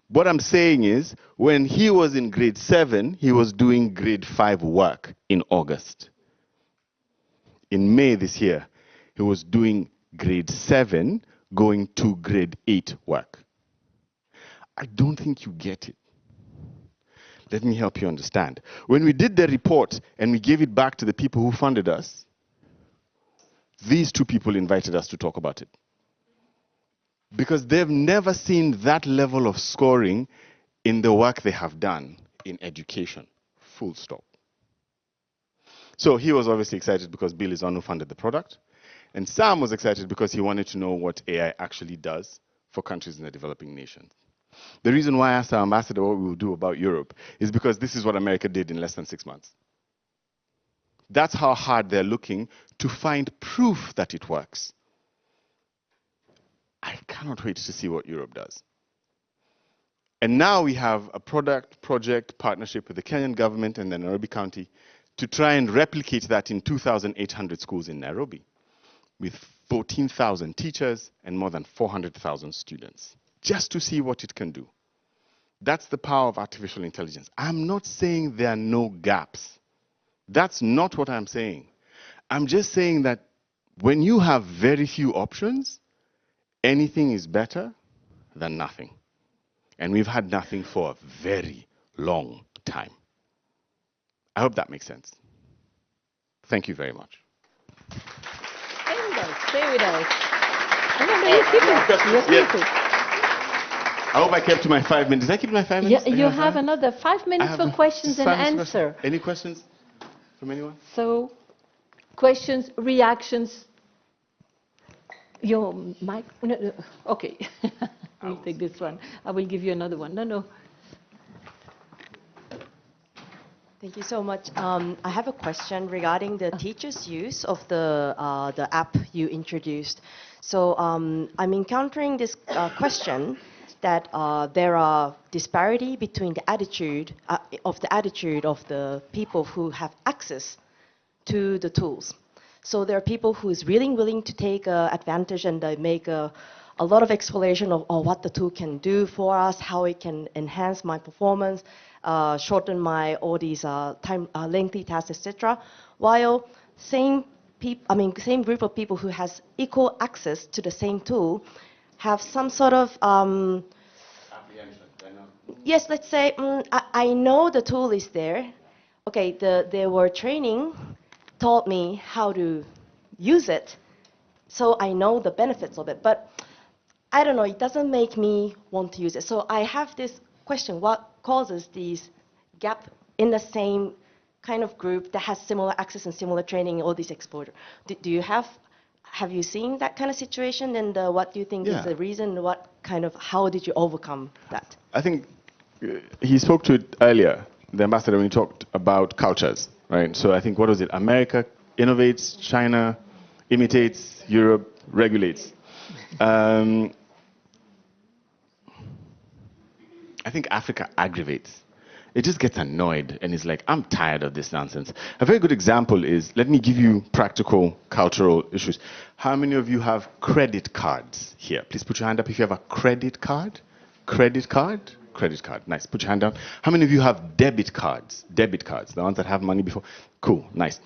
What I'm saying is, when he was in grade 7, he was doing grade 5 work in August. In May this year, he was doing grade 7, going to grade 8 work. I don't think you get it. Let me help you understand. When we did the report and we gave it back to the people who funded us, these 2 people invited us to talk about it. Because they've never seen that level of scoring in the work they have done in education. Full stop. So he was obviously excited because Bill is on who funded the product. And Sam was excited because he wanted to know what AI actually does for countries in the developing nations. The reason why I asked our ambassador what we will do about Europe is because this is what America did in less than 6 months. That's how hard they're looking to find proof that it works. I cannot wait to see what Europe does. And now we have a project partnership with the Kenyan government and the Nairobi County to try and replicate that in 2,800 schools in Nairobi, with 14,000 teachers and more than 400,000 students, just to see what it can do. That's the power of artificial intelligence. I'm not saying there are no gaps. That's not what I'm saying. I'm just saying that when you have very few options, anything is better than nothing. And we've had nothing for a very long time. I hope that makes sense. Thank you very much. Stay with us. I hope I kept to my 5 minutes. Did I keep my 5 minutes? Yeah, you have another 5 minutes for questions and answer. Any questions from anyone? So, questions, reactions. Your mic? No, okay. We'll take this one. I will give you another one. No. Thank you so much. I have a question regarding the teachers' use of the app you introduced. So I'm encountering this question that there are disparity between the attitude of the people who have access to the tools. So there are people who is really willing to take advantage, and they make a lot of explanation of what the tool can do for us, how it can enhance my performance, shorten my all these lengthy tasks, etc. While same group of people who has equal access to the same tool have some sort of yes, let's say I know the tool is there. Okay, their training taught me how to use it, so I know the benefits of it. But I don't know, it doesn't make me want to use it. So I have this question: what causes these gap in the same kind of group that has similar access and similar training, all this exposure? Do you have you seen that kind of situation, and what do you think is the reason? How did you overcome that? I think he spoke to it earlier, the ambassador, when he talked about cultures, right? So I think, what was it? America innovates, China imitates, Europe regulates. I think Africa aggravates. It just gets annoyed and is like, I'm tired of this nonsense. A very good example is, let me give you practical cultural issues. How many of you have credit cards here? Please put your hand up if you have a credit card. Credit card? Credit card. Nice. Put your hand down. How many of you have debit cards? Debit cards, the ones that have money before. Cool. Nice.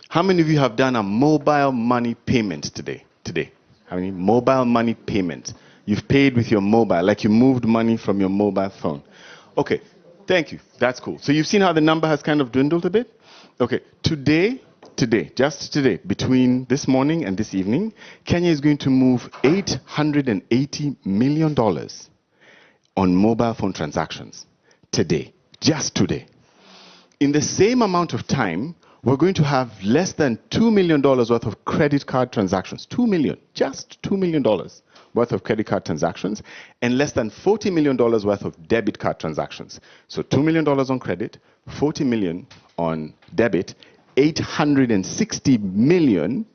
How many of you have done a mobile money payment today? How many? Mobile money payment. You've paid with your mobile, like you moved money from your mobile phone. Okay. Thank you. That's cool. So you've seen how the number has kind of dwindled a bit? Okay. Today, just today, between this morning and this evening, Kenya is going to move $880 million on mobile phone transactions. Today. Just today. In the same amount of time, we're going to have less than $2 million worth of credit card transactions. 2 million. Just $2 million worth of credit card transactions, and less than $40 million worth of debit card transactions. So $2 million on credit, 40 million on debit, $860 million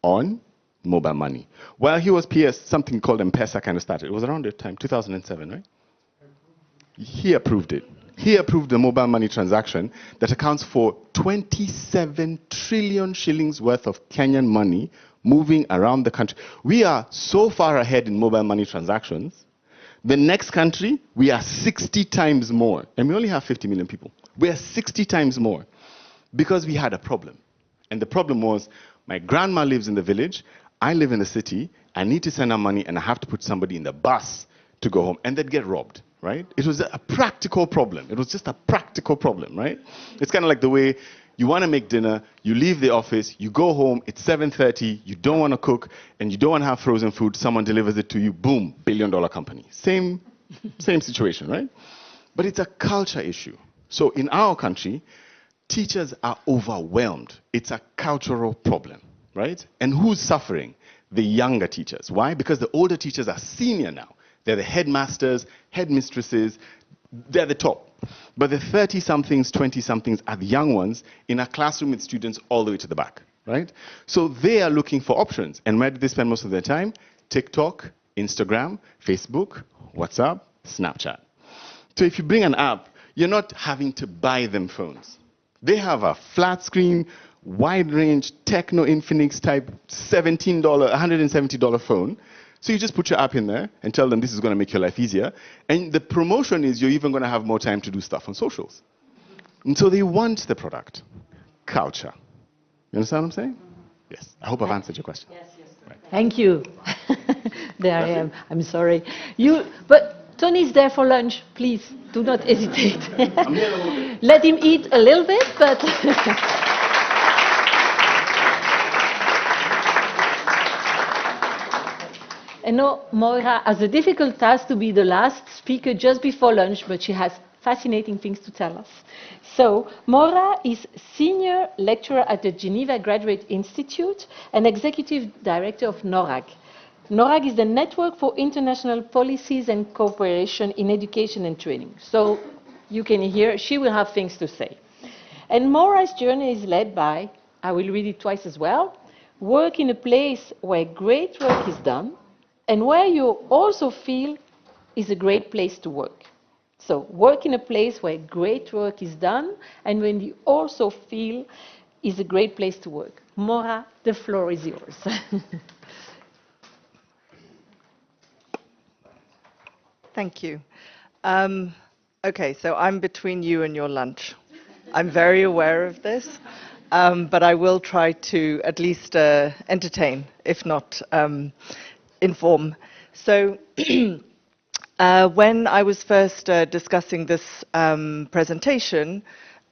on mobile money. While he was PS, something called M-Pesa kind of started. It was around that time, 2007, right? He approved it. He approved the mobile money transaction that accounts for 27 trillion shillings worth of Kenyan money moving around the country. We are so far ahead in mobile money transactions. The next country, we are 60 times more. And we only have 50 million people. We are 60 times more because we had a problem. And the problem was, my grandma lives in the village, I live in the city, I need to send her money, and I have to put somebody in the bus to go home, and they'd get robbed. Right? It was a practical problem. It was just a practical problem, right? It's kind of like the way you want to make dinner, you leave the office, you go home, it's 7:30, you don't want to cook, and you don't want to have frozen food, someone delivers it to you, boom, billion-dollar company. Same situation, right? But it's a culture issue. So in our country, teachers are overwhelmed. It's a cultural problem, right? And who's suffering? The younger teachers. Why? Because the older teachers are senior now. They're the headmasters, headmistresses, they're the top. But the 30-somethings, 20-somethings are the young ones in a classroom with students all the way to the back, right? So they are looking for options. And where do they spend most of their time? TikTok, Instagram, Facebook, WhatsApp, Snapchat. So if you bring an app, you're not having to buy them phones. They have a flat screen, wide range, Techno Infinix type $17, $170 phone. So you just put your app in there and tell them this is going to make your life easier. And the promotion is you're even going to have more time to do stuff on socials. And so they want the product. Culture. You understand what I'm saying? Yes. I hope I've answered your question. Yes. Right. Thank you. There I am. I'm sorry. But Tony's there for lunch. Please do not hesitate. Let him eat a little bit, but... And now Moira has a difficult task to be the last speaker just before lunch, but she has fascinating things to tell us. So Moira is Senior Lecturer at the Geneva Graduate Institute and Executive Director of NORAG. NORAG is the Network for International Policies and Cooperation in Education and Training. So you can hear, she will have things to say. And Moira's journey is led by, I will read it twice as well, work in a place where great work is done, and where you also feel is a great place to work. So work in a place where great work is done and when you also feel is a great place to work. Maura, the floor is yours. Thank you. Okay, so I'm between you and your lunch. I'm very aware of this, but I will try to at least entertain, if not inform. So when I was first discussing this presentation,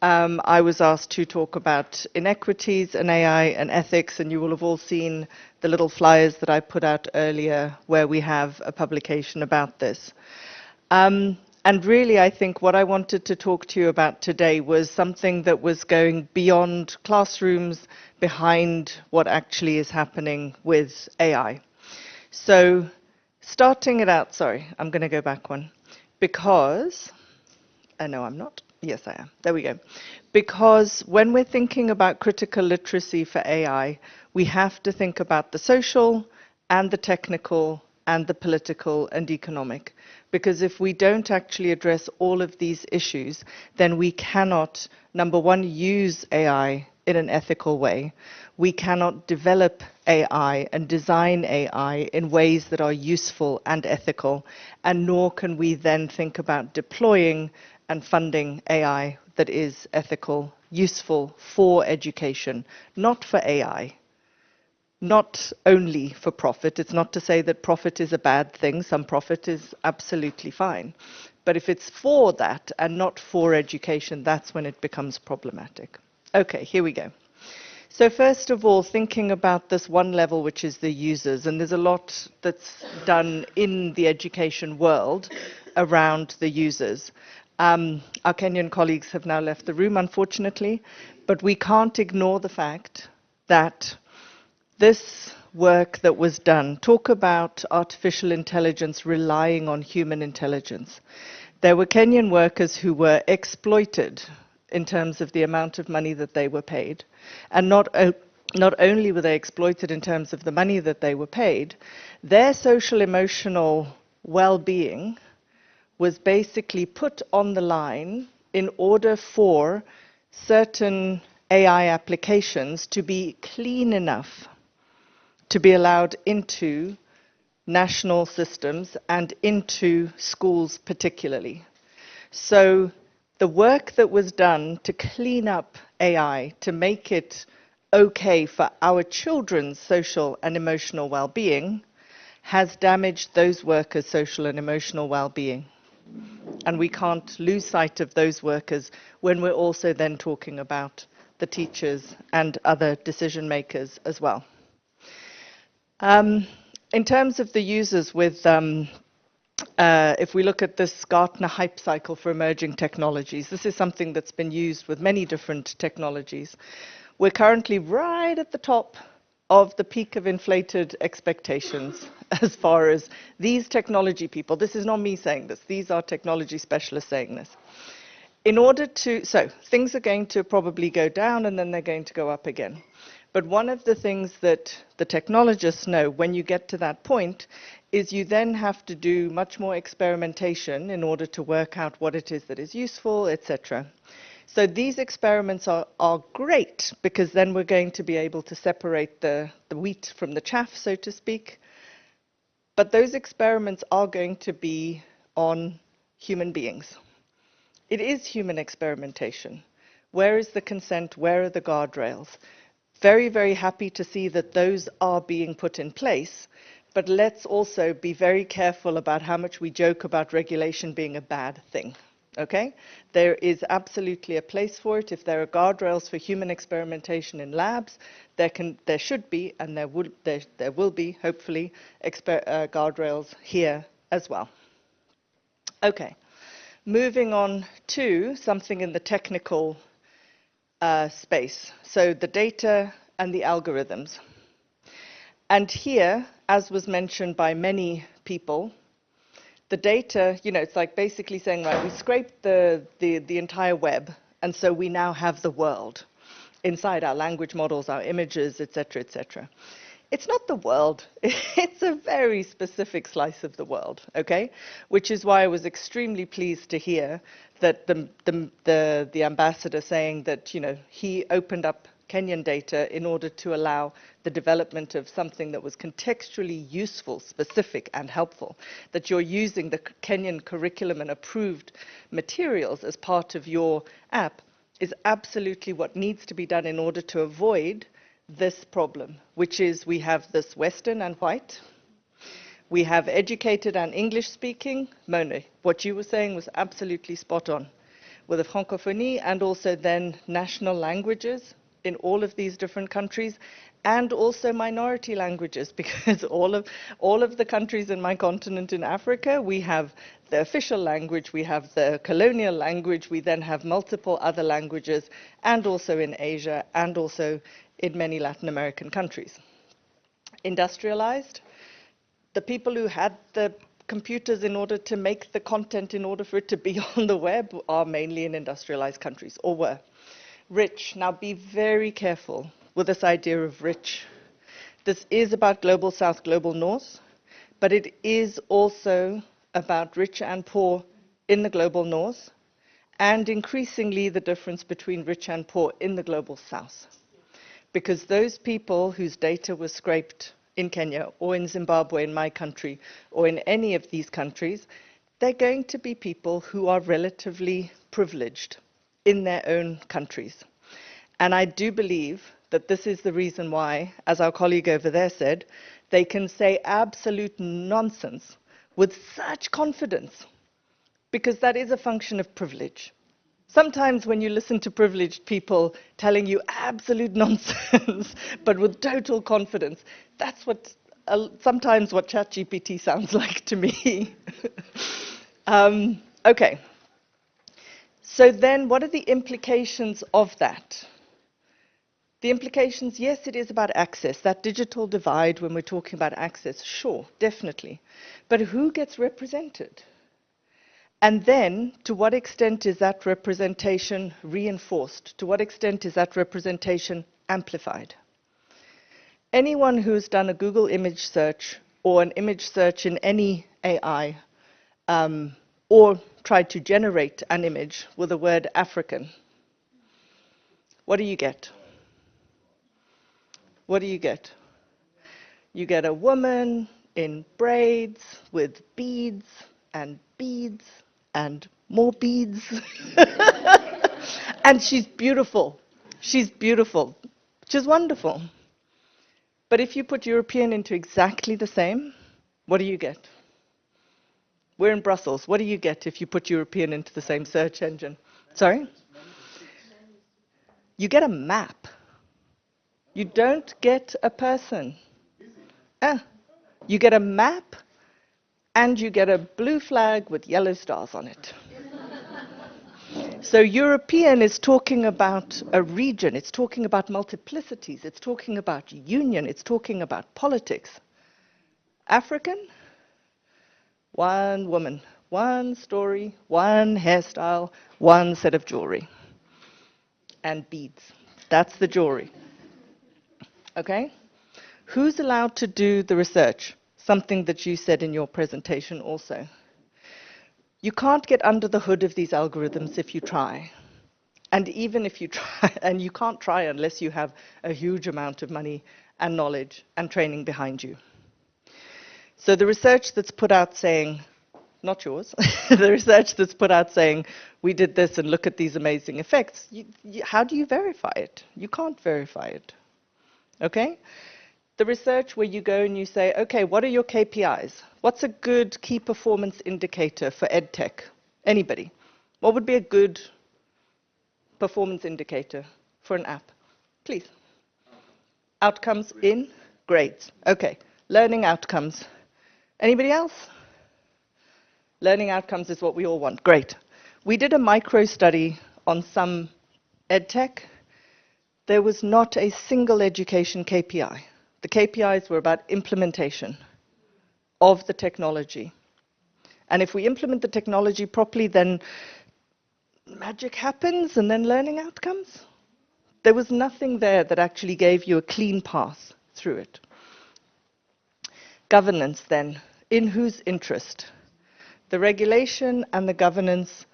I was asked to talk about inequities and AI and ethics, and you will have all seen the little flyers that I put out earlier where we have a publication about this. And really, I think what I wanted to talk to you about today was something that was going beyond classrooms, behind what actually is happening with AI. So starting it out, sorry, I'm going to go back one, because, no, I'm not. Yes, I am. There we go. Because when we're thinking about critical literacy for AI, we have to think about the social and the technical and the political and economic. Because if we don't actually address all of these issues, then we cannot, number one, use AI in an ethical way. We cannot develop AI and design AI in ways that are useful and ethical, and nor can we then think about deploying and funding AI that is ethical, useful for education, not for AI. Not only for profit. It's not to say that profit is a bad thing. Some profit is absolutely fine. But if it's for that and not for education, that's when it becomes problematic. Okay, here we go. So first of all, thinking about this one level, which is the users, and there's a lot that's done in the education world around the users. Our Kenyan colleagues have now left the room, unfortunately, but we can't ignore the fact that this work that was done, talk about artificial intelligence relying on human intelligence. There were Kenyan workers who were exploited in terms of the amount of money that they were paid. And not only were they exploited in terms of the money that they were paid, their social emotional well-being was basically put on the line in order for certain AI applications to be clean enough to be allowed into national systems and into schools particularly. So the work that was done to clean up AI, to make it okay for our children's social and emotional well-being, has damaged those workers' social and emotional well-being. And we can't lose sight of those workers when we're also then talking about the teachers and other decision makers as well. In terms of the users with, if we look at this Gartner hype cycle for emerging technologies, this is something that's been used with many different technologies. We're currently right at the top of the peak of inflated expectations as far as these technology people, this is not me saying this, these are technology specialists saying this. In order to, so things are going to probably go down and then they're going to go up again. But one of the things that the technologists know when you get to that point is you then have to do much more experimentation in order to work out what it is that is useful, etc. So these experiments are great because then we're going to be able to separate the wheat from the chaff, so to speak. But those experiments are going to be on human beings. It is human experimentation. Where is the consent? Where are the guardrails? Very, very happy to see that those are being put in place, but let's also be very careful about how much we joke about regulation being a bad thing, okay? There is absolutely a place for it. If there are guardrails for human experimentation in labs, there should be, and there will be, hopefully, guardrails here as well. Okay, moving on to something in the technical space. So the data and the algorithms. And here, as was mentioned by many people, the data, you know, it's like basically saying, right, we scraped the entire web, and so we now have the world inside our language models, our images, etc., etc. It's not the world. It's a very specific slice of the world, okay? Which is why I was extremely pleased to hear that the ambassador saying that, you know, he opened up Kenyan data in order to allow the development of something that was contextually useful, specific, and helpful. That you're using the Kenyan curriculum and approved materials as part of your app is absolutely what needs to be done in order to avoid this problem, which is we have this Western and white, we have educated and English-speaking. Mone, what you were saying was absolutely spot on, with the francophonie and also then national languages in all of these different countries, and also minority languages, because all of the countries in my continent in Africa, we have the official language, we have the colonial language, we then have multiple other languages, and also in Asia, and also in many Latin American countries. Industrialized, the people who had the computers in order to make the content in order for it to be on the web are mainly in industrialized countries, or were. Rich, now be very careful with this idea of rich. This is about global south, global north, but it is also about rich and poor in the global north, and increasingly the difference between rich and poor in the global south. Because those people whose data was scraped in Kenya or in Zimbabwe, in my country, or in any of these countries, they're going to be people who are relatively privileged in their own countries. And I do believe that this is the reason why, as our colleague over there said, they can say absolute nonsense with such confidence, because that is a function of privilege. Sometimes when you listen to privileged people telling you absolute nonsense, but with total confidence, that's what sometimes what ChatGPT sounds like to me. Okay. So then what are the implications of that? The implications, yes, it is about access, that digital divide when we're talking about access, sure, definitely. But who gets represented? And then, to what extent is that representation reinforced? To what extent is that representation amplified? Anyone who's done a Google image search or an image search in any AI, or tried to generate an image with the word African, what do you get? What do you get? You get a woman in braids with beads and more beads. And she's beautiful. She's beautiful. Which is wonderful. But if you put European into exactly the same, what do you get? We're in Brussels. What do you get if you put European into the same search engine? Sorry? You get a map. You don't get a person. You get a map, and you get a blue flag with yellow stars on it. So European is talking about a region, it's talking about multiplicities, it's talking about union, it's talking about politics. African, one woman, one story, one hairstyle, one set of jewelry. And beads. That's the jewelry. Okay? Who's allowed to do the research? Something that you said in your presentation also. You can't get under the hood of these algorithms if you try. And even if you try, and you can't try unless you have a huge amount of money and knowledge and training behind you. So the research that's put out saying, not yours, the research that's put out saying, we did this and look at these amazing effects, how do you verify it? You can't verify it. Okay? The research where you go and you say, okay, what are your KPIs? What's a good key performance indicator for EdTech? Anybody? What would be a good performance indicator for an app? Please. Outcomes in grades. Okay. Learning outcomes. Anybody else? Learning outcomes is what we all want. Great. We did a micro study on some EdTech. There was not a single education KPI. The KPIs were about implementation of the technology. And if we implement the technology properly, then magic happens, and then learning outcomes. There was nothing there that actually gave you a clean path through it. Governance then, in whose interest? The regulation and the governance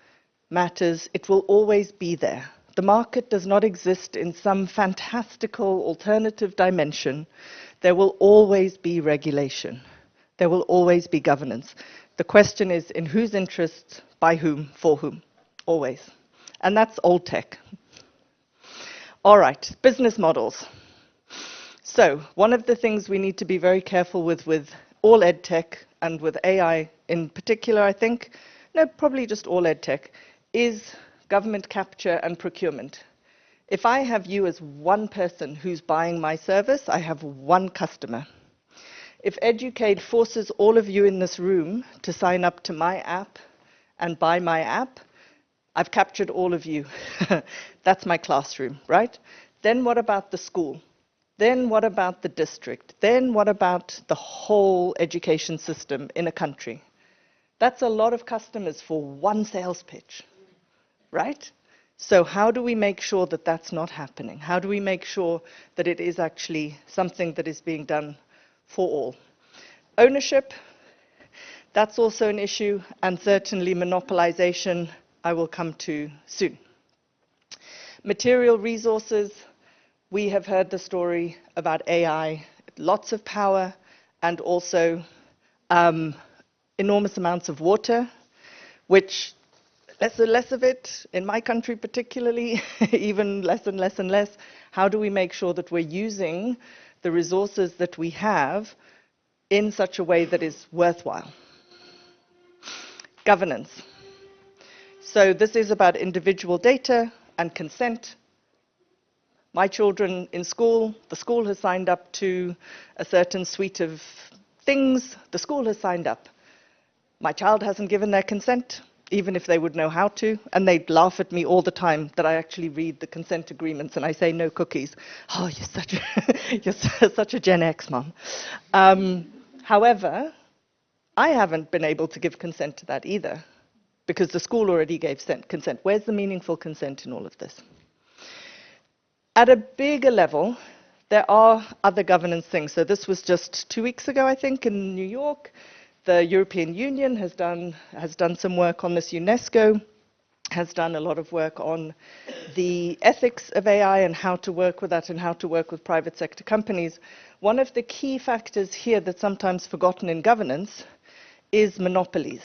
matters, it will always be there. The market does not exist in some fantastical alternative dimension. There will always be regulation. There will always be governance. The question is, in whose interests, by whom, for whom? Always. And that's old tech. All right, business models. So one of the things we need to be very careful with all EdTech, and with AI in particular, I think, no, probably just all EdTech, is government capture and procurement. If I have you as one person who's buying my service, I have one customer. If Educate forces all of you in this room to sign up to my app and buy my app, I've captured all of you. That's my classroom, right? Then what about the school? Then what about the district? Then what about the whole education system in a country? That's a lot of customers for one sales pitch, right? So how do we make sure that that's not happening? How do we make sure that it is actually something that is being done for all? Ownership, that's also an issue, and certainly monopolization, I will come to soon. Material resources, we have heard the story about AI, lots of power, and also enormous amounts of water, which less of it, in my country particularly, even less and less and less. How do we make sure that we're using the resources that we have in such a way that is worthwhile? Governance. So this is about individual data and consent. My children in school, the school has signed up to a certain suite of things. The school has signed up. My child hasn't given their consent, even if they would know how to, and they'd laugh at me all the time that I actually read the consent agreements and I say no cookies. Oh, you're such a Gen X, Mom. However, I haven't been able to give consent to that either, because the school already gave consent. Where's the meaningful consent in all of this? At a bigger level, there are other governance things. So this was just 2 weeks ago, I think, in New York. The European Union has done some work on this. UNESCO has done a lot of work on the ethics of AI and how to work with that and how to work with private sector companies. One of the key factors here that's sometimes forgotten in governance is monopolies,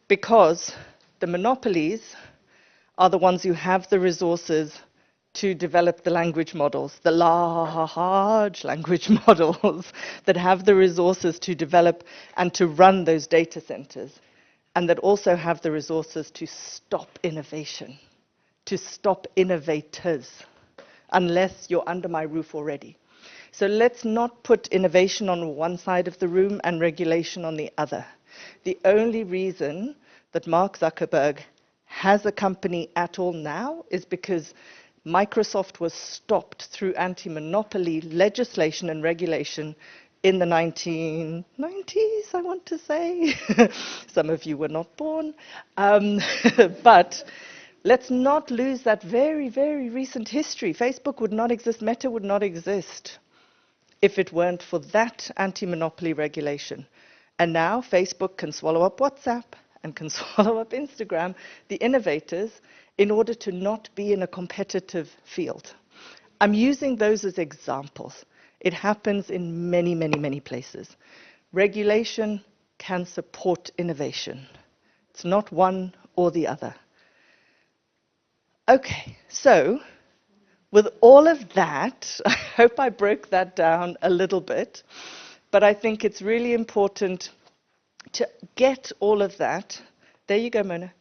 because the monopolies are the ones who have the resources to develop the language models, the large language models that have the resources to develop and to run those data centers, and that also have the resources to stop innovation, to stop innovators, unless you're under my roof already. So let's not put innovation on one side of the room and regulation on the other. The only reason that Mark Zuckerberg has a company at all now is because Microsoft was stopped through anti-monopoly legislation and regulation in the 1990s, I want to say. Some of you were not born. But let's not lose that very, very recent history. Facebook would not exist, Meta would not exist if it weren't for that anti-monopoly regulation. And now Facebook can swallow up WhatsApp and can swallow up Instagram, the innovators, in order to not be in a competitive field. I'm using those as examples. It happens in many, many, many places. Regulation can support innovation. It's not one or the other. Okay, so with all of that, I hope I broke that down a little bit, but I think it's really important to get all of that. There you go, Mona.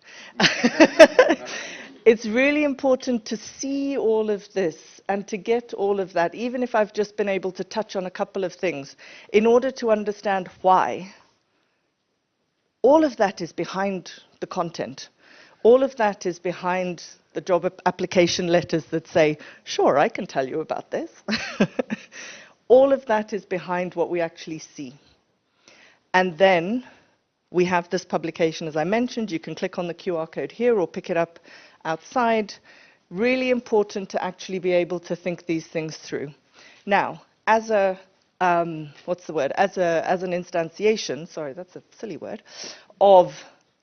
It's really important to see all of this and to get all of that, even if I've just been able to touch on a couple of things, in order to understand why. All of that is behind the content. All of that is behind the job application letters that say, sure, I can tell you about this. All of that is behind what we actually see. And then we have this publication, as I mentioned. You can click on the QR code here or pick it up outside. Really important to actually be able to think these things through. Now, as a what's the word, as an instantiation, sorry, that's a silly word, of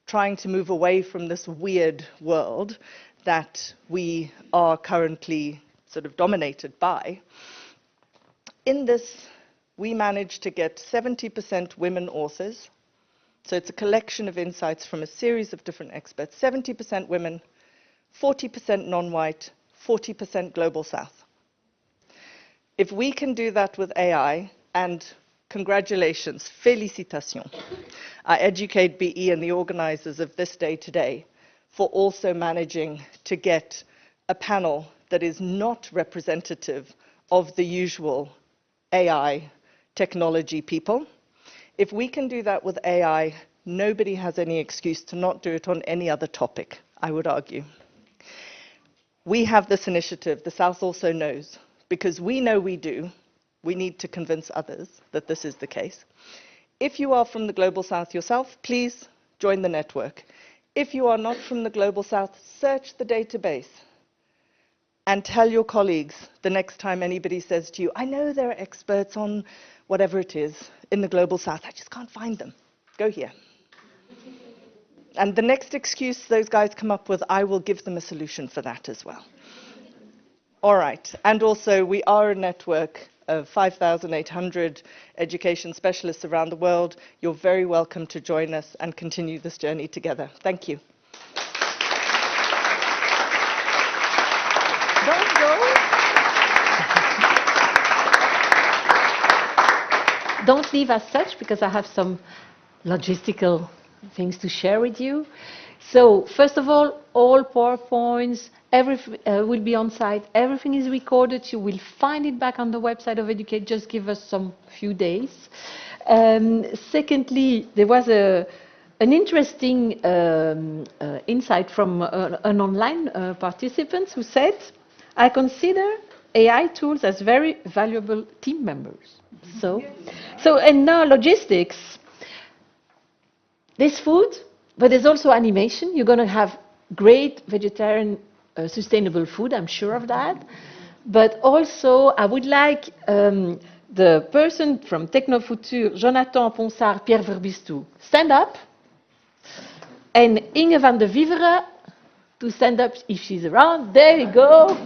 trying to move away from this weird world that we are currently sort of dominated by. In this, we managed to get 70% women authors. So it's a collection of insights from a series of different experts. 70% women, 40% non-white, 40% Global South. If we can do that with AI, and congratulations, félicitations, I educate BE and the organizers of this day today for also managing to get a panel that is not representative of the usual AI technology people. If we can do that with AI, nobody has any excuse to not do it on any other topic, I would argue. We have this initiative, the South also knows, because we know we do. We need to convince others that this is the case. If you are from the Global South yourself, please join the network. If you are not from the Global South, search the database and tell your colleagues the next time anybody says to you, I know there are experts on whatever it is in the Global South, I just can't find them. Go here. And the next excuse those guys come up with, I will give them a solution for that as well. All right. And also, we are a network of 5,800 education specialists around the world. You're very welcome to join us and continue this journey together. Thank you. Don't go. Don't leave as such, because I have some logistical things to share with you. So, first of all PowerPoints, everything will be on site. Everything is recorded. You will find it back on the website of Educate. Just give us some few days. Secondly, there was an interesting insight from an online participant who said, I consider AI tools as very valuable team members. So and now logistics. There's food, but there's also animation. You're going to have great vegetarian sustainable food, I'm sure of that. But also, I would like the person from Technofutur, Jonathan Ponsard, Pierre Verbistou, stand up. And Inge van de Vivere to stand up if she's around. There you go.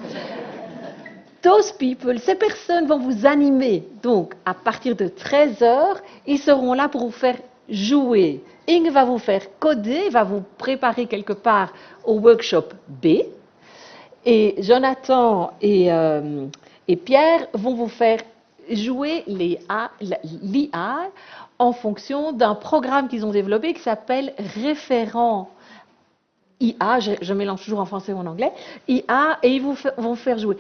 Those people, ces personnes vont vous animer. Donc, à partir de 13h, ils seront là pour vous faire jouer. Inge va vous faire coder, va vous préparer quelque part au workshop B. Et Jonathan et Pierre vont vous faire jouer l'IA en fonction d'un programme qu'ils ont développé qui s'appelle référent IA, je mélange toujours en français ou en anglais, IA, et ils vont faire jouer.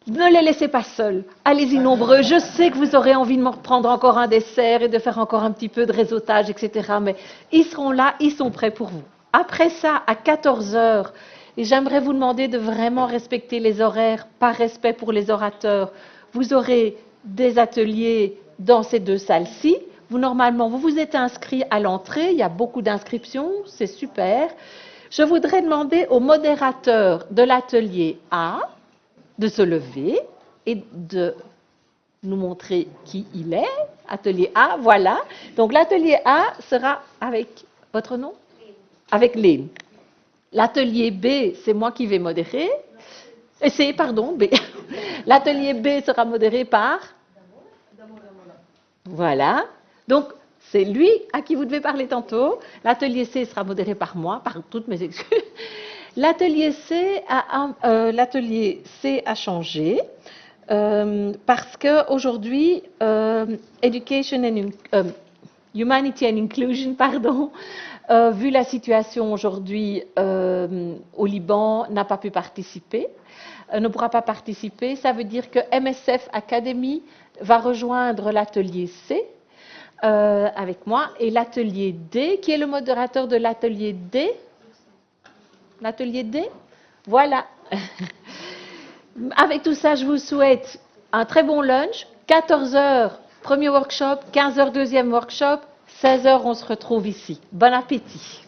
Ne les laissez pas seuls, allez-y nombreux. Je sais que vous aurez envie de me reprendre encore un dessert et de faire encore un petit peu de réseautage, etc. Mais ils seront là, ils sont prêts pour vous. Après ça, à 14h, et j'aimerais vous demander de vraiment respecter les horaires, par respect pour les orateurs. Vous aurez des ateliers dans ces deux salles-ci. Normalement, vous vous êtes inscrits à l'entrée. Il y a beaucoup d'inscriptions, c'est super. Je voudrais demander au modérateur de l'atelier A de se lever et de nous montrer qui il est. Atelier A, voilà. Donc l'atelier A sera avec votre nom ? Avec Lynn. L'atelier B, c'est moi qui vais modérer. Pardon, B. L'atelier B sera modéré par ? Voilà. Donc, c'est lui à qui vous devez parler tantôt. L'atelier C sera modéré par moi, par toutes mes excuses. L'atelier C a changé parce qu'aujourd'hui, Education and Humanity and Inclusion, pardon, vu la situation aujourd'hui au Liban, n'a pas pu participer, ne pourra pas participer. Ça veut dire que MSF Academy va rejoindre l'atelier C avec moi et l'atelier D, qui est le modérateur de l'atelier D. L'atelier D, voilà. Avec tout ça, je vous souhaite un très bon lunch. 14h, premier workshop, 15h, deuxième workshop, 16h, on se retrouve ici. Bon appétit.